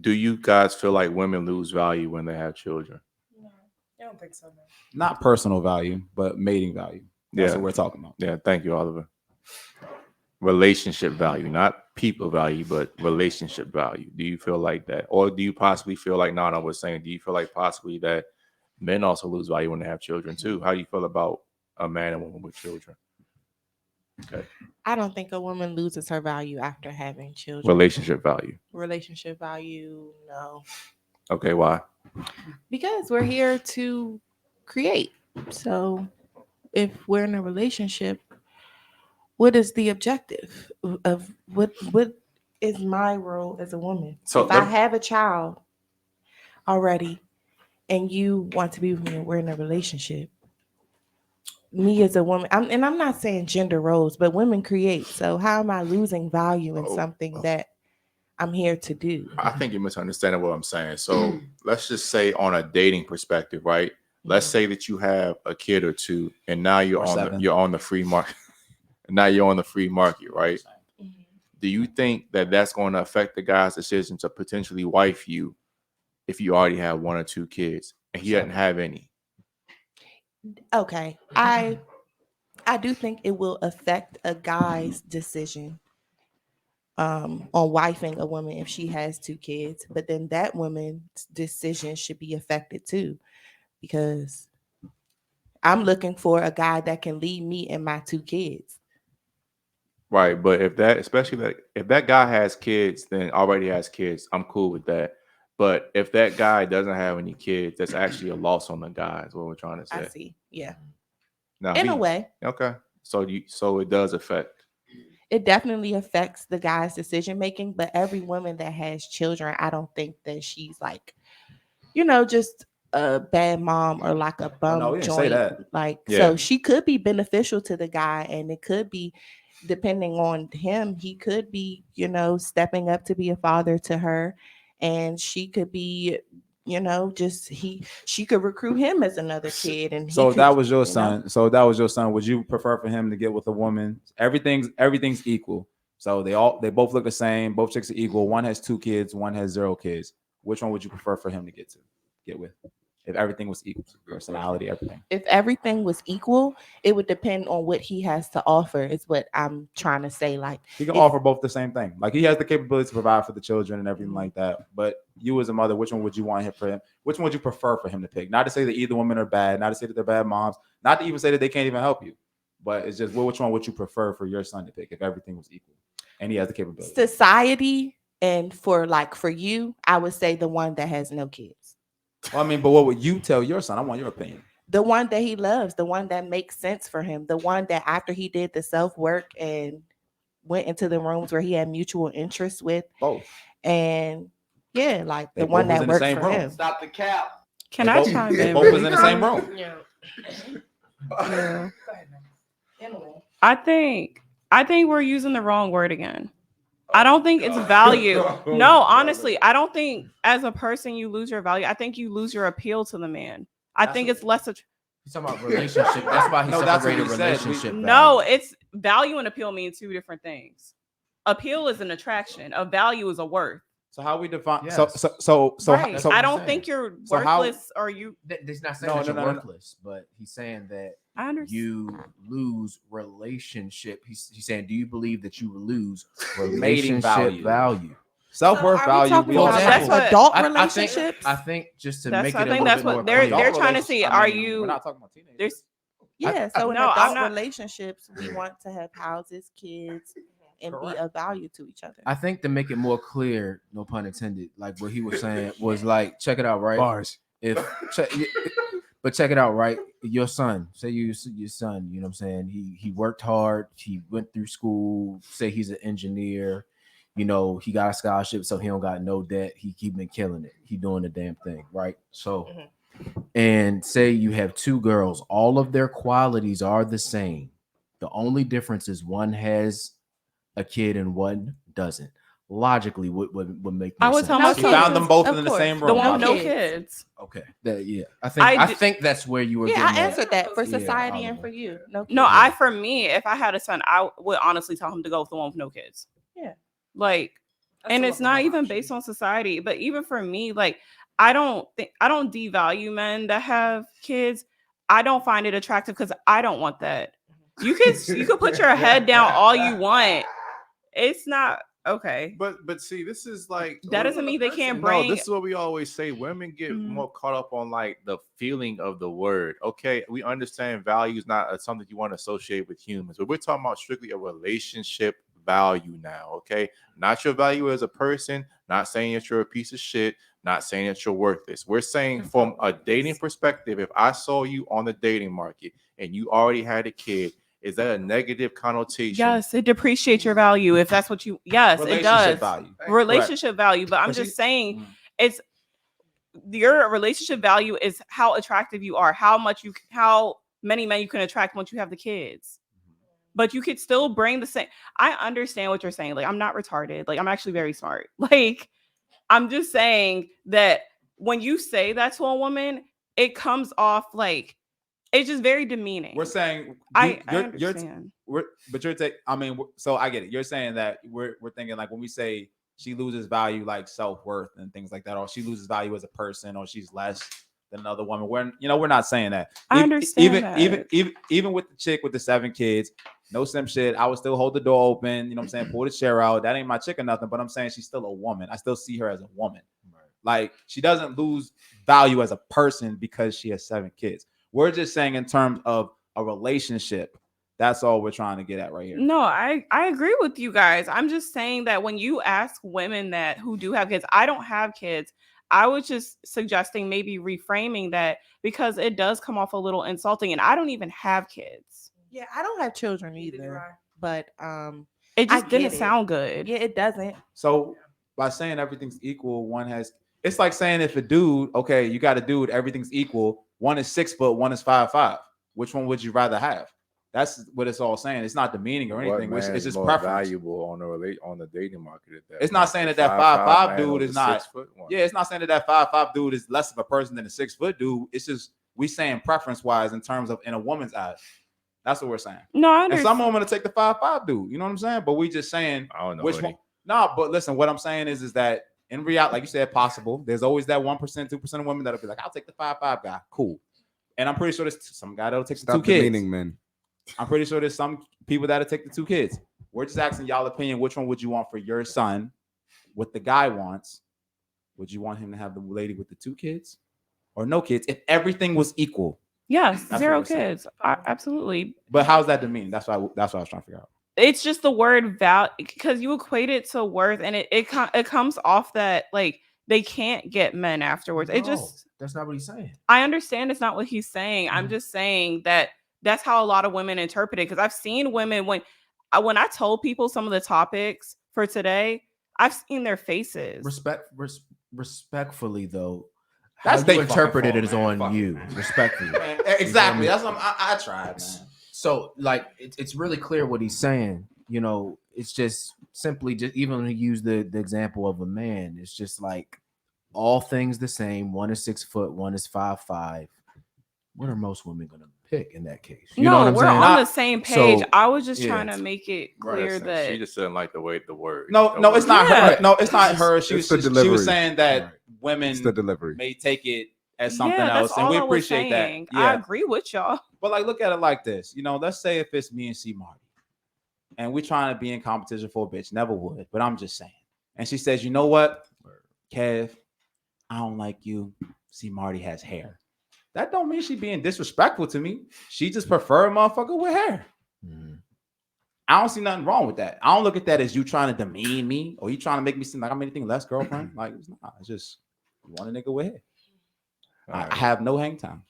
Do you guys feel like women lose value when they have children? No, I don't think so. Not personal value, but mating value. That's what we're talking about. Yeah, thank you, Oliver. Relationship value, not people value, but relationship value. Do you feel like that? Or do you possibly feel like Nana was saying, do you feel like possibly that men also lose value when they have children too? How do you feel about a man and woman with children? Okay. I don't think a woman loses her value after having children. Relationship value, no. Okay, why? Because we're here to create. So if we're in a relationship, what is the objective of what is my role as a woman? So if I have a child already and you want to be with me and we're in a relationship, me as a woman, I'm not saying gender roles, but women create. So how am I losing value in something that I'm here to do? I think you're misunderstanding what I'm saying. So let's just say on a dating perspective, right? Let's say that you have a kid or two and now you're on the free market. Now you're on the free market, right? Mm-hmm. Do you think that that's going to affect the guy's decision to potentially wife you if you already have 1 or 2 kids and he doesn't have any? Okay, I do think it will affect a guy's decision on wifing a woman if she has 2 kids, but then that woman's decision should be affected too, because I'm looking for a guy that can lead me and my 2 kids. Right, but if that guy has kids, then already has kids, I'm cool with that. But if that guy doesn't have any kids, that's actually a loss on the guy, is what we're trying to say. I see. Yeah. Now, in a way. Okay. So it does affect. It definitely affects the guy's decision making, but every woman that has children, I don't think that she's like, just a bad mom or like a bum no, we didn't joint. say that. Like, so she could be beneficial to the guy, and it could be, depending on him, he could be, stepping up to be a father to her, and she could be, she could recruit him as another kid. And so that was your son. So that was your son. Would you prefer for him to get with a woman? Everything's equal. So they both look the same. Both chicks are equal. One has 2 kids. One has 0 kids. Which one would you prefer for him to get with? If everything was equal, personality, everything. If everything was equal, it would depend on what he has to offer, is what I'm trying to say. Like, he can offer both the same thing. Like, he has the capability to provide for the children and everything like that. But you as a mother, which one would you want for him? Which one would you prefer for him to pick? Not to say that either women are bad, not to say that they're bad moms, not to even say that they can't even help you. But it's just, which one would you prefer for your son to pick if everything was equal and he has the capability? Society And for you, I would say the one that has no kids. Well, I mean, but what would you tell your son? I want your opinion. The one that he loves, the one that makes sense for him, the one that after he did the self-work and went into the rooms where he had mutual interests with both. And yeah, like They the one both was that in the works same for room. him. Stop the cap. Can They I both- chime they in? both was in the same room. I think we're using the wrong word again. I don't think it's value. No, honestly, I don't think as a person you lose your value. I think you lose your appeal to the man. I think it's less. He's talking about relationship. That's why he separated relationship. No, it's value and appeal mean two different things. Appeal is an attraction. A value is a worth. So how we define? Yes. So Right. so I don't think you're So how- worthless or you. He's not saying No, that you're no, no, no. worthless, but he's saying that I understand. you lose relationship. He's saying, do you believe that you will lose Mating relationship value? Self-worth value. We talking about adult relationships? I think just to That's make it I a think little that's bit what more they're clear. trying to see. Are you? We're not talking about teenagers. There's Yeah, so in no, I'm adult not- relationships, we want to have houses, kids, and be of value to each other. I think to make it more clear, no pun intended, like what he was saying was like, check it out, right? Bars. But check it out, right? Your son, say your son, you know what I'm saying? He worked hard, he went through school, say he's an engineer, you know, he got a scholarship, so he don't got no debt. He been killing it. He doing the damn thing, right? So, and say you have two girls, all of their qualities are the same. The only difference is one has a kid and one doesn't. Logically, would make I more would tell sense. my You found them both in the same The room. one with no kids. kids. Okay. I think that's where you were. Yeah, getting I at. answered that for Yeah, society I and know. for you. No, No, kids. for me, if I had a son, I would honestly tell him to go with the one with no kids. Yeah. Like, and it's not even based on society, but even for me, like, I don't devalue men that have kids. I don't find it attractive because I don't want that. You could put your head down all you want. It's not okay. But see, this is like That doesn't mean they can't No, bring. this is what we always say. Women get more caught up on like the feeling of the word. Okay, we understand value is not something you want to associate with humans, but we're talking about strictly a relationship value now. Okay, not your value as a person. Not saying that you're a piece of shit. Not saying that you're worthless. We're saying from a dating perspective, if I saw you on the dating market and you already had a kid, is that a negative connotation? Yes, it depreciates your value if that's what you. Yes, it does. Value. Relationship value, but I'm But just you- saying, it's your relationship value is how attractive you are, how many men you can attract once you have the kids. But you could still bring the same. I understand what you're saying. Like, I'm not retarded. Like, I'm actually very smart. Like, I'm just saying that when you say that to a woman, it comes off like it's just very demeaning. We're saying I you're understand. I mean, so I get it. You're saying that we're thinking like when we say she loses value, like self-worth and things like that, or she loses value as a person, or she's less than another woman. We're not saying that. I understand that. Even with the chick with the 7 kids, no simp shit. I would still hold the door open. You know what I'm saying? Pull the chair out. That ain't my chick or nothing. But I'm saying she's still a woman. I still see her as a woman. Like, she doesn't lose value as a person because she has 7 kids. We're just saying in terms of a relationship. That's all we're trying to get at right here. No, I agree with you guys. I'm just saying that when you ask women that who do have kids, I don't have kids. I was just suggesting maybe reframing that because it does come off a little insulting, and I don't even have kids. Yeah, I don't have children either, but It just I didn't get it. sound good. Yeah, it doesn't. So by saying everything's equal, it's like saying if a dude, okay, you got a dude, everything's equal. One is 6 foot, one is 5'5". Which one would you rather have? That's what it's all saying. It's not demeaning or anything. What It's man is just more preference. valuable on the dating market. It's not saying that 5'5" dude is not. Yeah, it's not saying that 5'5" dude is less of a person than a 6 foot dude. It's just we saying preference wise in terms of in a woman's eyes. That's what we're saying. No, I And understand. some women will take the 5'5" dude. You know what I'm saying? But we just saying I don't know which any. one. No, but listen, what I'm saying is that in reality, like you said, possible. There's always that 1%, 2% of women that'll be like, I'll take the 5'5" guy. Cool. And I'm pretty sure there's some guy that'll take the 2 Stop kids. demeaning men. I'm pretty sure there's some people that'll take the 2 kids. We're just asking y'all opinion. Which one would you want for your son? What the guy wants? Would you want him to have the lady with the 2 kids or no kids? If everything was equal. Yes, That's 0 what we're saying. kids. Absolutely. But how's that demeaning? That's what I was trying to figure out. it's just the word because you equate it to worth, and it comes off that like they can't get men afterwards. It just that's not what he's saying. I understand it's not what he's saying. I'm just saying that that's how a lot of women interpret it, because I've seen women when I told people some of the topics for today, I've seen their faces. Respectfully though, that's how you interpreted it is on you. Respectfully, exactly. That's what I tried, man. So like it's really clear what he's saying. You know, it's just simply just even to use the example of a man, it's just like all things the same. One is 6 foot, one is 5'5". What are most women gonna pick in that case? You know what I'm we're saying? on the same page. So, I was just trying to make it clear that she just didn't like the way the word. No, it's not her. No, it's not her. She was saying that women It's the delivery. may take it as something that's else, and all we I was appreciate that. saying. Yeah. I agree with y'all. But like, look at it like this. You know, let's say if it's me and CMarty, and we're trying to be in competition for a bitch. Never would, but I'm just saying. And she says, you know what, Kev, I don't like you. CMarty has hair. That don't mean she being disrespectful to me. She just prefer a motherfucker with hair. I don't see nothing wrong with that. I don't look at that as you trying to demean me or you trying to make me seem like I'm anything less, girlfriend. Like, it's not. It's just you want a nigga with hair. I have no hang time.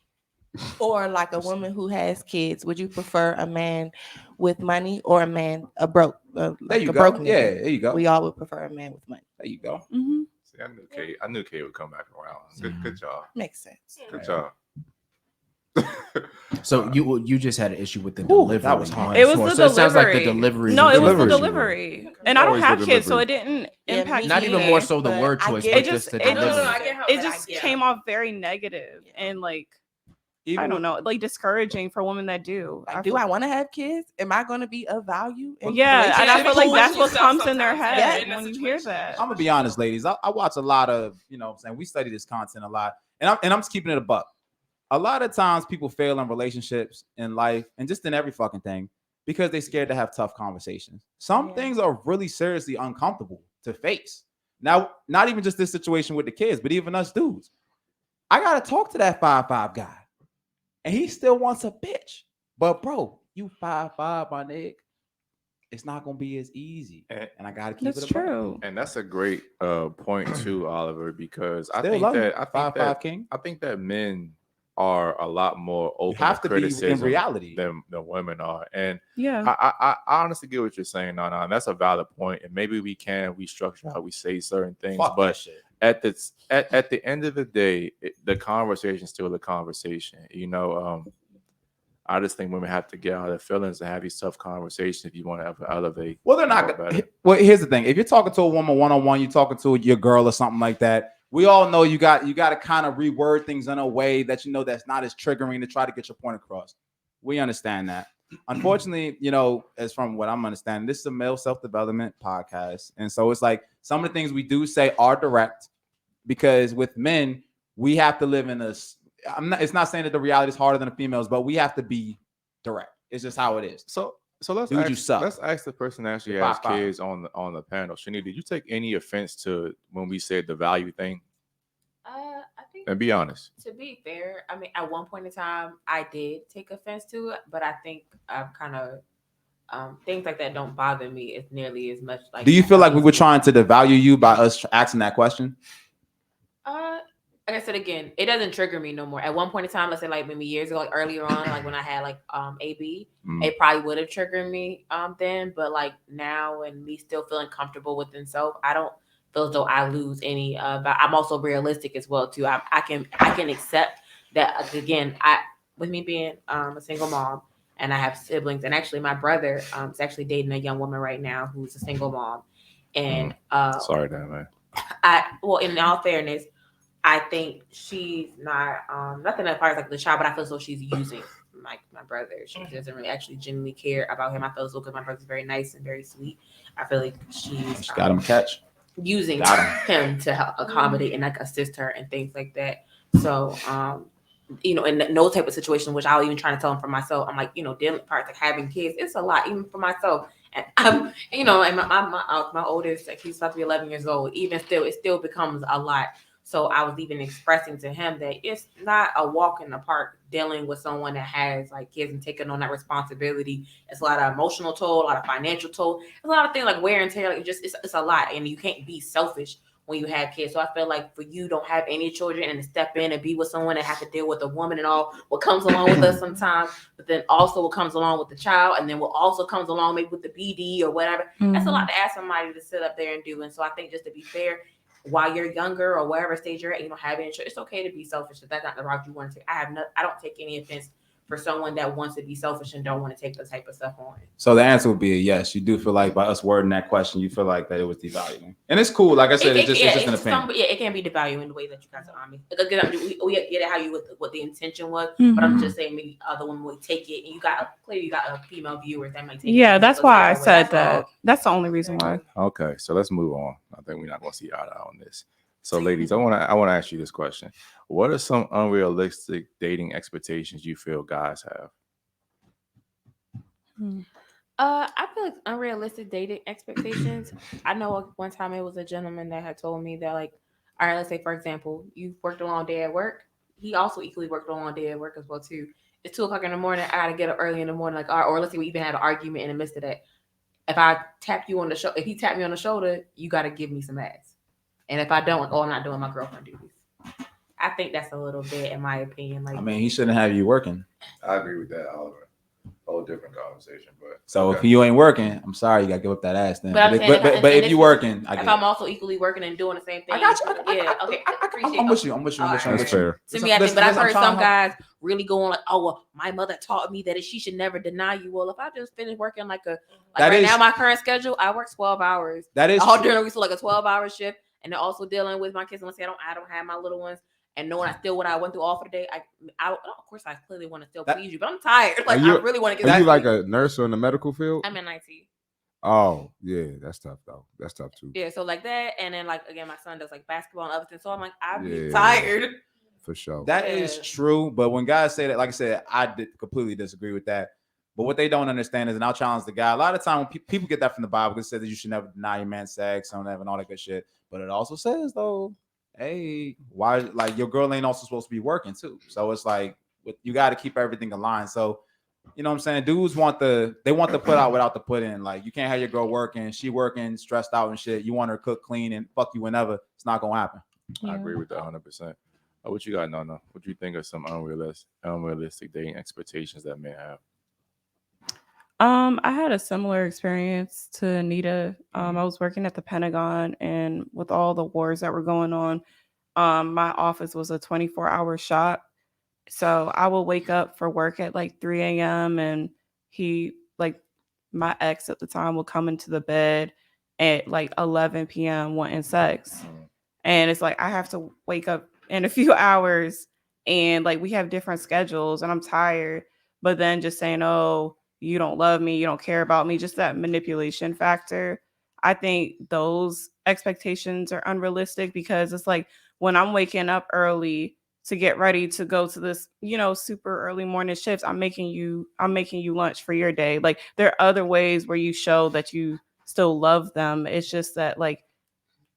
Or like a woman who has kids, would you prefer a man with money or a man broke? There you go. Broke Yeah, nigga? there you go. We all would prefer a man with money. There you go. Mm-hmm. See, I knew Kay would come back around. Good job. Makes sense. Good job. So you just had an issue with the delivery. That was hard. It was the so it sounds like the delivery. delivery. No, it was the delivery. delivery. And I don't Always have the kids, so delivery. it didn't Yeah, impact me Not me. even more so the but word I choice, get but It it. just just the it delivery. just came off very negative and like I don't know, like discouraging for women that do. Like, do I want to have kids? Am I going to be of value? in the Yeah, and I relationship? feel like that's what yourself comes in their sometimes, head in that when you hear situation. that. I'm gonna be honest, ladies. I watch a lot of, you know what I'm saying, we study this content a lot. And I'm just keeping it a buck. A lot of times people fail in relationships, in life, and just in every fucking thing because they're scared to have tough conversations. Some things are really seriously uncomfortable to face. Now, not even just this situation with the kids, but even us dudes. I gotta talk to that 5'5" guy. And he still wants a bitch. But bro, you 5'5", my nigga. It's not gonna be as easy. And I gotta keep That's it above. true. And that's a great point too, Oliver, because I Still think love you, that 5'5" king. I think that men are a lot more open have to to be in criticism reality. than women are. And Yeah. I honestly get what you're saying, Nana, and that's a valid point. And maybe we can restructure how we say certain things, Fuck but that shit. at the end of the day, the conversation is still a conversation. You know, I just think women have to get out of their feelings and have these tough conversations if you want to ever elevate. Well, they're more not. better. Well, here's the thing: if you're talking to a woman one-on-one, you're talking to your girl or something like that. We all know you got to kind of reword things in a way that you know that's not as triggering to try to get your point across. We understand that. Unfortunately, you know, as from what I'm understanding, this is a male self-development podcast, and so it's like some of the things we do say are direct because with men we have to live in a. It's not saying that the reality is harder than the females, but we have to be direct. It's just how it is. So let's Dude, you suck. let's ask the person that actually You're has 5'5". kids on the panel. Shani, did you take any offense to when we said the value thing? I think, And be honest. to be fair, I mean, at one point in time, I did take offense to it, but I think I've kind of things like that don't bother me as nearly as much. Like, Do you feel like we were trying to devalue you by us asking that question? Like I said again, it doesn't trigger me no more. At one point in time, let's say like maybe years ago, like earlier on, like when I had like AB, it probably would have triggered me then. But like now, and me still feeling comfortable within self, I don't feel as though I lose any. But I'm also realistic as well too. I can accept that again. With me being a single mom and I have siblings, and actually my brother is actually dating a young woman right now who's a single mom. And sorry, damn man. In all fairness, I think she's not nothing as far as like the child, but I feel as though she's using my brother. She doesn't really actually genuinely care about him. I feel as though because my brother's very nice and very sweet, I feel like she's Got him catch. using him to help accommodate and like assist her and things like that. So you know, in no type of situation, which I'll even try to tell him for myself, I'm like, you know, dealing parts like having kids, it's a lot, even for myself. And I'm, you know, and my oldest, like he's about to be 11 years old. Even still, it still becomes a lot. So I was even expressing to him that it's not a walk in the park dealing with someone that has like kids and taking on that responsibility. It's a lot of emotional toll, a lot of financial toll, a lot of things like wear and tear. Like it's a lot, and you can't be selfish when you have kids. So I feel like for you don't have any children and to step in and be with someone that has to deal with a woman and all what comes along with us sometimes, but then also what comes along with the child, and then what also comes along maybe with the BD or whatever. That's a lot to ask somebody to sit up there and do. And so I think just to be fair, while you're younger or wherever stage you're at, you don't have any choice, it's okay to be selfish. If that's not the route you want to take. I don't take any offense for someone that wants to be selfish and don't want to take the type of stuff on. So the answer would be a yes. You do feel like by us wording that question, you feel like that it was devaluing, and it's cool. Like I said, it's just an opinion. It can be devaluing the way that you guys are on me. We get it how you what the intention was, but I'm just saying maybe other women would take it, and you got a female viewers that might take it. Yeah, that's why I said that. That's the only reason why. Okay, so let's move on. I think we're not going to see eye to eye on this. So, ladies, I want to ask you this question: what are some unrealistic dating expectations you feel guys have? I feel like unrealistic dating expectations. I know one time it was a gentleman that had told me that, like, all right, let's say for example, you worked a long day at work. He also equally worked a long day at work as well too. It's 2:00 in the morning. I gotta get up early in the morning, like, or let's say we even had an argument in the midst of that. If I tap you on the shoulder, if he tapped me on the shoulder, you gotta give me some ass. And if I don't, like, I'm not doing my girlfriend duties. I think that's a little bit, in my opinion. Like, I mean, he shouldn't have you working. I agree with that, Oliver. Whole different conversation, but so if you ain't working, I'm sorry, you gotta give up that ass then. But if you working, if I'm also equally working and doing the same thing, I got you. Yeah, okay, I appreciate. I'm with you. I'm with you. That's fair. To me, I think, but I've heard some guys really going like, "Oh, well, my mother taught me that she should never deny you." Well, if I just finish working now, my current schedule, I work 12 hours. That is all during the week, so like a 12-hour shift, and then also dealing with my kids. Let's say I don't have my little ones. And knowing what I went through all for the day, I of course I clearly want to still please you, but I'm tired. Like I really want to get. Are you like a nurse or in the medical field? I'm in IT. Oh yeah, that's tough though. That's tough too. Yeah, so like that, and then like again, my son does like basketball and other things. So I'm like, I'm tired. For sure. That is true. But when guys say that, like I said, completely disagree with that. But what they don't understand is, and I'll challenge the guy. A lot of time when people get that from the Bible, it says that you should never deny your man sex, and all that good shit. But it also says though, hey, why, like, your girl ain't also supposed to be working too. So it's like you got to keep everything aligned. So you know what I'm saying? Dudes want the put out without the put in. Like, you can't have your girl working, she working, stressed out and shit. You want her to cook, clean, and fuck you whenever. It's not gonna happen. I agree with that 100%. What you got, Nona? What do you think of some unrealistic dating expectations that men have? I had a similar experience to Anita. I was working at the Pentagon, and with all the wars that were going on, my office was a 24-hour shop. So I would wake up for work at like 3 a.m. and my ex at the time would come into the bed at like 11 p.m. wanting sex. And it's like, I have to wake up in a few hours, and like we have different schedules and I'm tired, but then just saying, oh, you don't love me, you don't care about me, just that manipulation factor. I think those expectations are unrealistic, because it's like when I'm waking up early to get ready to go to this, super early morning shifts, I'm making you lunch for your day. Like, there are other ways where you show that you still love them. It's just that like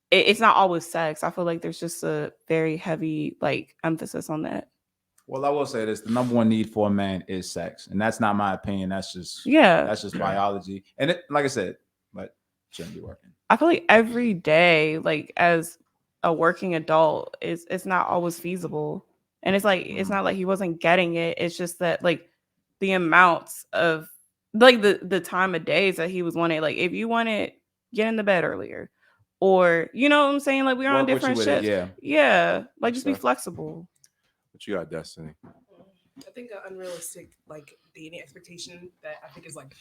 it's not always sex. I feel like there's just a very heavy like emphasis on that. Well, I will say this: the number one need for a man is sex, and that's not my opinion. That's just biology. And it, like I said, but shouldn't be working. I feel like every day, like as a working adult, it's not always feasible, and it's like it's not like he wasn't getting it. It's just that like the amounts of like the time of days that he was wanting. Like, if you want to get in the bed earlier, or you know what I'm saying, like we're on different shifts. Yeah, like just be flexible. What you got, Destiny? I think an unrealistic like dating expectation that I think is like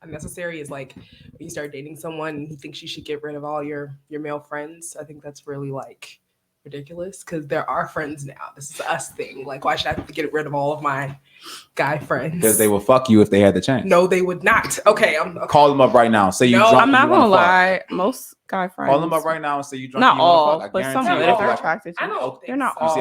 unnecessary is like when you start dating someone and he thinks you should get rid of all your male friends. I think that's really like ridiculous, because there are friends now. This is us thing. Like, why should I have to get rid of all of my guy friends? Because they will fuck you if they had the chance. No, they would not. Okay, call them up right now. Say you drunk. I'm not gonna lie. Most guy friends. Call them up right now and say you drunk. Not all, but some of them, if they're attracted to. I don't think they're not so. all. You see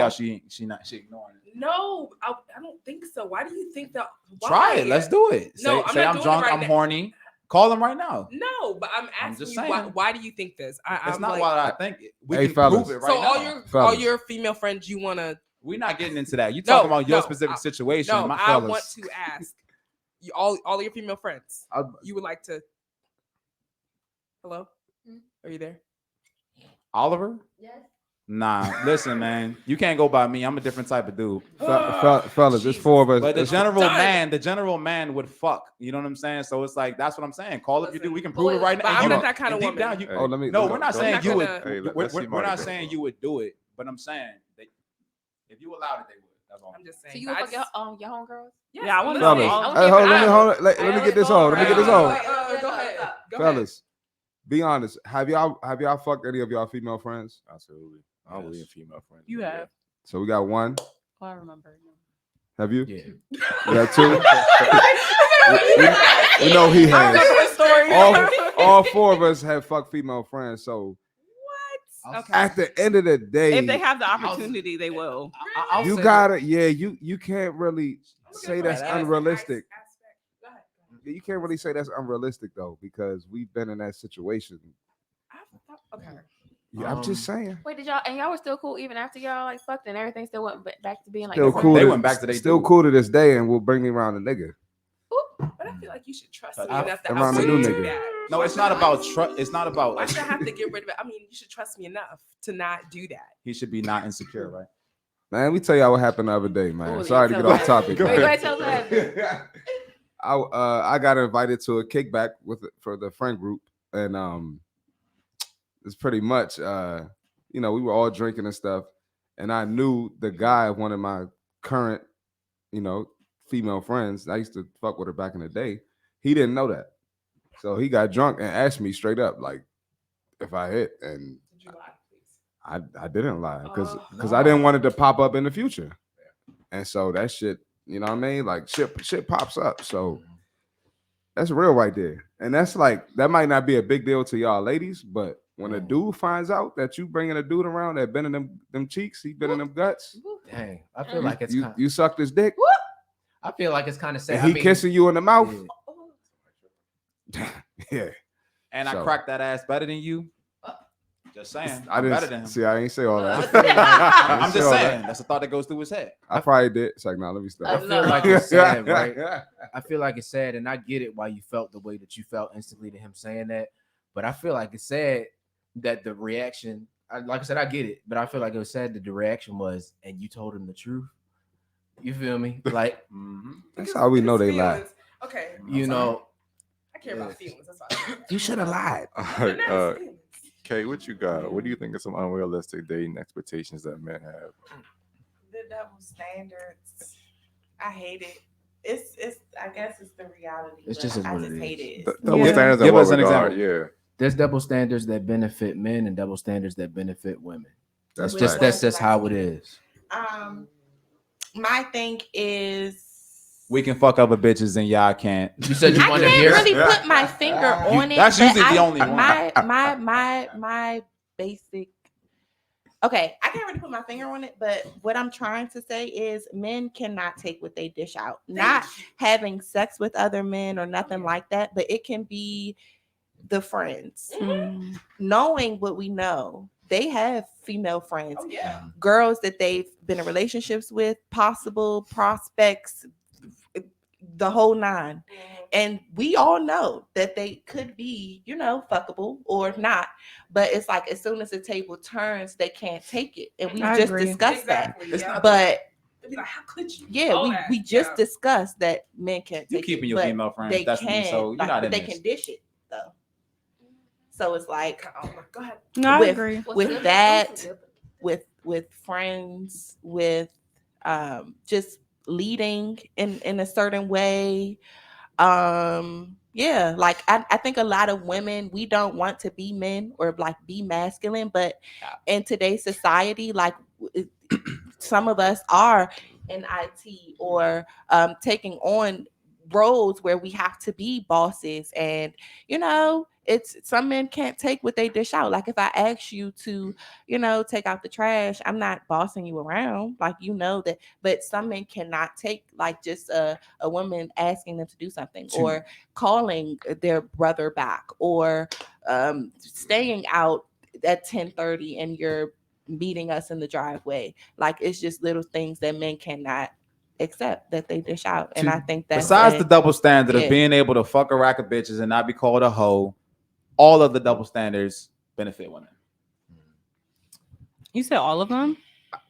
how she ignoring it. No, I don't think so. Why do you think that? Why? Try it. Let's do it. No, say I'm drunk. right I'm now. horny. Call them right now. No, but I'm I'm asking just you saying. why do you think this? It's not like, why I think it. We Hey, can fellas. prove it right so now. all your female friends you want to. We're not getting into that. You talking about your no, specific situation. No, My I fellas. want to ask you, all your female friends. You would like to. Hello, are you there? Oliver? Yes. Nah, listen, man. You can't go by me. I'm a different type of dude. Fellas, it's 4 of us. But the general man would fuck. You know what I'm saying? So it's like that's what I'm saying. Call if you do. We can prove it right now. But I'm You- not that kind of and deep woman. down, Let me. no, we're not saying you would. Hey, We're not saying you would do it. But I'm saying that if you allowed it, they would. That's all. I'm just saying. So you would fuck your homegirls? Yes, Yeah, I want to Fellas, see. hey, hold on, let me get this on. Let me get this on. Go ahead. Fellas, be honest. Have y'all fucked any of y'all female friends? Absolutely. I don't believe in female friends. You have. So we got one. Oh, I remember. Have you? Yeah. We got 2. we know he has. All 4 of us have fucked female friends. So What? Okay. at the end of the day, If they have the opportunity, they will. you gotta. Yeah, you can't really say that's unrealistic. You can't really say that's unrealistic though, because we've been in that situation. Okay. Yeah, I'm just saying. Wait, y'all were still cool even after y'all like fucked and everything still went back to being like Still different? cool. They went back to they still dude. cool to this day, and will bring me around a nigga. But I feel like you should trust me I- enough that I around the wouldn't new do nigga. that. No, it's not about trust. It's not about. Why should I have to get rid of it? I mean, you should trust me enough to not do that. He should be not insecure, right? Man, let me tell y'all what happened the other day, man. Ooh, Sorry to tell get off us. topic. Wait, man. go ahead, tell us what happened. I got invited to a kickback for the friend group, and it's pretty much we were all drinking and stuff, and I knew the guy, one of my current female friends. I used to fuck with her back in the day. He didn't know that, so he got drunk and asked me straight up like if I hit, and Did you lie, please? I didn't lie because I didn't want it to pop up in the future, and so that shit, you know what I mean? Like shit pops up, so that's real right there, and that's like that might not be a big deal to y'all ladies, but when a dude finds out that you bringing a dude around that been in them cheeks, he been in them guts, Dang, I feel like it's you sucked his dick, I feel like it's kind of sad. and he kissing you in the mouth. Yeah. Yeah. And I So- cracked that ass better than you. Just saying. I I'm didn't better than him. see. I ain't say all that. I'm just saying. That's a thought that goes through his head. I probably did. It's like, let me I stop. feel like it's sad, right? I feel like it's sad, and I get it why you felt the way that you felt instantly to him saying that. But I feel like it's sad that the reaction, like I said, I get it, but I feel like it was sad that the reaction was, and you told him the truth. You feel me? Like, That's how we know they lie. Feelings. Okay. you know, I care about feelings. That's all. You should have lied. All right, Kay, what you got? What do you think of some unrealistic dating expectations that men have? The double standards. I hate it. It's I guess it's the reality. It's but just I what just it hate is. it. Double Yeah. standards in Give what us an regard? example. Yeah. there's double standards that benefit men and double standards that benefit women. That's Just facts. that's just how it is. My thing is We can fuck other bitches and y'all can't. You said you I want to can't hear. really put my finger on it. That's but usually the only one. My basic. Okay, I can't really put my finger on it, but what I'm trying to say is men cannot take what they dish out. Not having sex with other men or nothing like that, but it can be the friends. Knowing what we know, they have female friends, Oh yeah. girls that they've been in relationships with, possible prospects, the whole nine. And we all know that they could be, fuckable or not. But it's like as soon as the table turns, they can't take it. And we I just agree. discussed that. It's not. But They'd be like, how could you? yeah, All that, we just yeah. discussed that men can't You take keeping it. your but female friends they destiny, can, so you're like, not but in they this. can dish it though. So it's like Go ahead. No, I With- agree. with that, with friends, with just leading in a certain way. Yeah, like I think a lot of women, we don't want to be men or like be masculine, but in today's society, like some of us are in IT or taking on roles where we have to be bosses, and it's some men can't take what they dish out. Like if I ask you to take out the trash, I'm not bossing you around, like that. But some men cannot take like just a woman asking them to do something, or calling their brother back, or staying out at 10:30 and you're meeting us in the driveway. Like it's just little things that men cannot accept that they dish out. And I think that besides the double standard of being able to fuck a rack of bitches and not be called a hoe, all of the double standards benefit women. You said all of them?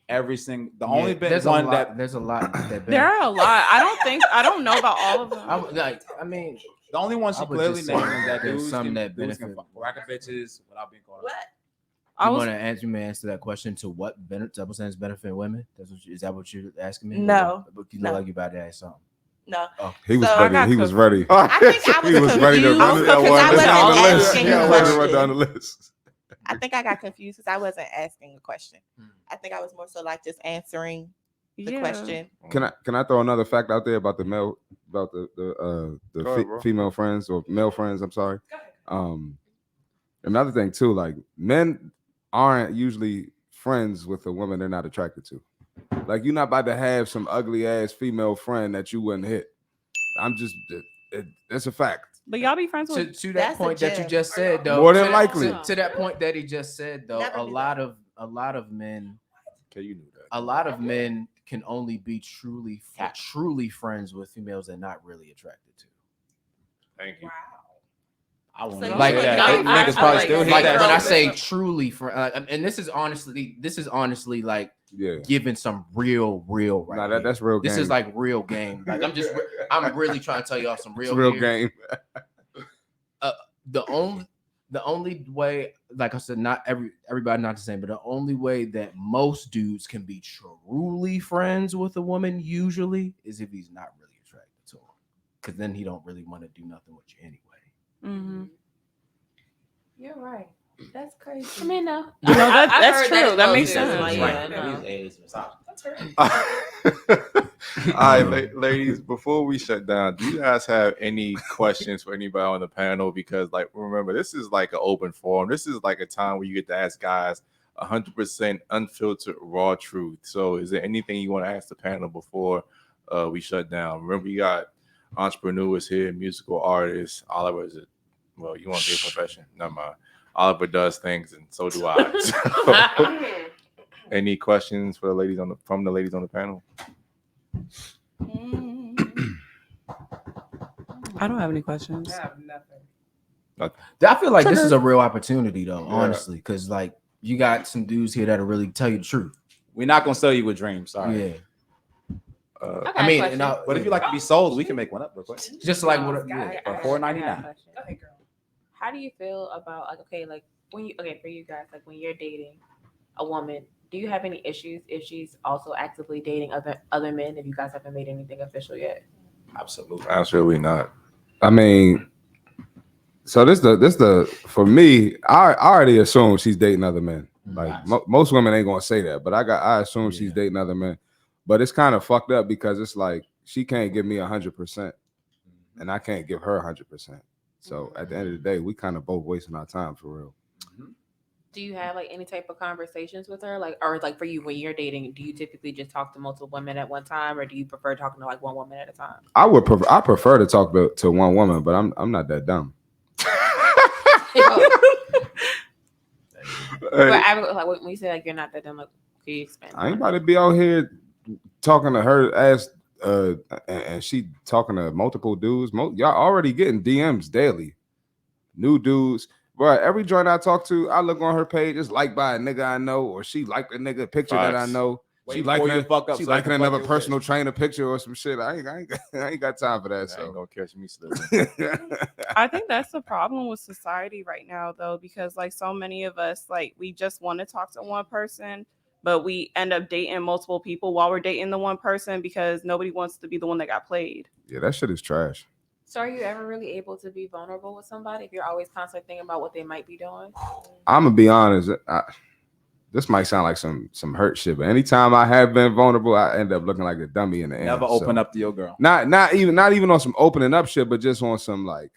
Every single, the only there's one a lot, that there's a lot that there are a lot. I don't know about all of them. I mean, the only one she clearly named is that there's dudes some can, that dudes can benefit. fuck a rack of bitches without being called. What? You may answer that question to what double standards benefit women? Is that what you're asking me? No. You look like you about to ask something. No. Oh, he was So- ready. He was ready. I think I was He was ready to confused run because I wasn't down the list. asking Yeah, a ready to run question. down the list. I think I got confused because I wasn't asking a question. I think I was more so like just answering the question. Can I throw another fact out there about the male, about the Go ahead, bro. female friends or male friends? I'm sorry. Another thing too, like men aren't usually friends with a woman they're not attracted to. Like you're not about to have some ugly ass female friend that you wouldn't hit. I'm just that's a fact. But y'all be friends with to that point that you just said though. More than likely. To that point that he just said though, Never a knew lot of men. Okay, you knew that. A lot of men can only be truly friends with females they're not really attracted to. Thank you. I won't So even Like say that. I- Niggas probably still hate like that. when I shit. say truly and this is honestly like Yeah. giving some real right. Nah, here. that's real game. This is like real game. Like I'm really trying to tell y'all some real game. The only way, like I said, not everybody not the same, but the only way that most dudes can be truly friends with a woman usually is if he's not really attracted to her, because then he don't really want to do nothing with you anyway. Mm-hmm. You're right. That's crazy. I mean, no. No, that's heard true. as That well, makes too. sense. Like, Right. no. That's right. All right, ladies, before we shut down, do you guys have any questions for anybody on the panel? Because, like, remember, this is like an open forum. This is like a time where you get to ask guys 100% unfiltered, raw truth. So is there anything you want to ask the panel before we shut down? Remember, you got entrepreneurs here, musical artists. Oliver is it? Well, you want to be a profession? Never mind. Oliver does things, and so do I. So, any questions for the ladies from the ladies on the panel? I don't have any questions. I have nothing. I feel like this is a real opportunity though, honestly, because like you got some dudes here that'll really tell you the truth. We're not gonna sell you a dream. Sorry. Yeah. I mean, But if you like to be sold, we can make one up real quick. Just like what? For $4.99. Okay, girl. How do you feel about like when you for you guys, like when you're dating a woman, do you have any issues if she's also actively dating other men? If you guys haven't made anything official yet? Absolutely not. I mean, so this the for me, I already assume she's dating other men. Like most women ain't gonna say that, but I assume she's dating other men. But it's kind of fucked up because it's like she can't give me 100%, and I can't give her 100%. So at the end of the day, we kind of both wasting our time for real. Do you have like any type of conversations with her, like, or like for you when you're dating, do you typically just talk to multiple women at one time, or do you prefer talking to like one woman at a time? I prefer to talk to one woman, but I'm not that dumb. But like when you say like you're not that dumb, like, can you expand? I ain't about to be out here talking to her ass, and she talking to multiple dudes. Y'all already getting DMs daily, new dudes. Bro, every joint I talk to, I look on her page, it's liked by a nigga I know, or she liked a nigga picture that I know. She liking another personal trainer picture or some shit. I ain't got time for that. So ain't gonna catch me slipping. I think that's the problem with society right now, though, because like so many of us, like we just want to talk to one person, but we end up dating multiple people while we're dating the one person because nobody wants to be the one that got played. Yeah, that shit is trash. So are you ever really able to be vulnerable with somebody if you're always constantly thinking about what they might be doing? I'm gonna be honest. this might sound like some hurt shit, but anytime I have been vulnerable, I end up looking like a dummy in the end. Never open up to your girl. Not even on some opening up shit, but just on some like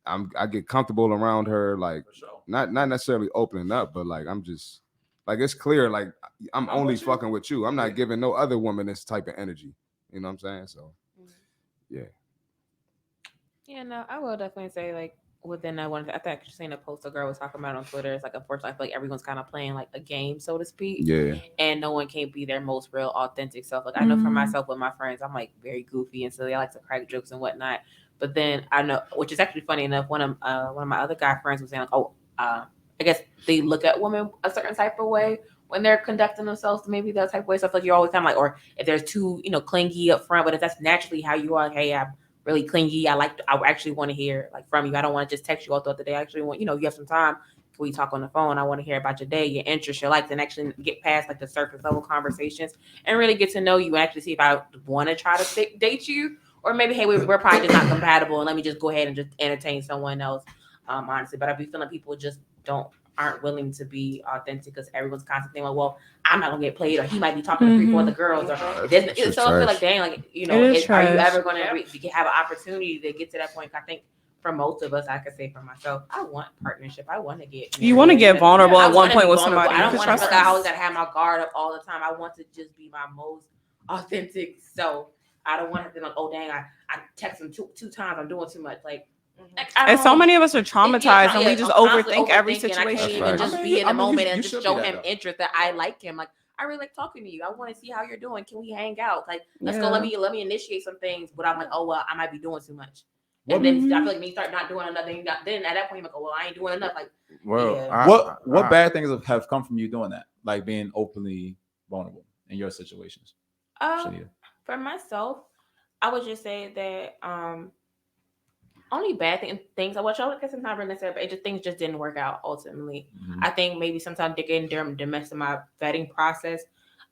I get comfortable around her, like not necessarily opening up, but like I'm just like it's clear, like I'm only fucking with you. I'm not giving no other woman this type of energy. You know what I'm saying? So yeah. Yeah, no, I will definitely say like within that one, I think I just seen a post a girl was talking about on Twitter. It's like unfortunately, I feel like everyone's kind of playing like a game, so to speak. Yeah. And no one can be their most real, authentic self. Like I know for myself with my friends, I'm like very goofy and silly. I like to crack jokes and whatnot. But then I know, which is actually funny enough, one of my other guy friends was saying like, I guess they look at women a certain type of way when they're conducting themselves maybe that type of way. So I feel like you're always kind of like, or if there's too, clingy up front, but if that's naturally how you are, like, hey, I'm really clingy. I actually want to hear like from you. I don't want to just text you all throughout the day. I actually want, you have some time. Can we talk on the phone? I want to hear about your day, your interests, your likes, and actually get past like the surface level conversations and really get to know you and actually see if I want to try to date you. Or maybe, hey, we're probably just not compatible, and let me just go ahead and just entertain someone else, honestly. But I be feeling people just aren't willing to be authentic because everyone's constantly like, well, I'm not gonna get played, or he might be talking to 3 4 other girls, or so I feel like, dang, like are you ever gonna have an opportunity to get to that point? I think for most of us, I could say for myself, I want partnership. I want to get married. You want to get vulnerable at one point with somebody. I don't want to feel like I always gotta have my guard up all the time. I want to just be my most authentic self. I don't want to be like, oh dang, I text him two times. I'm doing too much. Like, and so many of us are traumatized, and we just overthink every situation. I can't even just be in the moment and just show him interest that I like him. Like, I really like talking to you. I want to see how you're doing. Can we hang out? Like, let's go. Let me initiate some things. But I'm like, oh well, I might be doing too much. And then I feel like when you start not doing enough, then at that point you're like, oh well, I ain't doing enough. Like, what bad things have come from you doing that? Like being openly vulnerable in your situations? For myself, I would just say that only bad things. I guess it's not really necessary, but things just didn't work out ultimately. I think maybe sometimes during the mess of my vetting process,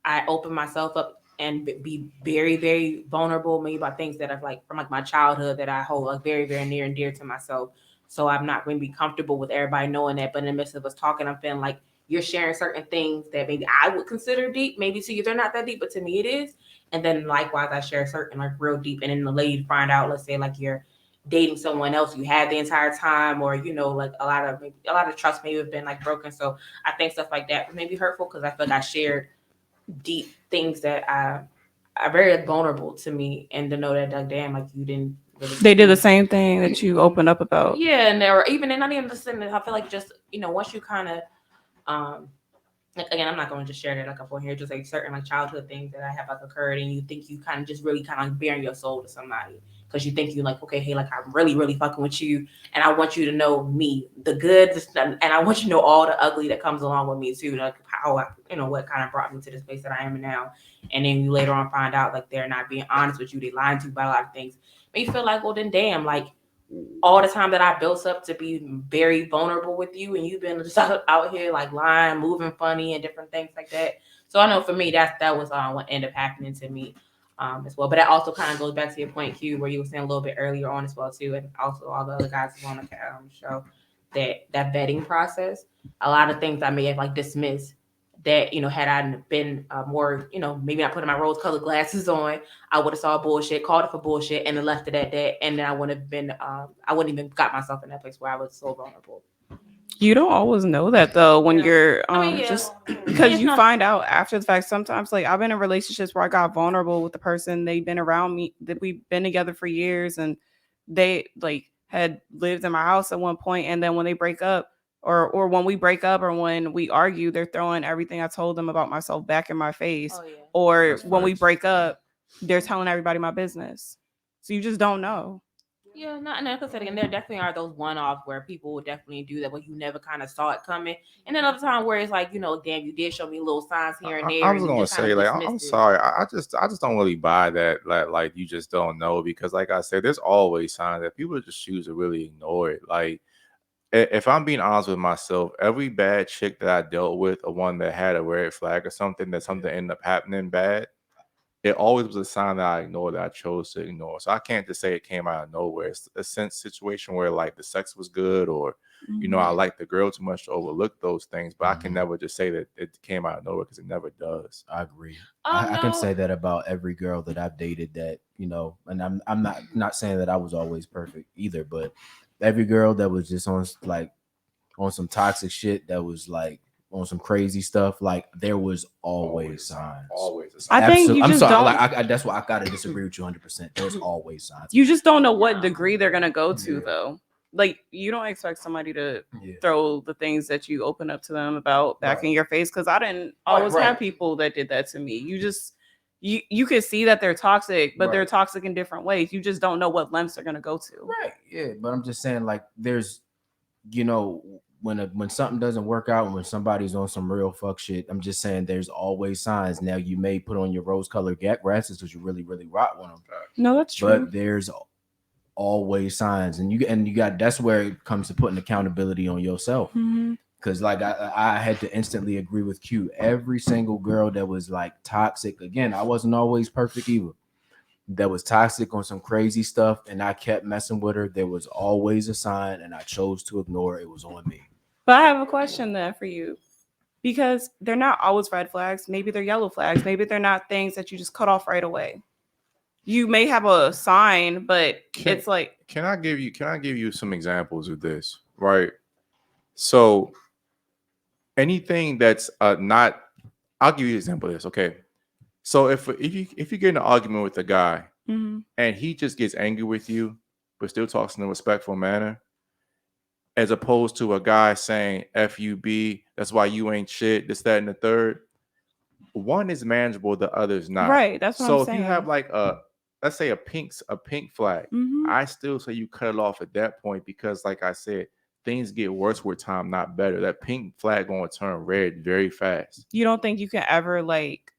I opened myself up and be very, very vulnerable, maybe about things that I've like from like my childhood that I hold like very, very near and dear to myself. So I'm not going to be comfortable with everybody knowing that. But in the midst of us talking, I'm feeling like you're sharing certain things that maybe I would consider deep. Maybe to you they're not that deep, but to me it is. And then likewise, I share certain like real deep. And then the lady find out, let's say like you're dating someone else you had the entire time, or like a lot of trust may have been like broken. So I think stuff like that may be hurtful because I feel like I shared deep things that are very vulnerable to me, and to know that like damn, like you didn't. Really they did the same thing that you opened up about. Yeah, and there were even and not even the same. I feel like just once you kind of like again, I'm not going to just share that like up on here, just like certain like childhood things that I have like occurred, and you think you kind of just really kind of like bearing your soul to somebody because you think you like, okay, hey, like I'm really, really fucking with you, and I want you to know me, the good, and I want you to know all the ugly that comes along with me too, like how I, what kind of brought me to this place that I am now, and then you later on find out like they're not being honest with you, they lying to you about a lot of things, make you feel like, well then damn, like all the time that I built up to be very vulnerable with you, and you've been just out here like lying, moving funny, and different things like that. So I know for me that was what ended up happening to me as well. But that also kind of goes back to your point, Q, where you were saying a little bit earlier on as well too, and also all the other guys who on the show that vetting process. A lot of things I may have like dismissed. That had I been more, maybe not putting my rose-colored glasses on, I would have saw bullshit, called it for bullshit, and then left it at that. And then I wouldn't have been, I wouldn't even got myself in that place where I was so vulnerable. You don't always know that though when you're just because you find out after the fact. Sometimes, like I've been in relationships where I got vulnerable with the person. They've been around me, that we've been together for years, and they like had lived in my house at one point, and then when they break up. Or when we break up or when we argue, they're throwing everything I told them about myself back in my face. Oh, yeah. Or that's when we break up, they're telling everybody my business. So you just don't know. Yeah, and like I said again, there definitely are those one-offs where people would definitely do that, but you never kind of saw it coming. And then other time where it's like, damn, you did show me little signs here and there. I was gonna say, like, I'm sorry, I just don't really buy that. Like you just don't know, because like I said, there's always signs that people just choose to really ignore it. Like, if I'm being honest with myself, every bad chick that I dealt with, or one that had a red flag or something, that something ended up happening bad, it always was a sign that I ignored, that I chose to ignore. So I can't just say it came out of nowhere. It's a situation where like the sex was good, or I like the girl too much to overlook those things. But I can never just say that it came out of nowhere, because it never does. I agree. I can say that about every girl that I've dated, that and I'm not saying that I was always perfect either, but every girl that was just on some toxic shit, that was like on some crazy stuff, like there was always signs. Always a sign. I think you I'm just sorry, don't. like that's why I gotta disagree with you 100%. There's always signs. You just don't know what degree they're gonna go to, though. Like, you don't expect somebody to throw the things that you open up to them about back in your face. Because I didn't always have people that did that to me. You just you can see that they're toxic, but they're toxic in different ways. You just don't know what lengths they're gonna go to. Right. Yeah, but I'm just saying, like, there's when something doesn't work out, when somebody's on some real fuck shit, I'm just saying there's always signs. Now, you may put on your rose-colored glasses because you really, really rock with them. No, that's true. But there's always signs, and you got that's where it comes to putting accountability on yourself. Because like I had to instantly agree with Q. Every single girl that was like toxic, again, I wasn't always perfect either, that was toxic on some crazy stuff, and I kept messing with her, there was always a sign, and I chose to ignore it. It was on me. But I have a question then for you, because they're not always red flags. Maybe they're yellow flags. Maybe they're not things that you just cut off right away. You may have a sign, but it's like, can I give you some examples of this? Right. So anything that's not, I'll give you an example of this. Okay. So if you get in an argument with a guy and he just gets angry with you, but still talks in a respectful manner, as opposed to a guy saying FUB, that's why you ain't shit, this, that, and the third. One is manageable, the other is not. Right. That's what I'm saying. So if you have like let's say a pink flag, I still say you cut it off at that point, because like I said, things get worse with time, not better. That pink flag going to turn red very fast. You don't think you can ever like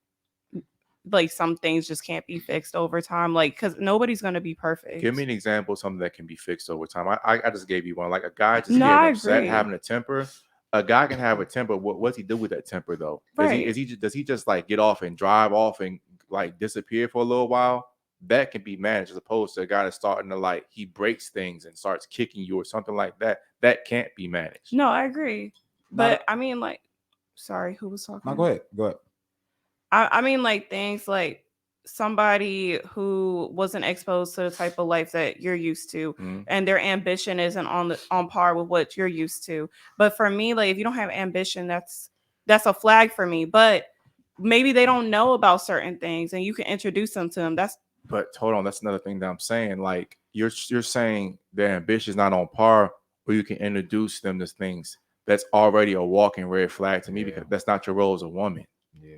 some things just can't be fixed over time, like, because nobody's going to be perfect. Give me an example of something that can be fixed over time. I just gave you one. Like a guy just getting upset, having a temper. A guy can have a temper. What's he do with that temper though? Right. Does he just like get off and drive off and like disappear for a little while? That can be managed, as opposed to a guy that's starting to like, he breaks things and starts kicking you or something like that. That can't be managed. No, I agree. But I mean, like, sorry, who was talking? No, go ahead. I mean, like, things like somebody who wasn't exposed to the type of life that you're used to, and their ambition isn't on par with what you're used to. But for me, like, if you don't have ambition, that's a flag for me. But maybe they don't know about certain things, and you can introduce them to them. But hold on, that's another thing that I'm saying. Like, you're saying their ambition is not on par, or you can introduce them to things. That's already a walking red flag to me, because that's not your role as a woman. Yeah.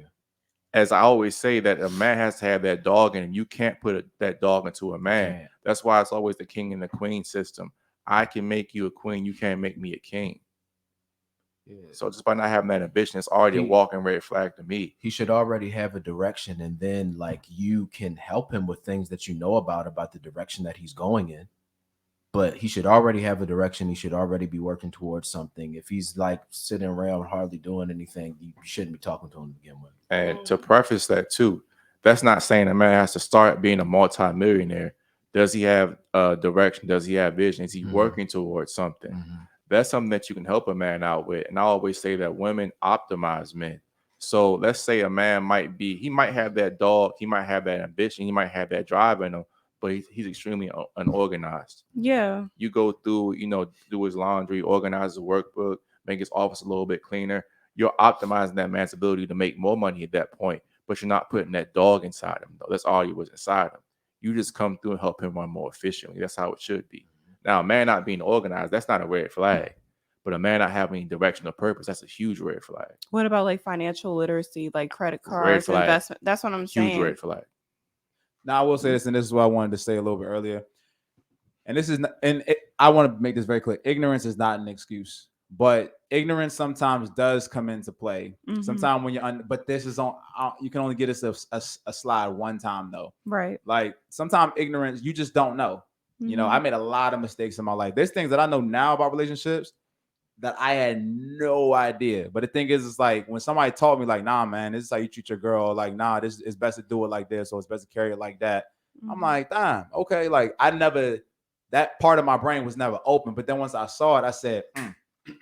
As I always say, that a man has to have that dog in him. You can't put that dog into a man. Yeah. That's why it's always the king and the queen system. I can make you a queen. You can't make me a king. Yeah. So just by not having that ambition, it's already a walking red flag to me. He should already have a direction, and then like you can help him with things that you know about the direction that he's going in. But he should already have a direction. He should already be working towards something. If he's like sitting around hardly doing anything, you shouldn't be talking to him to begin with. And to preface that too, that's not saying a man has to start being a multi-millionaire. Does he have direction? Does he have vision? Is he working towards something? That's something that you can help a man out with. And I always say that women optimize men. So let's say a man he might have that dog, he might have that ambition, he might have that drive in him, but he's extremely unorganized. Yeah. You go through, do his laundry, organize his workbook, make his office a little bit cleaner. You're optimizing that man's ability to make more money at that point, but you're not putting that dog inside him, though. That's all you was inside him. You just come through and help him run more efficiently. That's how it should be. Now, a man not being organized, that's not a red flag. But a man not having direction or purpose, that's a huge red flag. What about like financial literacy, like credit cards, investment? That's what I'm saying. Huge red flag. Now, I will say this, and this is what I wanted to say a little bit earlier. And this is, I want to make this very clear. Ignorance is not an excuse, but ignorance sometimes does come into play. Sometimes when you're, but this is on, you can only get us a slide one time though. Right. Like sometimes ignorance, you just don't know. I made a lot of mistakes in my life. There's things that I know now about relationships that I had no idea. But the thing is, it's like when somebody taught me, like, nah, man, this is how you treat your girl. Like, nah, this is best to do it like this, or it's best to carry it like that. I'm like, damn, okay. Like, that part of my brain was never open. But then once I saw it, I said,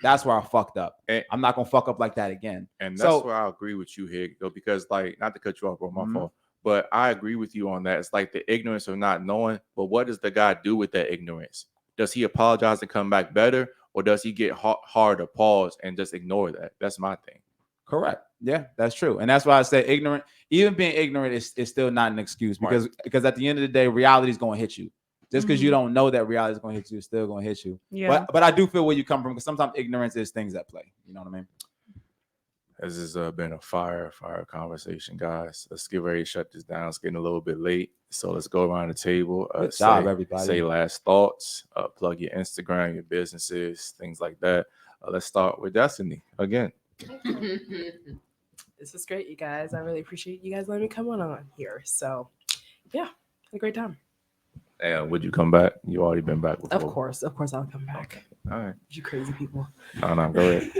that's where I fucked up. I'm not gonna fuck up like that again. And that's where I agree with you here, though, because like, not to cut you off, bro, my fault. But I agree with you on that. It's like the ignorance of not knowing. But what does the guy do with that ignorance? Does he apologize and come back better? Or does he get hard to pause and just ignore that? That's my thing. Correct. Yeah, that's true. And that's why I say ignorant, even being ignorant is still not an excuse, because at the end of the day, reality is going to hit you. Just because you don't know that reality is going to hit you, it's still going to hit you. Yeah. But I do feel where you come from, because sometimes ignorance is things at play. You know what I mean? This has been a fire conversation, guys. Let's get ready to shut this down. It's getting a little bit late. So let's go around the table. Good job, everybody. Say last thoughts. Plug your Instagram, your businesses, things like that. Let's start with Destiny again. This was great, you guys. I really appreciate you guys letting me come on here. So, yeah, had a great time. And would you come back? You already been back before. Of course, I'll come back. Okay. All right. You crazy people. No, go ahead.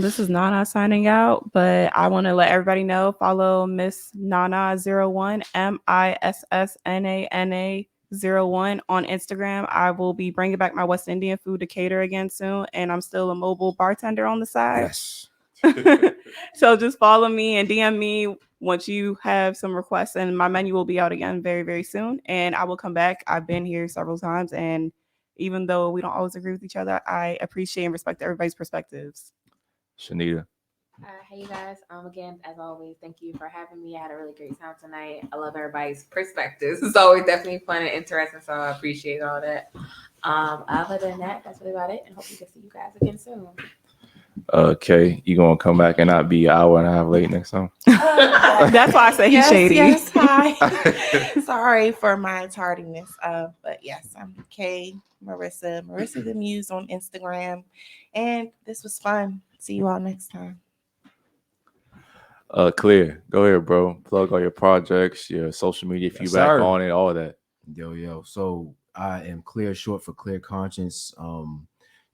This is Nana signing out, but I want to let everybody know, follow Miss Nana01, MISSNANA01 on Instagram. I will be bringing back my West Indian food to cater again soon, and I'm still a mobile bartender on the side. Yes. So just follow me and DM me once you have some requests, and my menu will be out again very, very soon, and I will come back. I've been here several times, and even though we don't always agree with each other, I appreciate and respect everybody's perspectives. Shanita. Hey, you guys. Again, as always, thank you for having me. I had a really great time tonight. I love everybody's perspectives. It's always definitely fun and interesting, so I appreciate all that. Other than that, that's really about it, and hope we can see you guys again soon. Okay, you gonna come back and not be an hour and a half late next time? That's why I say he's shady. Yes, hi. Sorry for my tardiness. But yes, I'm Kay Marissa the Muse on Instagram, and this was fun. See you all next time. Clear. Go ahead, bro. Plug all your projects, your social media feedback on it, all that. Yo. So I am Clear, short for Clear Conscience.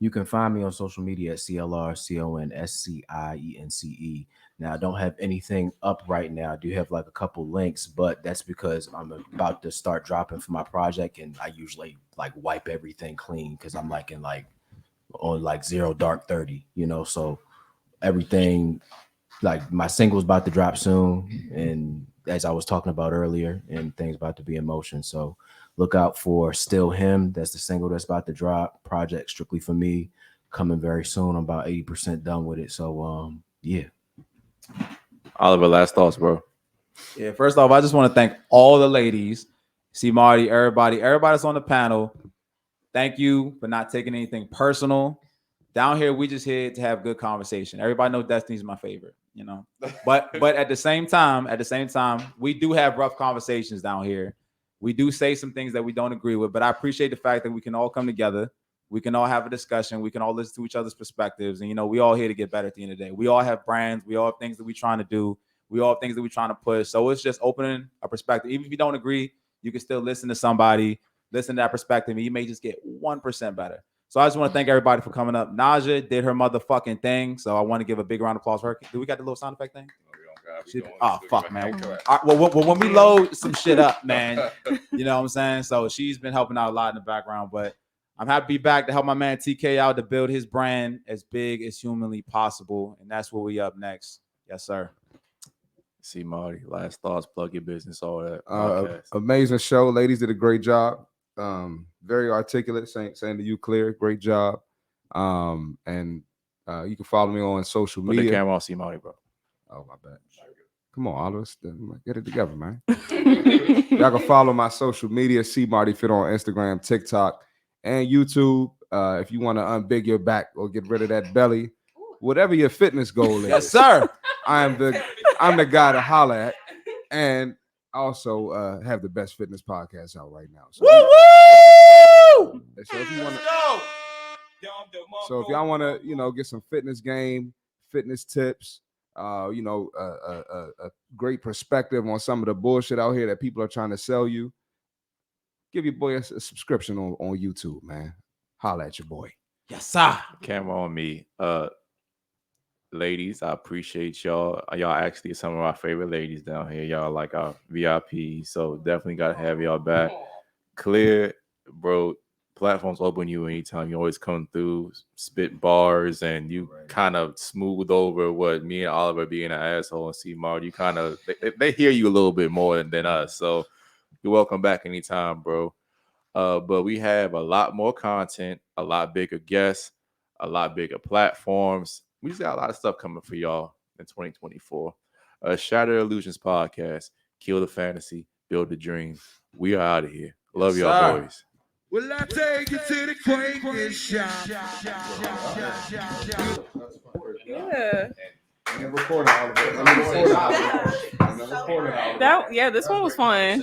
You can find me on social media at CLRCONSCIENCE. Now, I don't have anything up right now. I do have like a couple links, but that's because I'm about to start dropping for my project, and I usually like wipe everything clean because I'm like on 0 dark 30, so everything, like my single's about to drop soon, and as I was talking about earlier, and things about to be in motion. So look out for Still Him. That's the single that's about to drop. Project strictly for me, coming very soon. I'm about 80% done with it. So yeah. Oliver, last thoughts, bro. Yeah, first off, I just want to thank all the ladies, CmartyFit, everybody that's on the panel. Thank you for not taking anything personal. Down here, we just here to have good conversation. Everybody knows Destiny's my favorite, But at the same time, we do have rough conversations down here. We do say some things that we don't agree with, but I appreciate the fact that we can all come together. We can all have a discussion. We can all listen to each other's perspectives. And, we all here to get better at the end of the day. We all have brands. We all have things that we're trying to do. We all have things that we're trying to push. So it's just opening a perspective. Even if you don't agree, you can still listen to somebody, listen to that perspective, and you may just get 1% better. So I just want to thank everybody for coming up. Naja did her motherfucking thing. So I want to give a big round of applause for her. Do we got the little sound effect thing? Oh, fuck, man. All right, well, when we load some shit up, man, you know what I'm saying? So she's been helping out a lot in the background, but I'm happy to be back to help my man TK out to build his brand as big as humanly possible. And that's where we up next. Yes, sir. See, Marty, last thoughts, plug your business, all that. Amazing show. Ladies did a great job. Very articulate, saying to you, Clear, great job. And you can follow me on social media. Put the camera on, see Marty, bro. Oh, my bad. Come on, all of us, get it together, man. Y'all can follow my social media, CmartyFit on Instagram, TikTok, and YouTube. If you want to unbig your back or get rid of that belly, whatever your fitness goal is. Yes, sir. I'm the guy to holler at, and also have the best fitness podcast out right now. So, woo! So if y'all want to, get some fitness game, fitness tips, a great perspective on some of the bullshit out here that people are trying to sell you, give your boy a subscription on YouTube, man. Holla at your boy. Yes, sir. Camera on me. Ladies, I appreciate y'all. Y'all actually some of our favorite ladies down here. Y'all like our VIP, so definitely gotta have y'all back. Clear, bro. Platforms open you anytime. You always come through, spit bars, and you kind of smooth over what me and Oliver being an asshole and CMart. You kind of they hear you a little bit more than us. So you're welcome back anytime, bro. But we have a lot more content, a lot bigger guests, a lot bigger platforms. We just got a lot of stuff coming for y'all in 2024. Shattered Illusionz Podcast. Kill the fantasy, build the dream. We are out of here. Love Yes, y'all, sir. boys. Will I take you to the crazy shop? Yeah. Recording all of it. That, yeah, this one was fun.